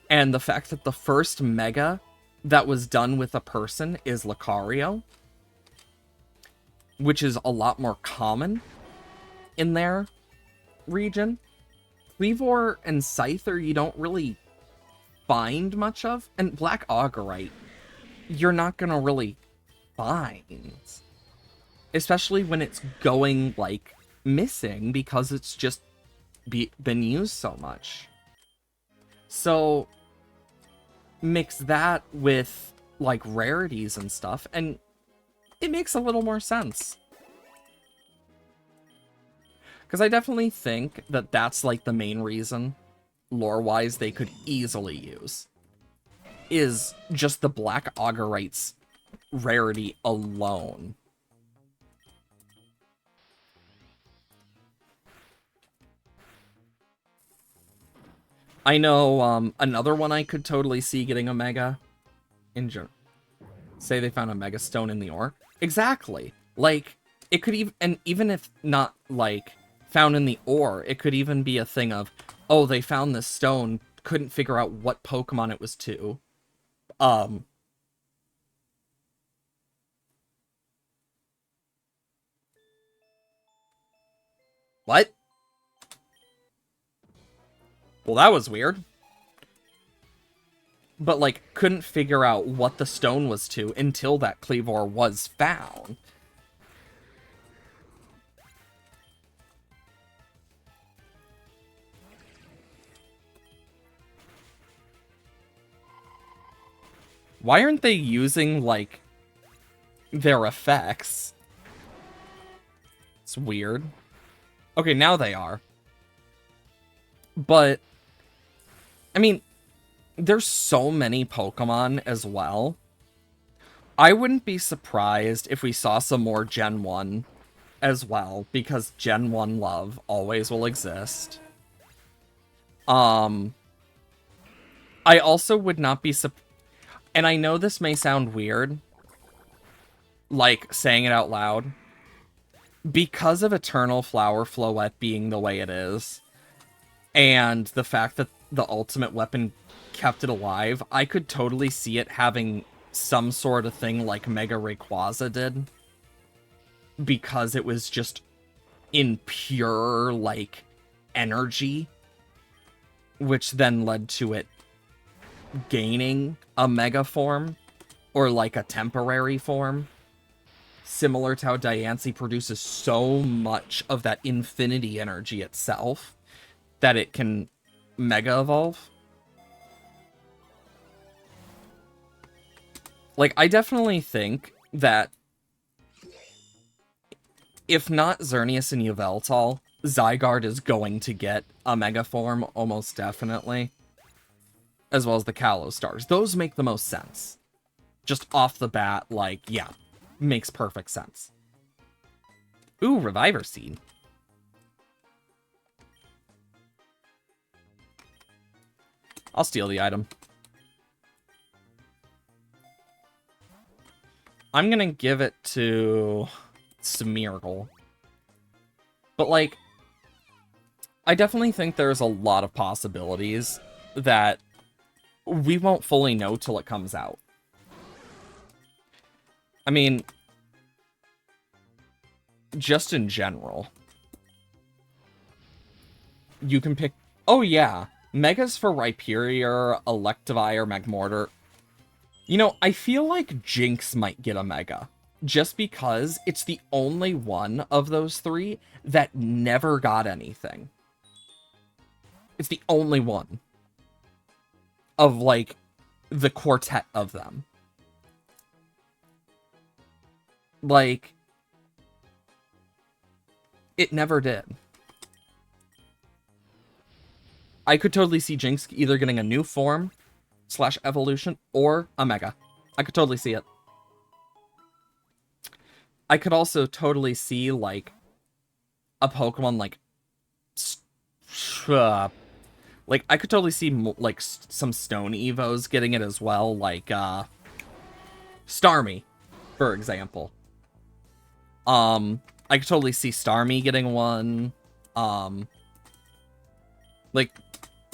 And the fact that the first Mega that was done with a person is Lucario, which is a lot more common in their region. Cleavor and Scyther you don't really find much of, and Black Augurite you're not gonna really find. Especially when it's going, like, missing because it's just been used so much. So mix that with, like, rarities and stuff, and it makes a little more sense. Because I definitely think that that's, like, the main reason, lore-wise, they could easily use. Is just the Black Augurite's rarity alone. I know another one I could totally see getting a Mega. Say they found a Mega Stone in the ore. Exactly. Like, it could even, and even if not, like, found in the ore, it could even be a thing of, oh, they found this stone, couldn't figure out what Pokemon it was to. What? Well, that was weird. But, like, couldn't figure out what the stone was to until that Cleavor was found. Why aren't they using, like, their effects? It's weird. Okay, now they are. But, I mean, there's so many Pokemon as well. I wouldn't be surprised if we saw some more Gen 1 as well, because Gen 1 love always will exist. I also would not be surprised, and I know this may sound weird, like, saying it out loud, because of Eternal Flower Floette being the way it is, and the fact that the ultimate weapon kept it alive, I could totally see it having some sort of thing like Mega Rayquaza did, because it was just in pure, like, energy, which then led to it gaining a Mega form, or like a temporary form, similar to how Diancie produces so much of that infinity energy itself that it can Mega Evolve. Like, I definitely think that if not Xerneas and Yveltal, Zygarde is going to get a Mega form, almost definitely. As well as the Kalos stars. Those make the most sense. Just off the bat, like, yeah, makes perfect sense. Ooh, Reviver Seed. I'll steal the item. I'm gonna give it to Smeargle. But, like, I definitely think there's a lot of possibilities that we won't fully know till it comes out. I mean, just in general, you can pick... Oh, yeah. Megas for Rhyperior, Electivire, Magmortar. You know, I feel like Jinx might get a Mega, just because it's the only one of those three that never got anything. It's the only one of, like, the quartet of them. Like, it never did. I could totally see Jinx either getting a new form / evolution or a Mega. I could totally see it. I could also totally see, like, a Pokemon, like, I could totally see, like, some Stone Evos getting it as well, like, Starmie, for example. I could totally see Starmie getting one. Like,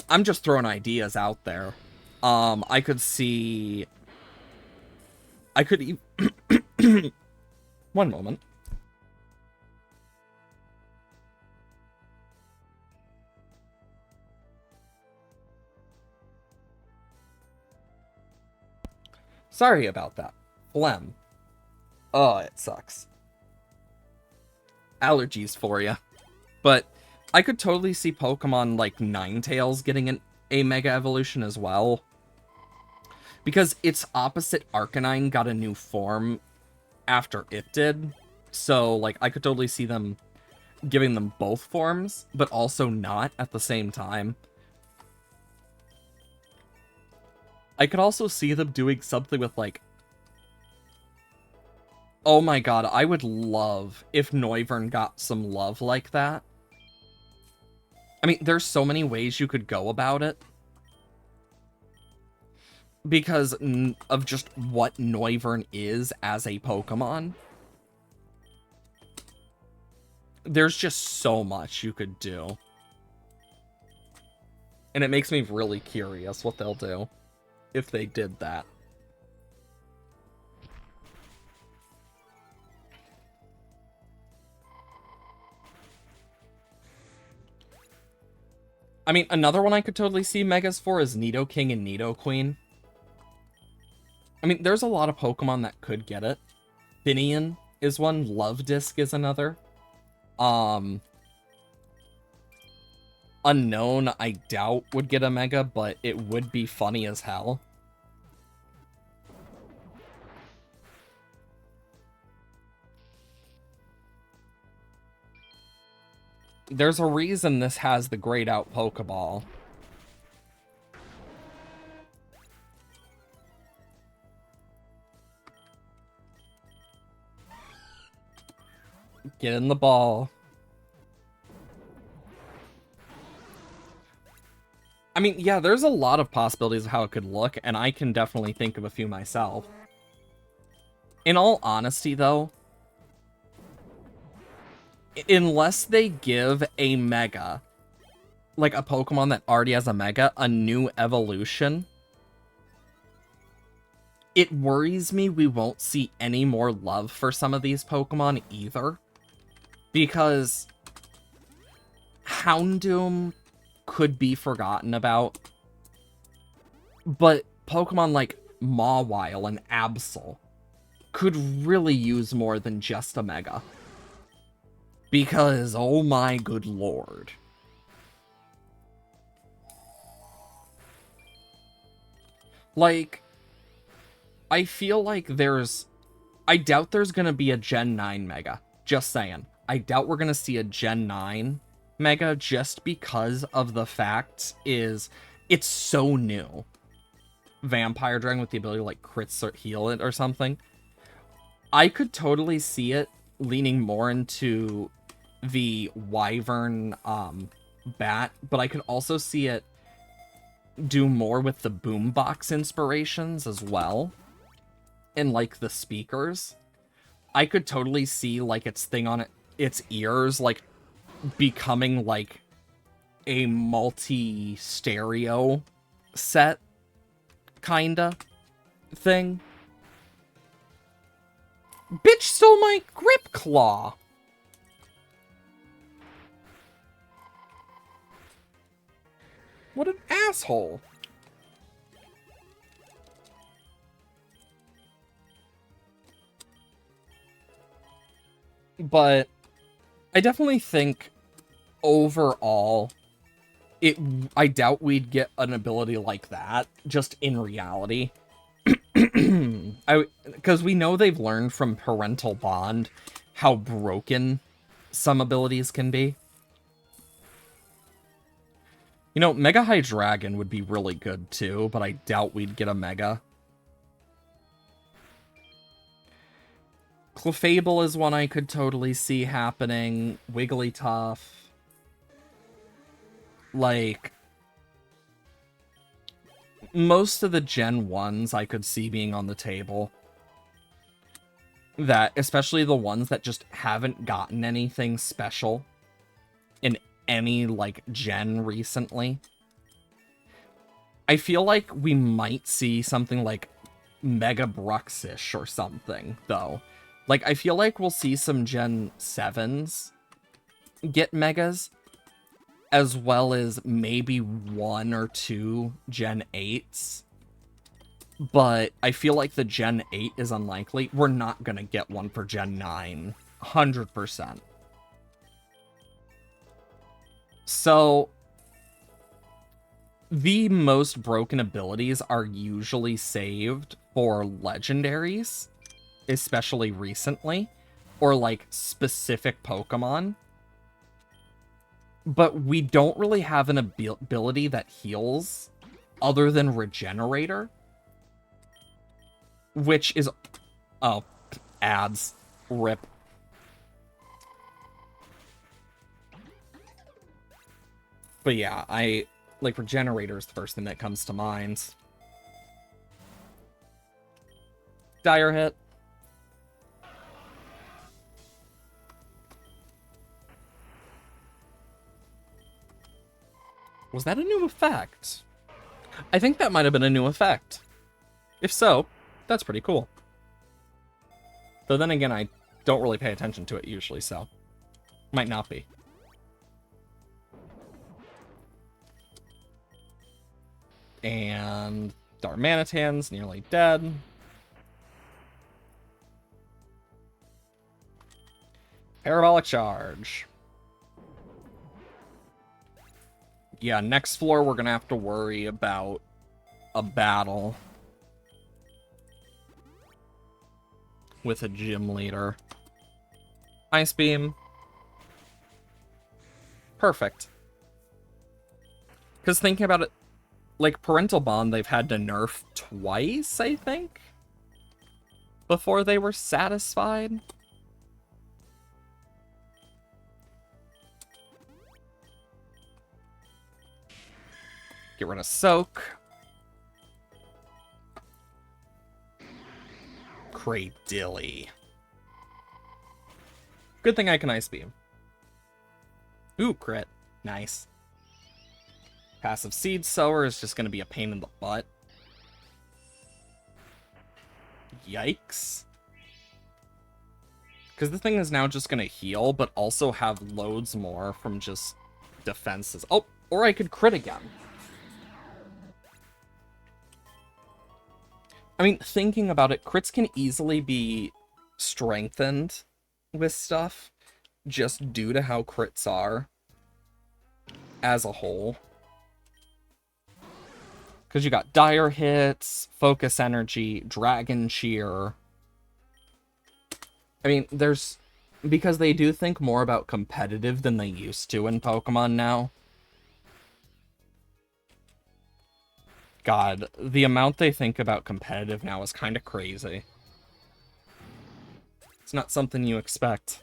I'm just throwing ideas out there. I could see... I could... One moment. Sorry about that. Phlegm. Oh, it sucks. Allergies for you. But I could totally see Pokemon like Ninetales getting a Mega Evolution as well. Because its opposite Arcanine got a new form after it did. So, like, I could totally see them giving them both forms, but also not at the same time. I could also see them doing something with, like... Oh my god, I would love if Noivern got some love like that. I mean, there's so many ways you could go about it. Because of just what Noivern is as a Pokemon. There's just so much you could do. And it makes me really curious what they'll do if they did that. I mean, another one I could totally see Megas for is Nidoking and Nidoqueen. I mean, there's a lot of Pokemon that could get it. Finian is one. Love Disc is another. Unknown, I doubt would get a Mega, but it would be funny as hell. There's a reason this has the grayed out Pokeball. Get in the ball. I mean, yeah, there's a lot of possibilities of how it could look, and I can definitely think of a few myself. In all honesty, though, unless they give a Mega, like a Pokemon that already has a Mega, a new evolution, it worries me we won't see any more love for some of these Pokemon either. Because Houndoom could be forgotten about, but Pokemon like Mawile and Absol could really use more than just a Mega. Because, oh my good lord. Like, I feel like I doubt there's gonna be a Gen 9 Mega. Just saying. I doubt we're gonna see a Gen 9 Mega just because of the fact is it's so new. Vampire Dragon with the ability to like crit or heal it or something. I could totally see it leaning more into the Wyvern bat, but I could also see it do more with the boombox inspirations as well. And like the speakers. I could totally see like its thing on its ears like becoming like a multi-stereo set kinda thing. Bitch stole my Grip Claw! What an asshole! But I definitely think overall I doubt we'd get an ability like that just in reality. Because we know they've learned from Parental Bond how broken some abilities can be. You know, Mega High Dragon would be really good too, but I doubt we'd get a Mega. Clefable is one I could totally see happening. Wigglytuff. Like, most of the Gen 1s I could see being on the table. That, especially the ones that just haven't gotten anything special in any, like, gen recently. I feel like we might see something like Mega Bruxish or something, though. Like, I feel like we'll see some Gen 7s get Megas, as well as maybe 1 or 2 Gen 8s. But I feel like the Gen 8 is unlikely. We're not gonna get one for Gen 9. 100%. So, the most broken abilities are usually saved for legendaries, especially recently, or like specific Pokemon. But we don't really have an ability that heals other than Regenerator, which is... Oh, ads. RIP. But yeah, like, Regenerator is the first thing that comes to mind. Dire Hit. Was that a new effect? I think that might have been a new effect. If so, that's pretty cool. Though then again, I don't really pay attention to it usually, so might not be. And Darmanitan's nearly dead. Parabolic Charge. Yeah, next floor we're gonna have to worry about a battle with a gym leader. Ice Beam. Perfect. Because thinking about it, like, Parental Bond, they've had to nerf twice, I think, before they were satisfied. Get rid of Soak. Cradilly. Good thing I can Ice Beam. Ooh, crit. Nice. Passive Seed Sower is just going to be a pain in the butt. Yikes. Because the thing is now just going to heal, but also have loads more from just defenses. Oh, or I could crit again. I mean, thinking about it, crits can easily be strengthened with stuff just due to how crits are as a whole. Because you got Dire Hits, Focus Energy, Dragon Cheer. I mean, there's... Because they do think more about competitive than they used to in Pokemon now. God, the amount they think about competitive now is kind of crazy. It's not something you expect.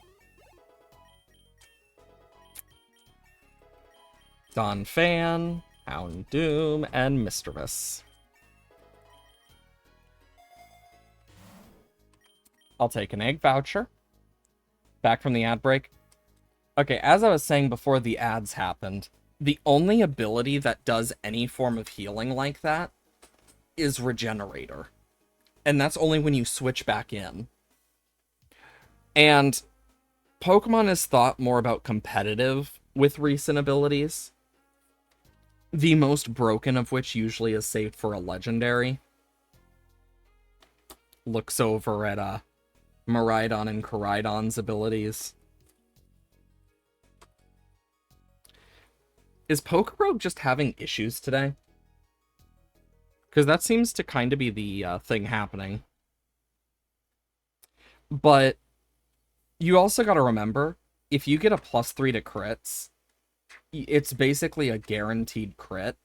Donphan, Houndoom, and Misdreavus. I'll take an egg voucher. Back from the ad break. Okay, as I was saying before the ads happened, the only ability that does any form of healing like that is Regenerator. And that's only when you switch back in. And Pokemon has thought more about competitive with recent abilities. The most broken of which usually is saved for a legendary. Looks over at Miraidon and Koraidon's abilities. Is Pokerogue just having issues today? Because that seems to kind of be the thing happening. But you also got to remember, if you get a +3 to crits, it's basically a guaranteed crit.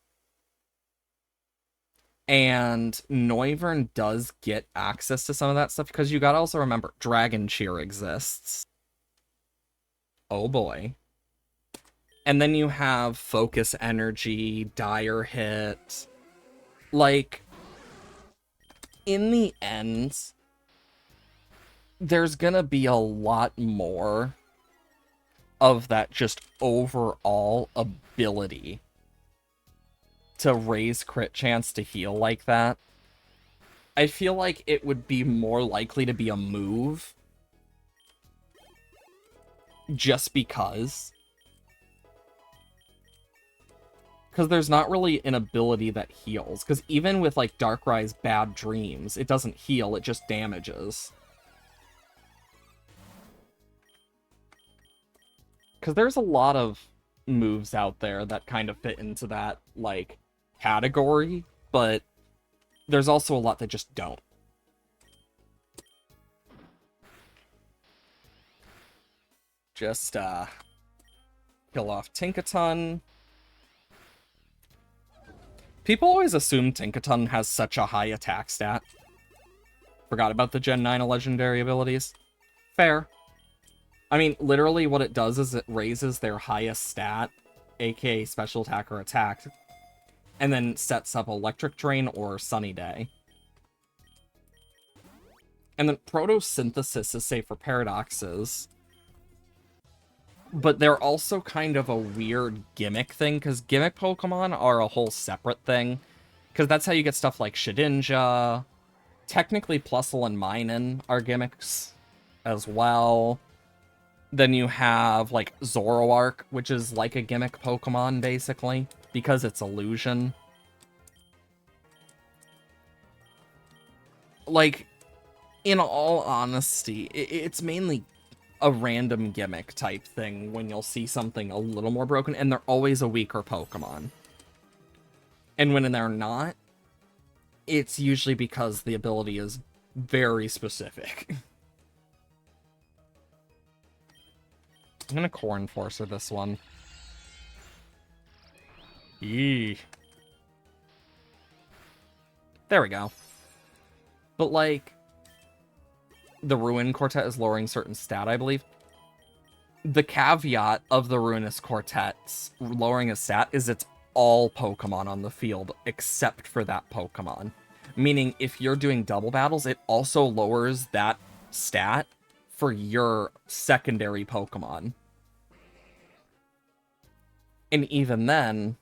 And Noivern does get access to some of that stuff, because you gotta also remember, Dragon Cheer exists. Oh boy. And then you have Focus Energy, Dire Hit. Like, in the end, there's gonna be a lot more of that just overall ability to raise crit chance to heal like that. I feel like it would be more likely to be a move just because. Because there's not really an ability that heals. Because even with, like, Darkrai's Bad Dreams, it doesn't heal, it just damages. Because there's a lot of moves out there that kind of fit into that, like, category, but there's also a lot that just don't. Just, kill off Tinkaton. People always assume Tinkaton has such a high attack stat. Forgot about the Gen 9 legendary abilities. Fair. I mean, literally what it does is it raises their highest stat, aka special attack or attack, and then sets up Electric Drain or Sunny Day. And then Photosynthesis is safe for paradoxes. But they're also kind of a weird gimmick thing, because gimmick Pokemon are a whole separate thing. Because that's how you get stuff like Shedinja. Technically, Plusle and Minun are gimmicks as well. Then you have, like, Zoroark, which is like a gimmick Pokemon, basically, because it's illusion. Like, in all honesty, it's mainly a random gimmick type thing when you'll see something a little more broken, and they're always a weaker Pokemon. And when they're not, it's usually because the ability is very specific. I'm gonna Core Enforcer this one. Eee. There we go. But, like, the Ruin Quartet is lowering certain stat, I believe. The caveat of the Ruinous Quartet's lowering a stat is it's all Pokemon on the field except for that Pokemon. Meaning, if you're doing double battles, it also lowers that stat for your secondary Pokemon. And even then,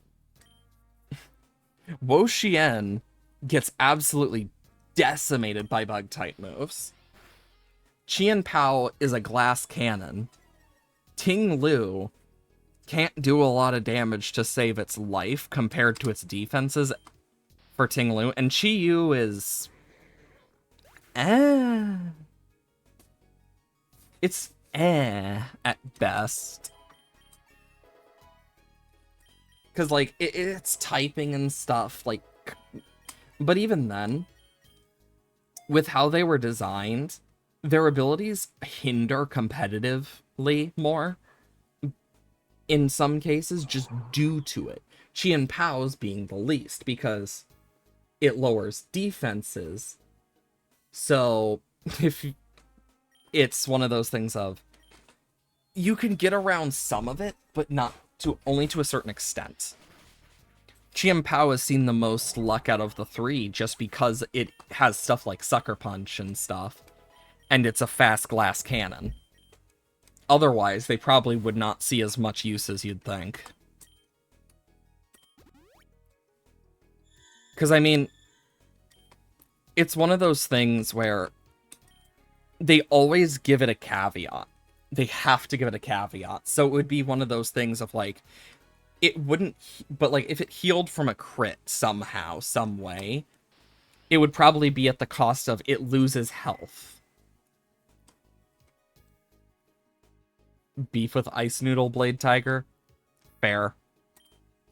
Wo-Chien gets absolutely decimated by Bug-type moves. Chien-Pao is a glass cannon. Ting-Lu can't do a lot of damage to save its life compared to its defenses for Ting-Lu, and Chi-Yu is... It's at best. Because, like, it's typing and stuff, like... But even then, with how they were designed, their abilities hinder competitively more, in some cases, just due to it. Chien-Pao's being the least, because it lowers defenses. So, if it's one of those things of, you can get around some of it, but not to only to a certain extent. Chien-Pao has seen the most luck out of the three, just because it has stuff like Sucker Punch and stuff, and it's a fast glass cannon. Otherwise, they probably would not see as much use as you'd think. Because, I mean, it's one of those things where they always give it a caveat. They have to give it a caveat. So it would be one of those things of, like, it wouldn't... But, like, if it healed from a crit somehow, some way, it would probably be at the cost of it loses health. Beef with Ice Noodle Blade Tiger? Fair.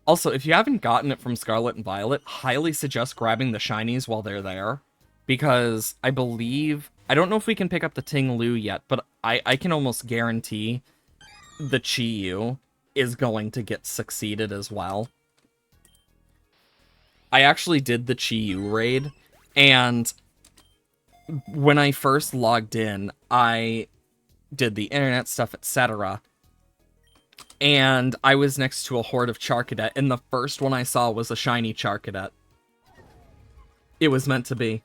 Also, if you haven't gotten it from Scarlet and Violet, highly suggest grabbing the shinies while they're there. Because I believe... I don't know if we can pick up the Ting Lu yet, but I can almost guarantee the Chi-Yu is going to get succeeded as well. I actually did the Chi-Yu raid, and when I first logged in, I did the internet stuff, etc. And I was next to a horde of Charcadet, and the first one I saw was a shiny Charcadet. It was meant to be.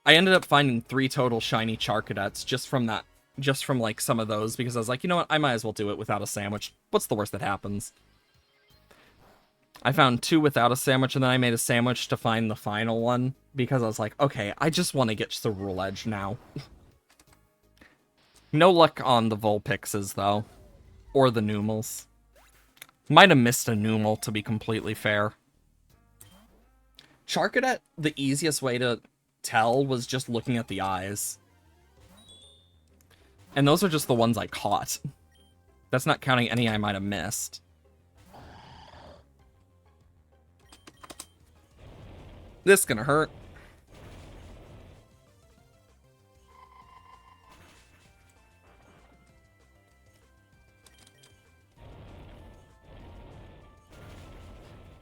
I ended up finding 3 total shiny Charcadets just from like some of those, because I was like, you know what, I might as well do it without a sandwich. What's the worst that happens? I found 2 without a sandwich, and then I made a sandwich to find the final one, because I was like, okay, I just want to get to the Rule Edge now. No luck on the Vulpixes, though. Or the Numels. Might have missed a Numel, to be completely fair. Charcadet, the easiest way to tell was just looking at the eyes. And those are just the ones I caught. That's not counting any I might have missed. This is gonna hurt.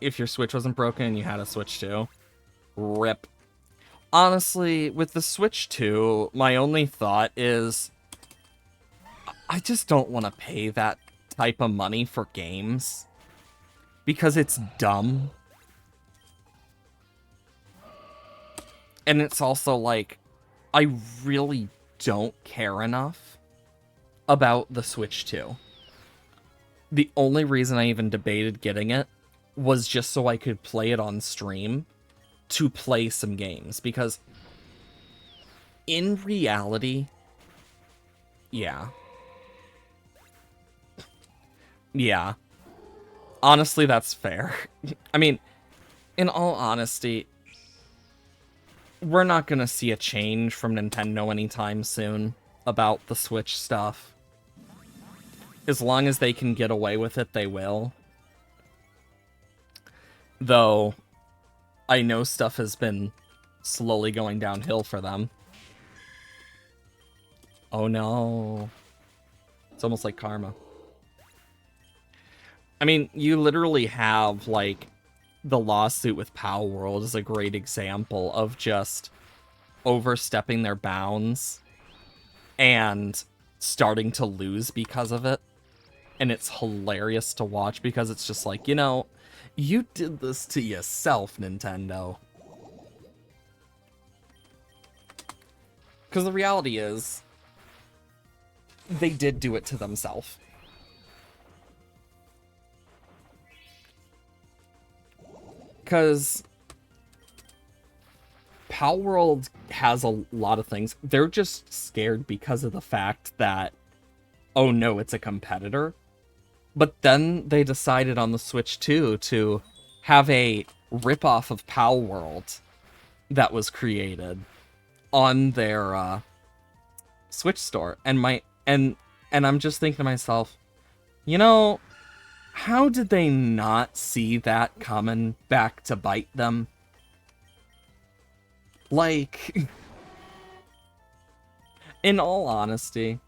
If your Switch wasn't broken, you had a Switch too. RIP. Honestly, with the Switch 2, my only thought is I just don't want to pay that type of money for games because it's dumb. And it's also like, I really don't care enough about the Switch 2. The only reason I even debated getting it was just so I could play it on stream to play some games, because in reality, yeah, honestly, that's fair. I mean, in all honesty, we're not gonna see a change from Nintendo anytime soon about the Switch stuff. As long as they can get away with it, they will. Though, I know stuff has been slowly going downhill for them. Oh no. It's almost like karma. I mean, you literally have, like, the lawsuit with Pow World is a great example of just overstepping their bounds and starting to lose because of it. And it's hilarious to watch because it's just like, you know, you did this to yourself, Nintendo. Because the reality is, they did do it to themselves. Because Pow World has a lot of things. They're just scared because of the fact that, oh no, it's a competitor. But then they decided on the Switch 2 to have a ripoff of Pow World that was created on their Switch store. And I'm just thinking to myself, you know, how did they not see that coming back to bite them? Like, in all honesty,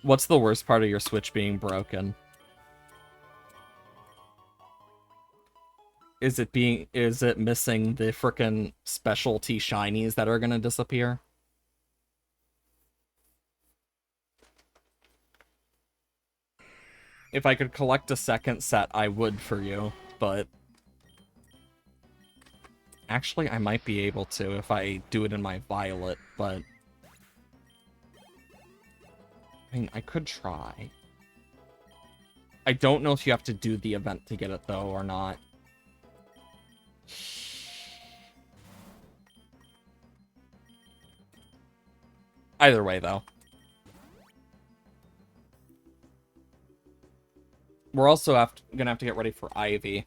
what's the worst part of your Switch being broken? Is it missing the frickin' specialty shinies that are gonna disappear? If I could collect a second set, I would for you, but actually I might be able to if I do it in my Violet, but I mean, I could try. I don't know if you have to do the event to get it, though, or not. Either way, though. We're also gonna have to get ready for Ivy.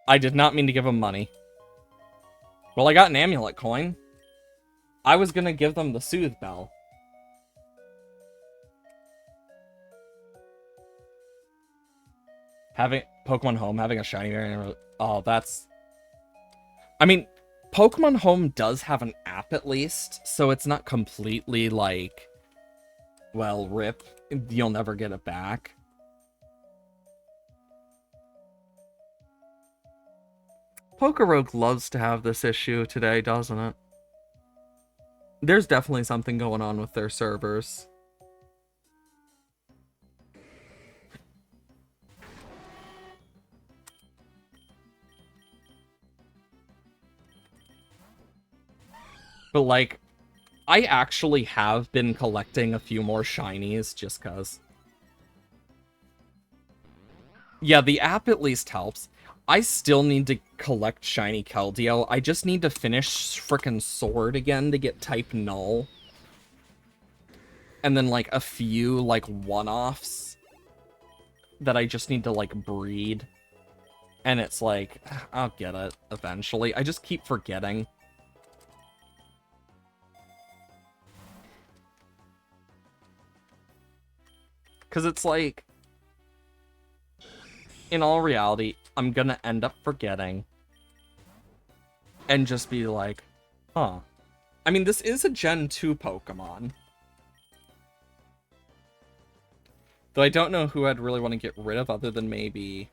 I did not mean to give him money. Well, I got an amulet coin. I was gonna give them the Soothe Bell. Having Pokemon Home, having a shiny variant. Oh, that's... I mean, Pokemon Home does have an app at least, so it's not completely like... Well, rip. You'll never get it back. Pokerogue loves to have this issue today, doesn't it? There's definitely something going on with their servers. But, like, I actually have been collecting a few more shinies just cuz. Yeah, the app at least helps. I still need to collect shiny Keldeo. I just need to finish frickin' Sword again to get type Null. And then, like, a few, like, one-offs that I just need to, like, breed. And it's like, I'll get it eventually. I just keep forgetting. Because it's like, in all reality, I'm gonna end up forgetting. And just be like, huh. I mean, this is a Gen 2 Pokemon. Though I don't know who I'd really want to get rid of other than maybe...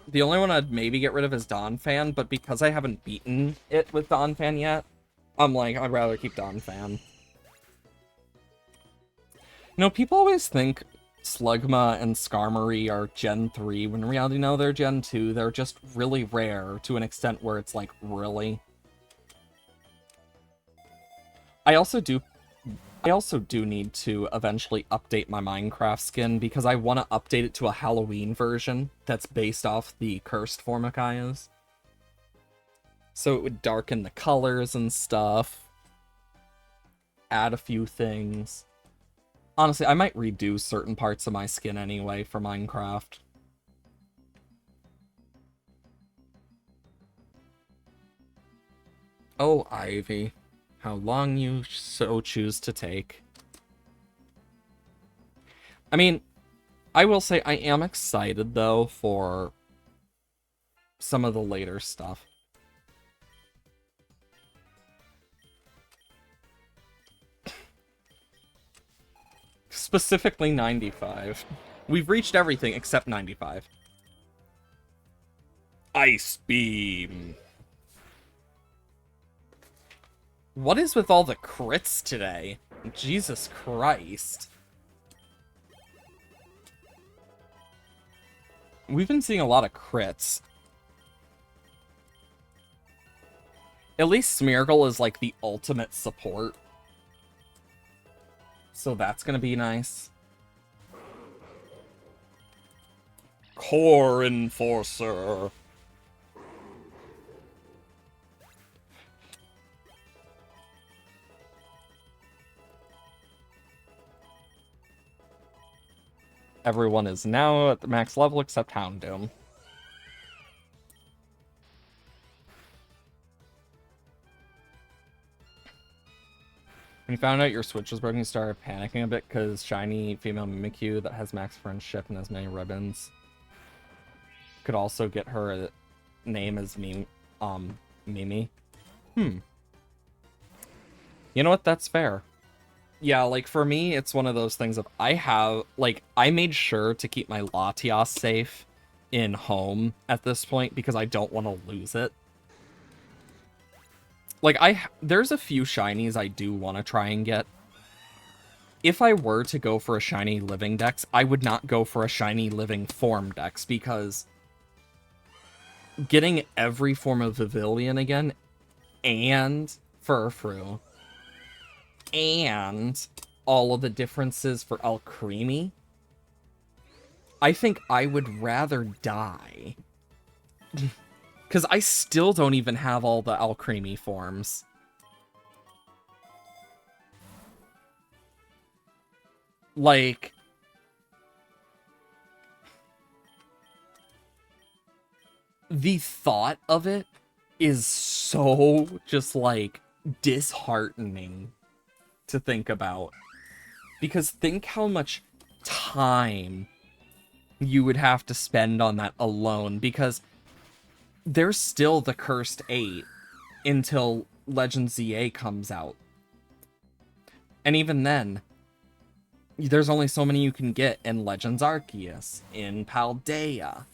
The only one I'd maybe get rid of is Donphan, but because I haven't beaten it with Donphan yet, I'm like, I'd rather keep Donphan. You know, people always think Slugma and Skarmory are Gen 3, when in reality, no, they're Gen 2. They're just really rare to an extent where it's like, really? I also do need to eventually update my Minecraft skin because I want to update it to a Halloween version that's based off the cursed Formicayas. So it would darken the colors and stuff. Add a few things. Honestly, I might redo certain parts of my skin anyway for Minecraft. Oh, Ivy. How long you so choose to take. I mean, I will say I am excited, though, for some of the later stuff. Specifically 95. We've reached everything except 95. Ice Beam. What is with all the crits today? Jesus Christ. We've been seeing a lot of crits. At least Smeargle is like the ultimate support. So that's gonna be nice. Core Enforcer. Everyone is now at the max level except Houndoom. When you found out your Switch was broken, you started panicking a bit because shiny female Mimikyu that has max friendship and has many ribbons could also get her a name as Mimi. You know what? That's fair. Yeah, like, for me, it's one of those things of, I made sure to keep my Latias safe in home at this point because I don't want to lose it. Like, there's a few shinies I do want to try and get. If I were to go for a shiny living dex, I would not go for a shiny living form dex because getting every form of Vivillon again and Furfrou and all of the differences for Alcremie, I think I would rather die. Because I still don't even have all the Alcremie forms. Like... the thought of it is so just like disheartening to think about. Because think how much time you would have to spend on that alone, because there's still the Cursed 8 until Legend ZA comes out. And even then, there's only so many you can get in Legends Arceus, in Paldea.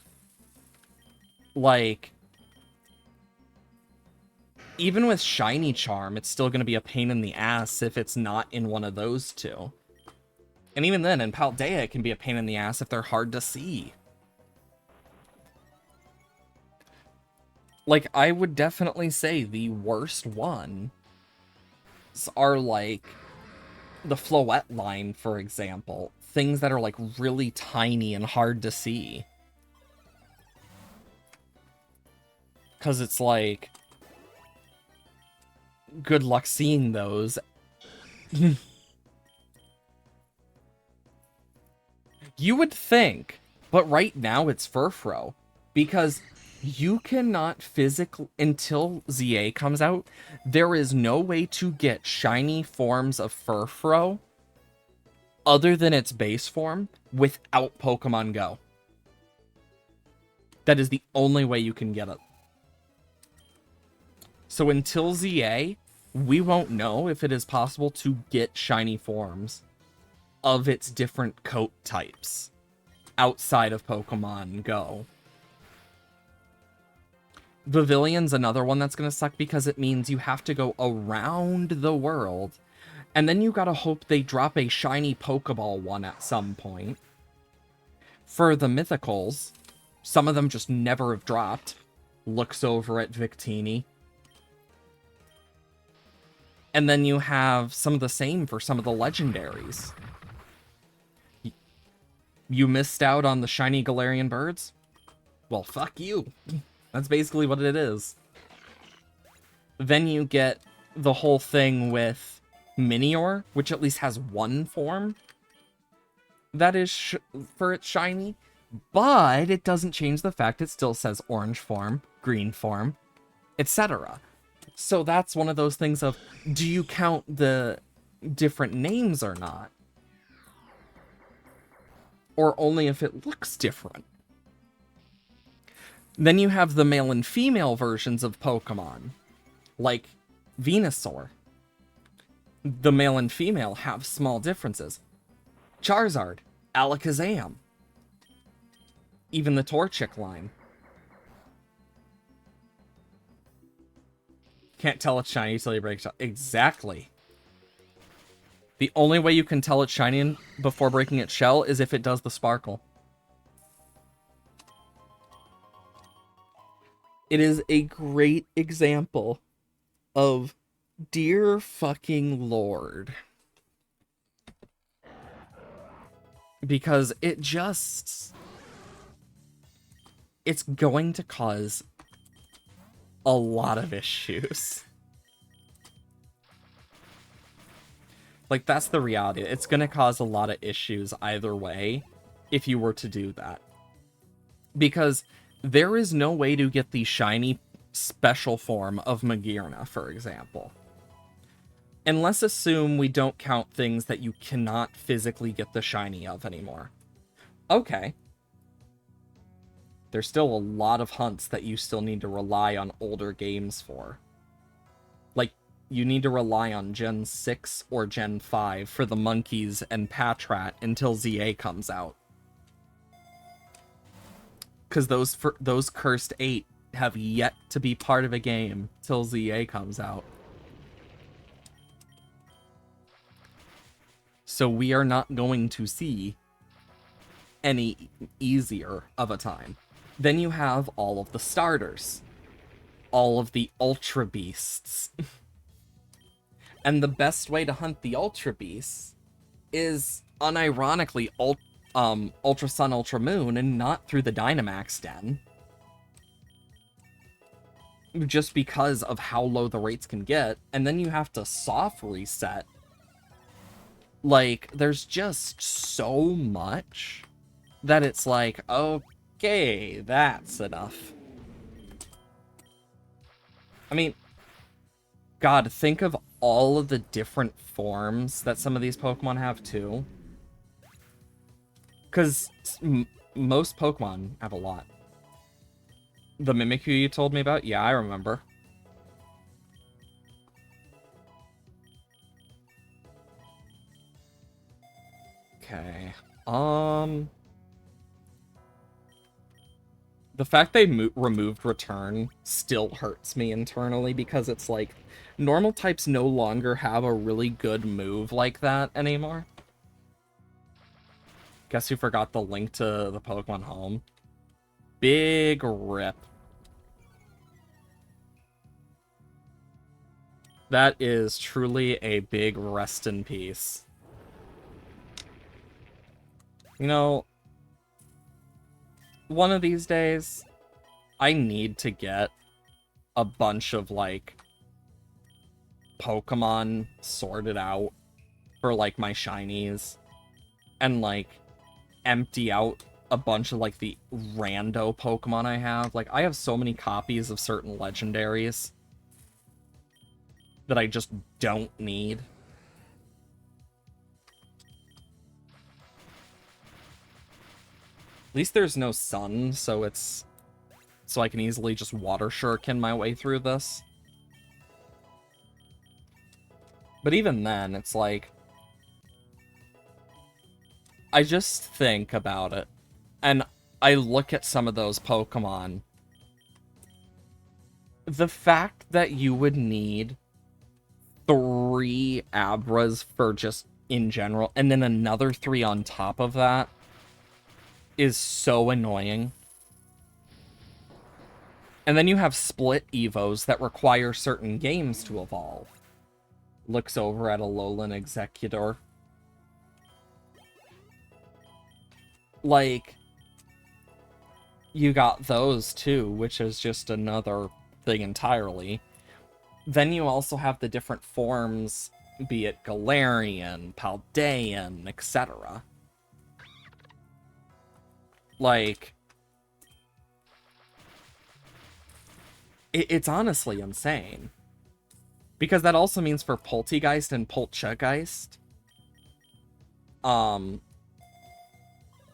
Like, even with Shiny Charm, it's still going to be a pain in the ass if it's not in one of those two. And even then, in Paldea, it can be a pain in the ass if they're hard to see. Like, I would definitely say the worst ones are, like, the Floette line, for example. Things that are, like, really tiny and hard to see. Because it's like, good luck seeing those. You would think, but right now it's Furfrou, because you cannot physically, until ZA comes out, there is no way to get shiny forms of Furfrou other than its base form without Pokemon Go. That is the only way you can get it. So until ZA, we won't know if it is possible to get shiny forms of its different coat types outside of Pokemon Go. Pavilion's another one that's going to suck because it means you have to go around the world, and then you gotta hope they drop a shiny Pokeball one at some point. For the Mythicals, some of them just never have dropped. Looks over at Victini. And then you have some of the same for some of the legendaries. You missed out on the shiny Galarian birds? Well, fuck you. That's basically what it is. Then you get the whole thing with Minior, which at least has one form that is for its shiny, but it doesn't change the fact it still says orange form, green form, etc. So that's one of those things of, do you count the different names or not? Or only if it looks different? Then you have the male and female versions of Pokemon, like Venusaur. The male and female have small differences. Charizard, Alakazam. Even the Torchic line. Can't tell it's shiny until you break it. Exactly. The only way you can tell it's shiny before breaking its shell is if it does the sparkle. It is a great example of dear fucking Lord. Because it just... it's going to cause a lot of issues. Like, that's the reality. It's going to cause a lot of issues either way if you were to do that. Because there is no way to get the shiny special form of Magearna, for example. And let's assume we don't count things that you cannot physically get the shiny of anymore. Okay. There's still a lot of hunts that you still need to rely on older games for. Like, you need to rely on Gen 6 or Gen 5 for the monkeys and Patrat until ZA comes out. Because those Cursed 8 have yet to be part of a game till ZA comes out. So we are not going to see any easier of a time. Then you have all of the starters. All of the Ultra Beasts. And the best way to hunt the Ultra Beasts is, unironically, Ultra Sun, Ultra Moon, and not through the Dynamax Den. Just because of how low the rates can get, and then you have to soft reset. Like, there's just so much that it's like, okay, that's enough. I mean, God, think of all of the different forms that some of these Pokemon have, too. Because most Pokemon have a lot. The Mimikyu you told me about? Yeah, I remember. Okay. The fact they removed return still hurts me internally because it's like, normal types no longer have a really good move like that anymore. Guess who forgot the link to the Pokemon home? Big rip. That is truly a big rest in peace. You know, one of these days, I need to get a bunch of, like, Pokemon sorted out for, like, my shinies. And, like, empty out a bunch of, like, the rando Pokemon I have. Like, I have so many copies of certain legendaries that I just don't need. At least there's no sun, so it's... so I can easily just water shuriken my way through this. But even then, it's like... I just think about it, and I look at some of those Pokemon. The fact that you would need 3 Abras for just in general, and then another 3 on top of that, is so annoying. And then you have split Evos that require certain games to evolve. Looks over at Alolan Executor. Like, you got those too, which is just another thing entirely. Then you also have the different forms, be it Galarian, Paldean, etc. Like, it's honestly insane. Because that also means for Poltegeist and Poltchageist,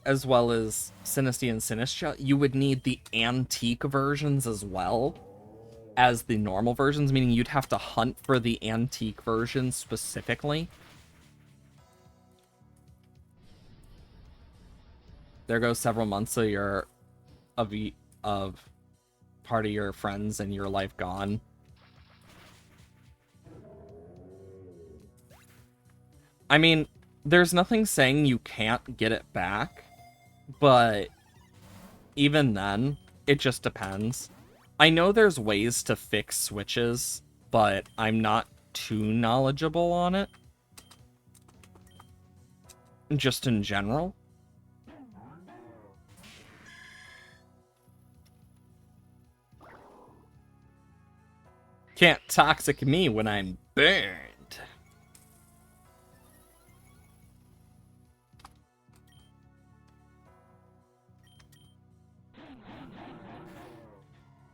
as well as Sinistea and Sinistra, you would need the antique versions as well as the normal versions, meaning you'd have to hunt for the antique version specifically. There goes several months of your of part of your friends and your life gone. I mean, there's nothing saying you can't get it back, but even then, it just depends. I know there's ways to fix switches, but I'm not too knowledgeable on it. Just in general. Can't toxic me when I'm burned.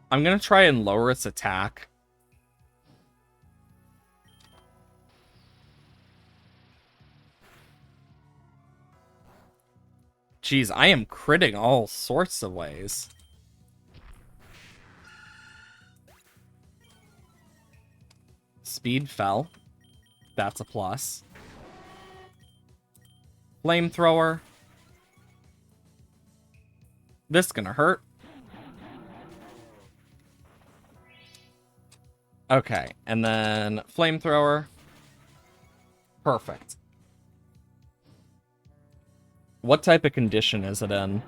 I'm gonna try and lower its attack. Jeez, I am critting all sorts of ways. Speed fell. That's a plus. Flamethrower. This gonna hurt. Okay, and then Flamethrower. Perfect. What type of condition is it in?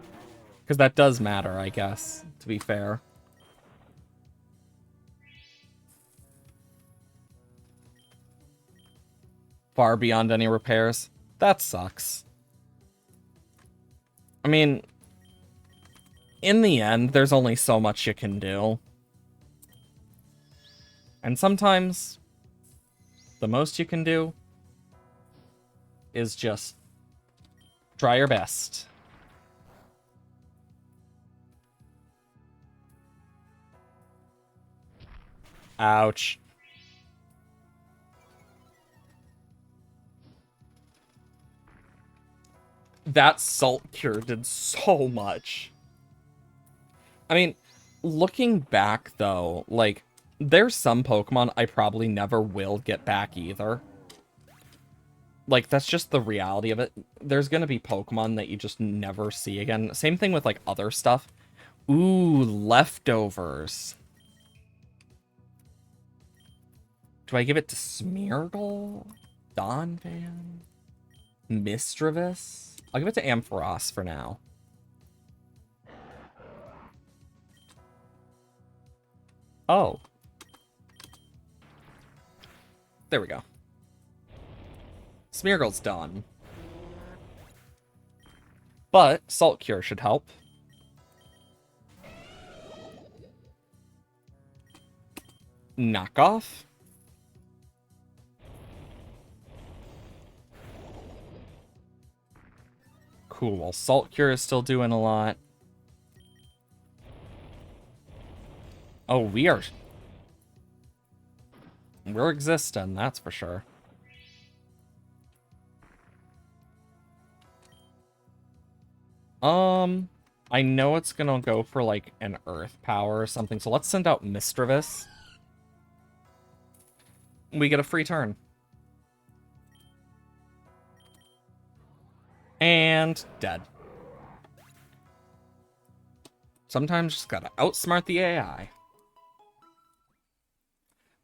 Because that does matter, I guess, to be fair. Far beyond any repairs. That sucks. I mean, in the end, there's only so much you can do. And sometimes, the most you can do is just try your best. Ouch. That Salt Cure did so much. I mean, looking back, though, like, there's some Pokemon I probably never will get back either. Like, that's just the reality of it. There's gonna be Pokemon that you just never see again. Same thing with, like, other stuff. Ooh, leftovers. Do I give it to Smeargle? Donphan? Misdreavus? I'll give it to Ampharos for now. Oh. There we go. Smeargle's done. But Salt Cure should help. Knockoff? Cool. Salt Cure is still doing a lot. Oh, we're existing, that's for sure. I know it's gonna go for, like, an Earth Power or something, so let's send out Misdreavus. We get a free turn. And dead. Sometimes just gotta outsmart the AI.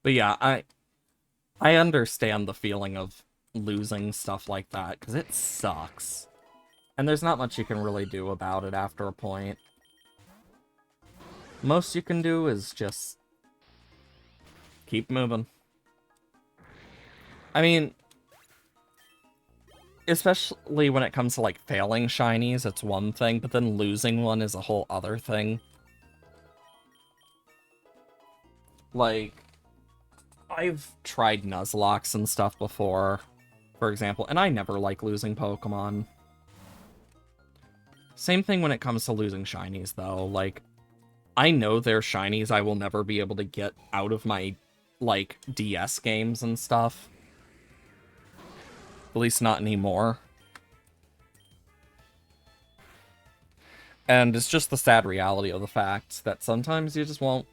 But yeah, I understand the feeling of losing stuff like that, because it sucks. And there's not much you can really do about it after a point. Most you can do is just keep moving. I mean, especially when it comes to, like, failing shinies, it's one thing, but then losing one is a whole other thing. Like, I've tried Nuzlocke and stuff before, for example, and I never like losing Pokemon. Same thing when it comes to losing shinies, though. Like, I know they're shinies I will never be able to get out of my, like, DS games and stuff. At least not anymore. And it's just the sad reality of the fact that sometimes you just won't.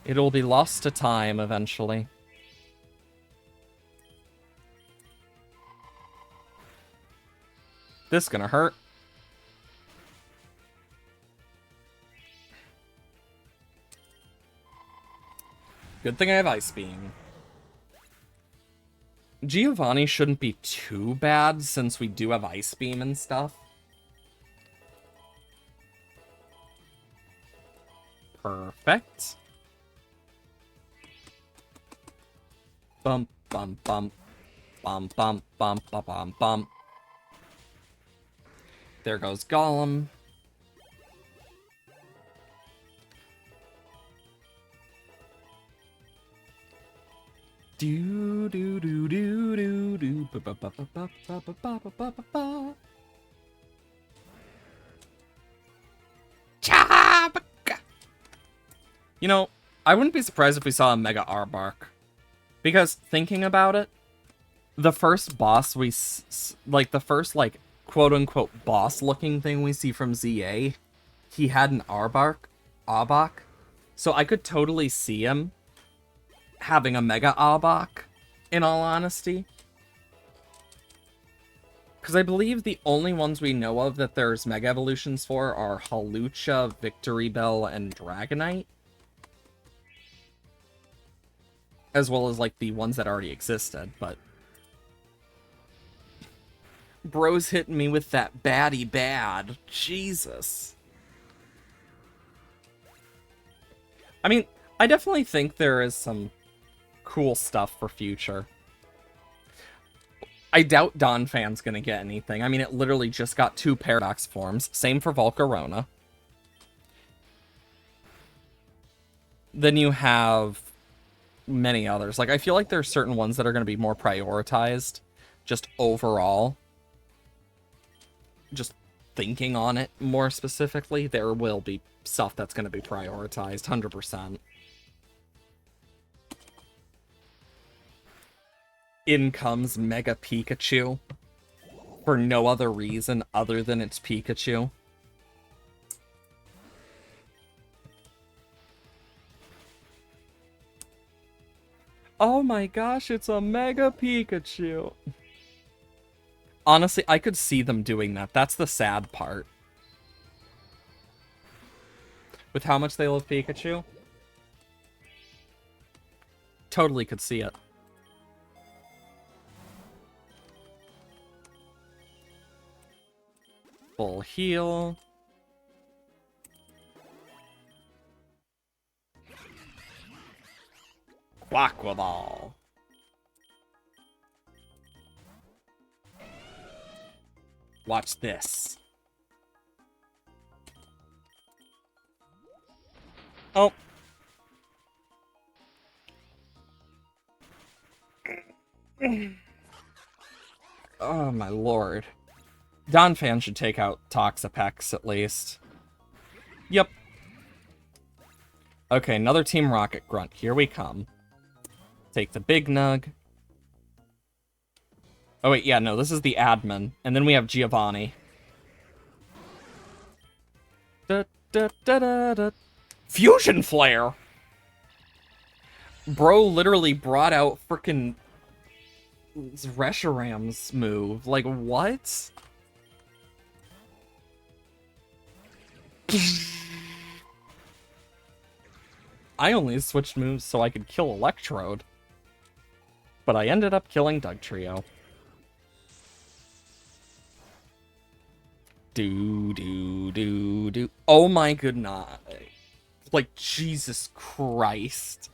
It'll be lost to time eventually. This is gonna hurt. Good thing I have Ice Beam. Giovanni shouldn't be too bad since we do have Ice Beam and stuff. Perfect. Bump, bump, bump. Bump, bump, bump, bump, bump, bump. There goes Golem. Do do do do do do ba ba ba ba ba ba ba ba ba ba ba. You know, I wouldn't be surprised if we saw a Mega Arbok. Because, thinking about it, the first boss we... like, the first, like, quote-unquote boss-looking thing we see from ZA, he had an Arbok. So I could totally see him having a Mega Arbok, in all honesty. Because I believe the only ones we know of that there's Mega Evolutions for are Hawlucha, Victory Bell, and Dragonite. As well as, like, the ones that already existed, but... Bro's hitting me with that baddie bad. Jesus. I mean, I definitely think there is some cool stuff for future. I doubt Donphan's gonna get anything. I mean, it literally just got 2 Paradox forms. Same for Volcarona. Then you have many others. Like, I feel like there are certain ones that are going to be more prioritized, just overall. Just thinking on it more specifically, there will be stuff that's going to be prioritized, 100%. In comes Mega Pikachu. For no other reason other than it's Pikachu. Oh my gosh, it's a Mega Pikachu. Honestly, I could see them doing that. That's the sad part. With how much they love Pikachu. Totally could see it. Full heal. Aqua Ball. Watch this. Oh. Oh my lord. Donphan should take out Toxapex at least. Yep. Okay, another Team Rocket Grunt. Here we come. Take the Big Nug. Oh wait, yeah, no, this is the admin. And then we have Giovanni. Da, da, da, da, da. Fusion Flare! Bro literally brought out frickin' Reshiram's move. Like, what? I only switched moves so I could kill Electrode. But I ended up killing Dugtrio. Do. Oh my goodness. Like, Jesus Christ.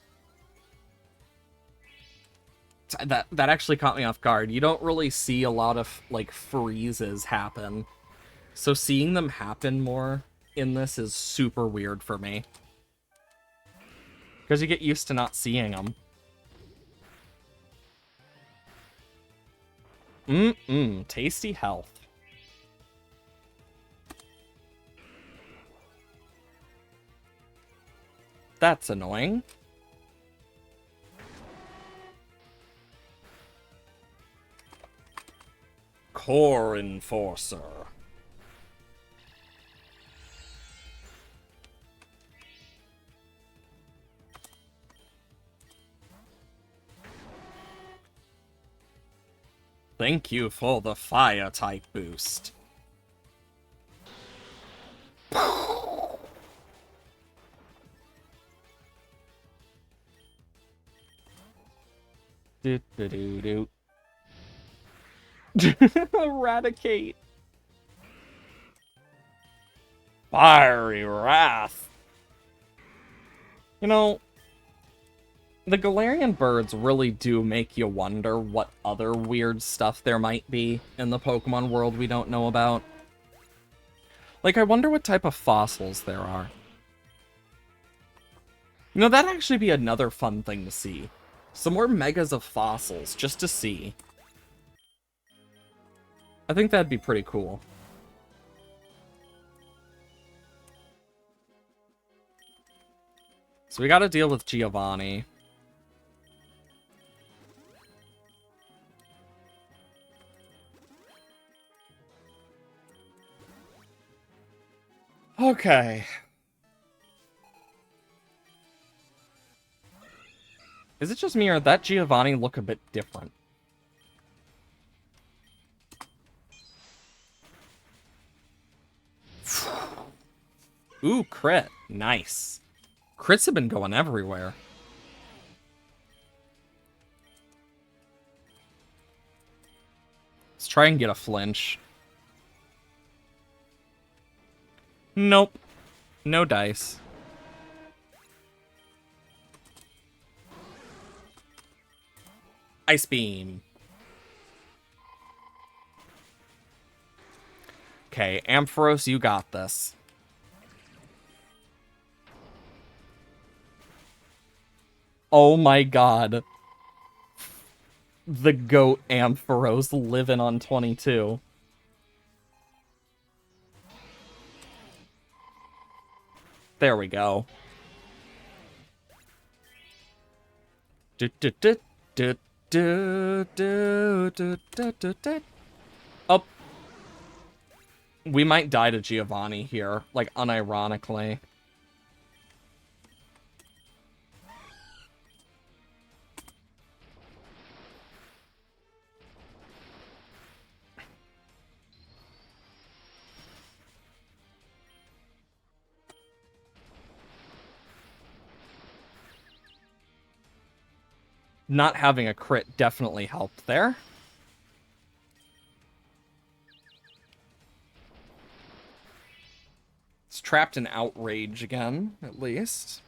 That actually caught me off guard. You don't really see a lot of, like, freezes happen. So seeing them happen more in this is super weird for me. Because you get used to not seeing them. Tasty health. That's annoying. Core Enforcer. Thank you for the fire type boost. Do. Eradicate. Fiery Wrath. You know, the Galarian birds really do make you wonder what other weird stuff there might be in the Pokemon world we don't know about. Like, I wonder what type of fossils there are. You know, that'd actually be another fun thing to see. Some more megas of fossils, just to see. I think that'd be pretty cool. So we gotta deal with Giovanni. Okay. Is it just me or did that Giovanni look a bit different? Ooh, crit. Nice. Crits have been going everywhere. Let's try and get a flinch. Nope. No dice. Ice Beam. Okay, Ampharos, you got this. Oh my god. The goat Ampharos living on 22. There we go. Oh. We might die to Giovanni here, like, unironically. Not having a crit definitely helped there. It's trapped in outrage again, at least.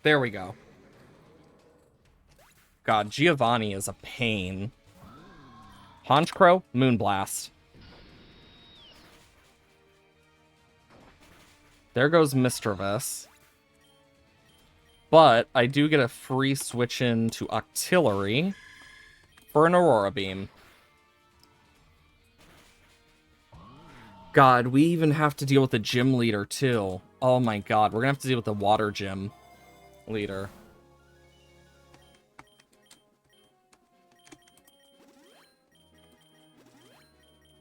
There we go. God, Giovanni is a pain. Honchkrow, Moonblast. There goes Mischievous. But I do get a free switch in to Octillery for an Aurora Beam. God, we even have to deal with the gym leader, too. Oh my god, we're gonna have to deal with the water gym leader.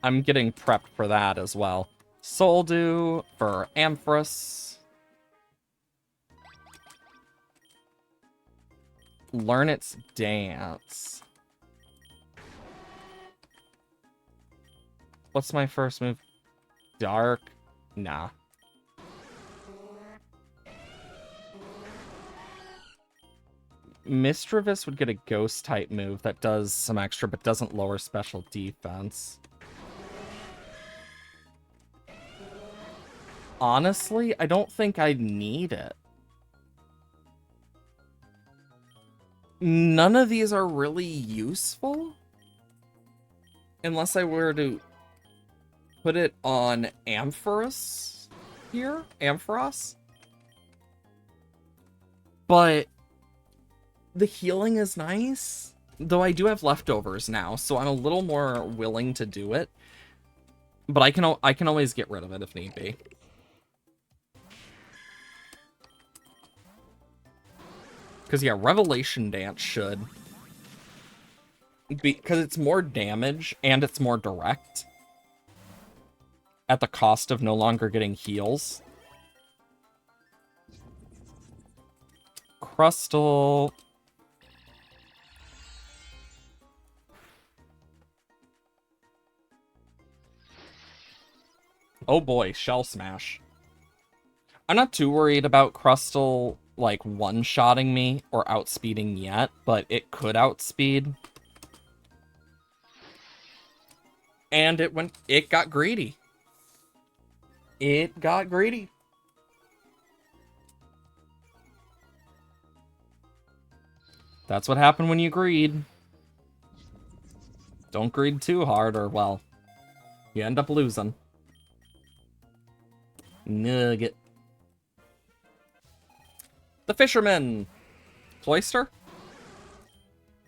I'm getting prepped for that as well. Soldew for Ampharos. Learn its dance. What's my first move? Dark? Nah. Mischievous would get a ghost type move that does some extra but doesn't lower special defense. Honestly, I don't think I need it. None of these are really useful. Unless I were to put it on Ampharos here. Ampharos. But the healing is nice. Though I do have leftovers now, so I'm a little more willing to do it. But I can always get rid of it if need be. Because, yeah, Revelation Dance should. Because it's more damage, and it's more direct. At the cost of no longer getting heals. Crustle. Oh boy, Shell Smash. I'm not too worried about Crustle, like, one-shotting me or outspeeding yet, but it could outspeed. And it got greedy. It got greedy. That's what happened when you greed. Don't greed too hard or, well, you end up losing. Nugget. The Fisherman! Cloyster?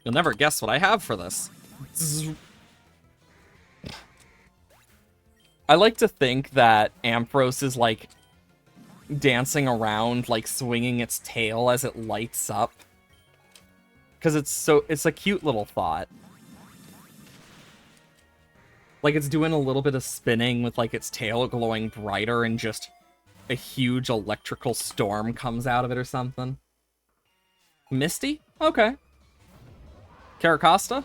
You'll never guess what I have for this. I like to think that Ampharos is, like, dancing around, like, swinging its tail as it lights up. Because it's a cute little thought. Like, it's doing a little bit of spinning with, like, its tail glowing brighter and just a huge electrical storm comes out of it or something. Misty? Okay. Caracosta?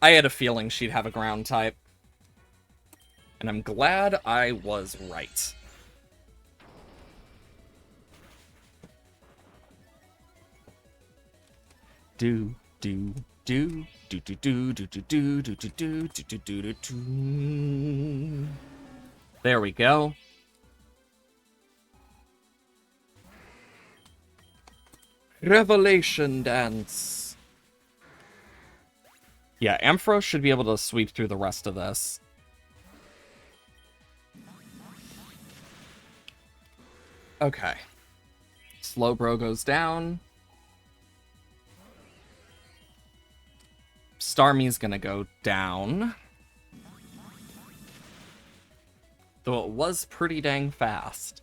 I had a feeling she'd have a ground type. And I'm glad I was right. Do, do, do, do, do, do, do, do, do, do, do, do, do, do, do, do. There we go. Revelation Dance. Yeah, Ampharos should be able to sweep through the rest of this. Okay. Slowbro goes down. Starmie's gonna go down. though it was pretty dang fast.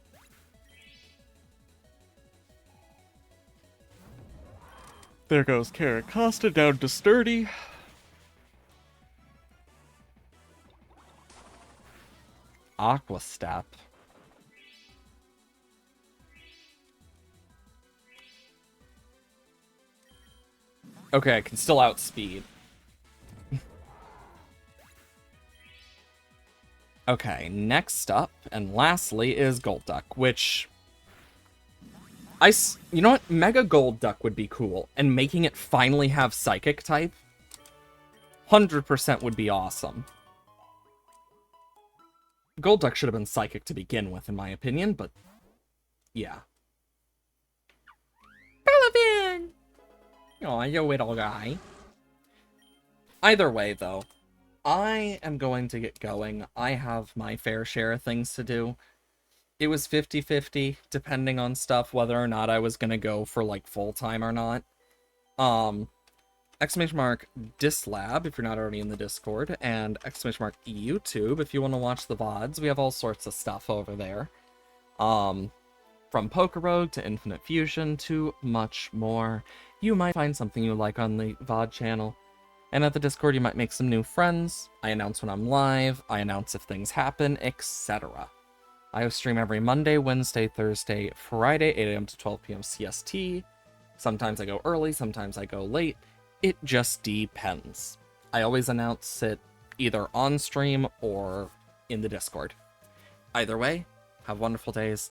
There goes Caracosta down to sturdy. Aqua Step. Okay, I can still outspeed. Okay, next up, and lastly, is Golduck, which... You know what? Mega Golduck would be cool, and making it finally have Psychic type, 100% would be awesome. Golduck should have been Psychic to begin with, in my opinion, but... yeah. Bellevin! Aw, you little guy. Either way, though, I am going to get going. I have my fair share of things to do. It was 50-50, depending on stuff, whether or not I was gonna go for, like, full-time or not. Exclamation mark Dislab, if you're not already in the Discord, and exclamation mark YouTube, if you want to watch the VODs. We have all sorts of stuff over there. From Pokerogue to Infinite Fusion to much more. You might find something you like on the VOD channel. And at the Discord, you might make some new friends. I announce when I'm live. I announce if things happen, etc. I stream every Monday, Wednesday, Thursday, Friday, 8 a.m. to 12 p.m. CST. Sometimes I go early, sometimes I go late. It just depends. I always announce it either on stream or in the Discord. Either way, have wonderful days.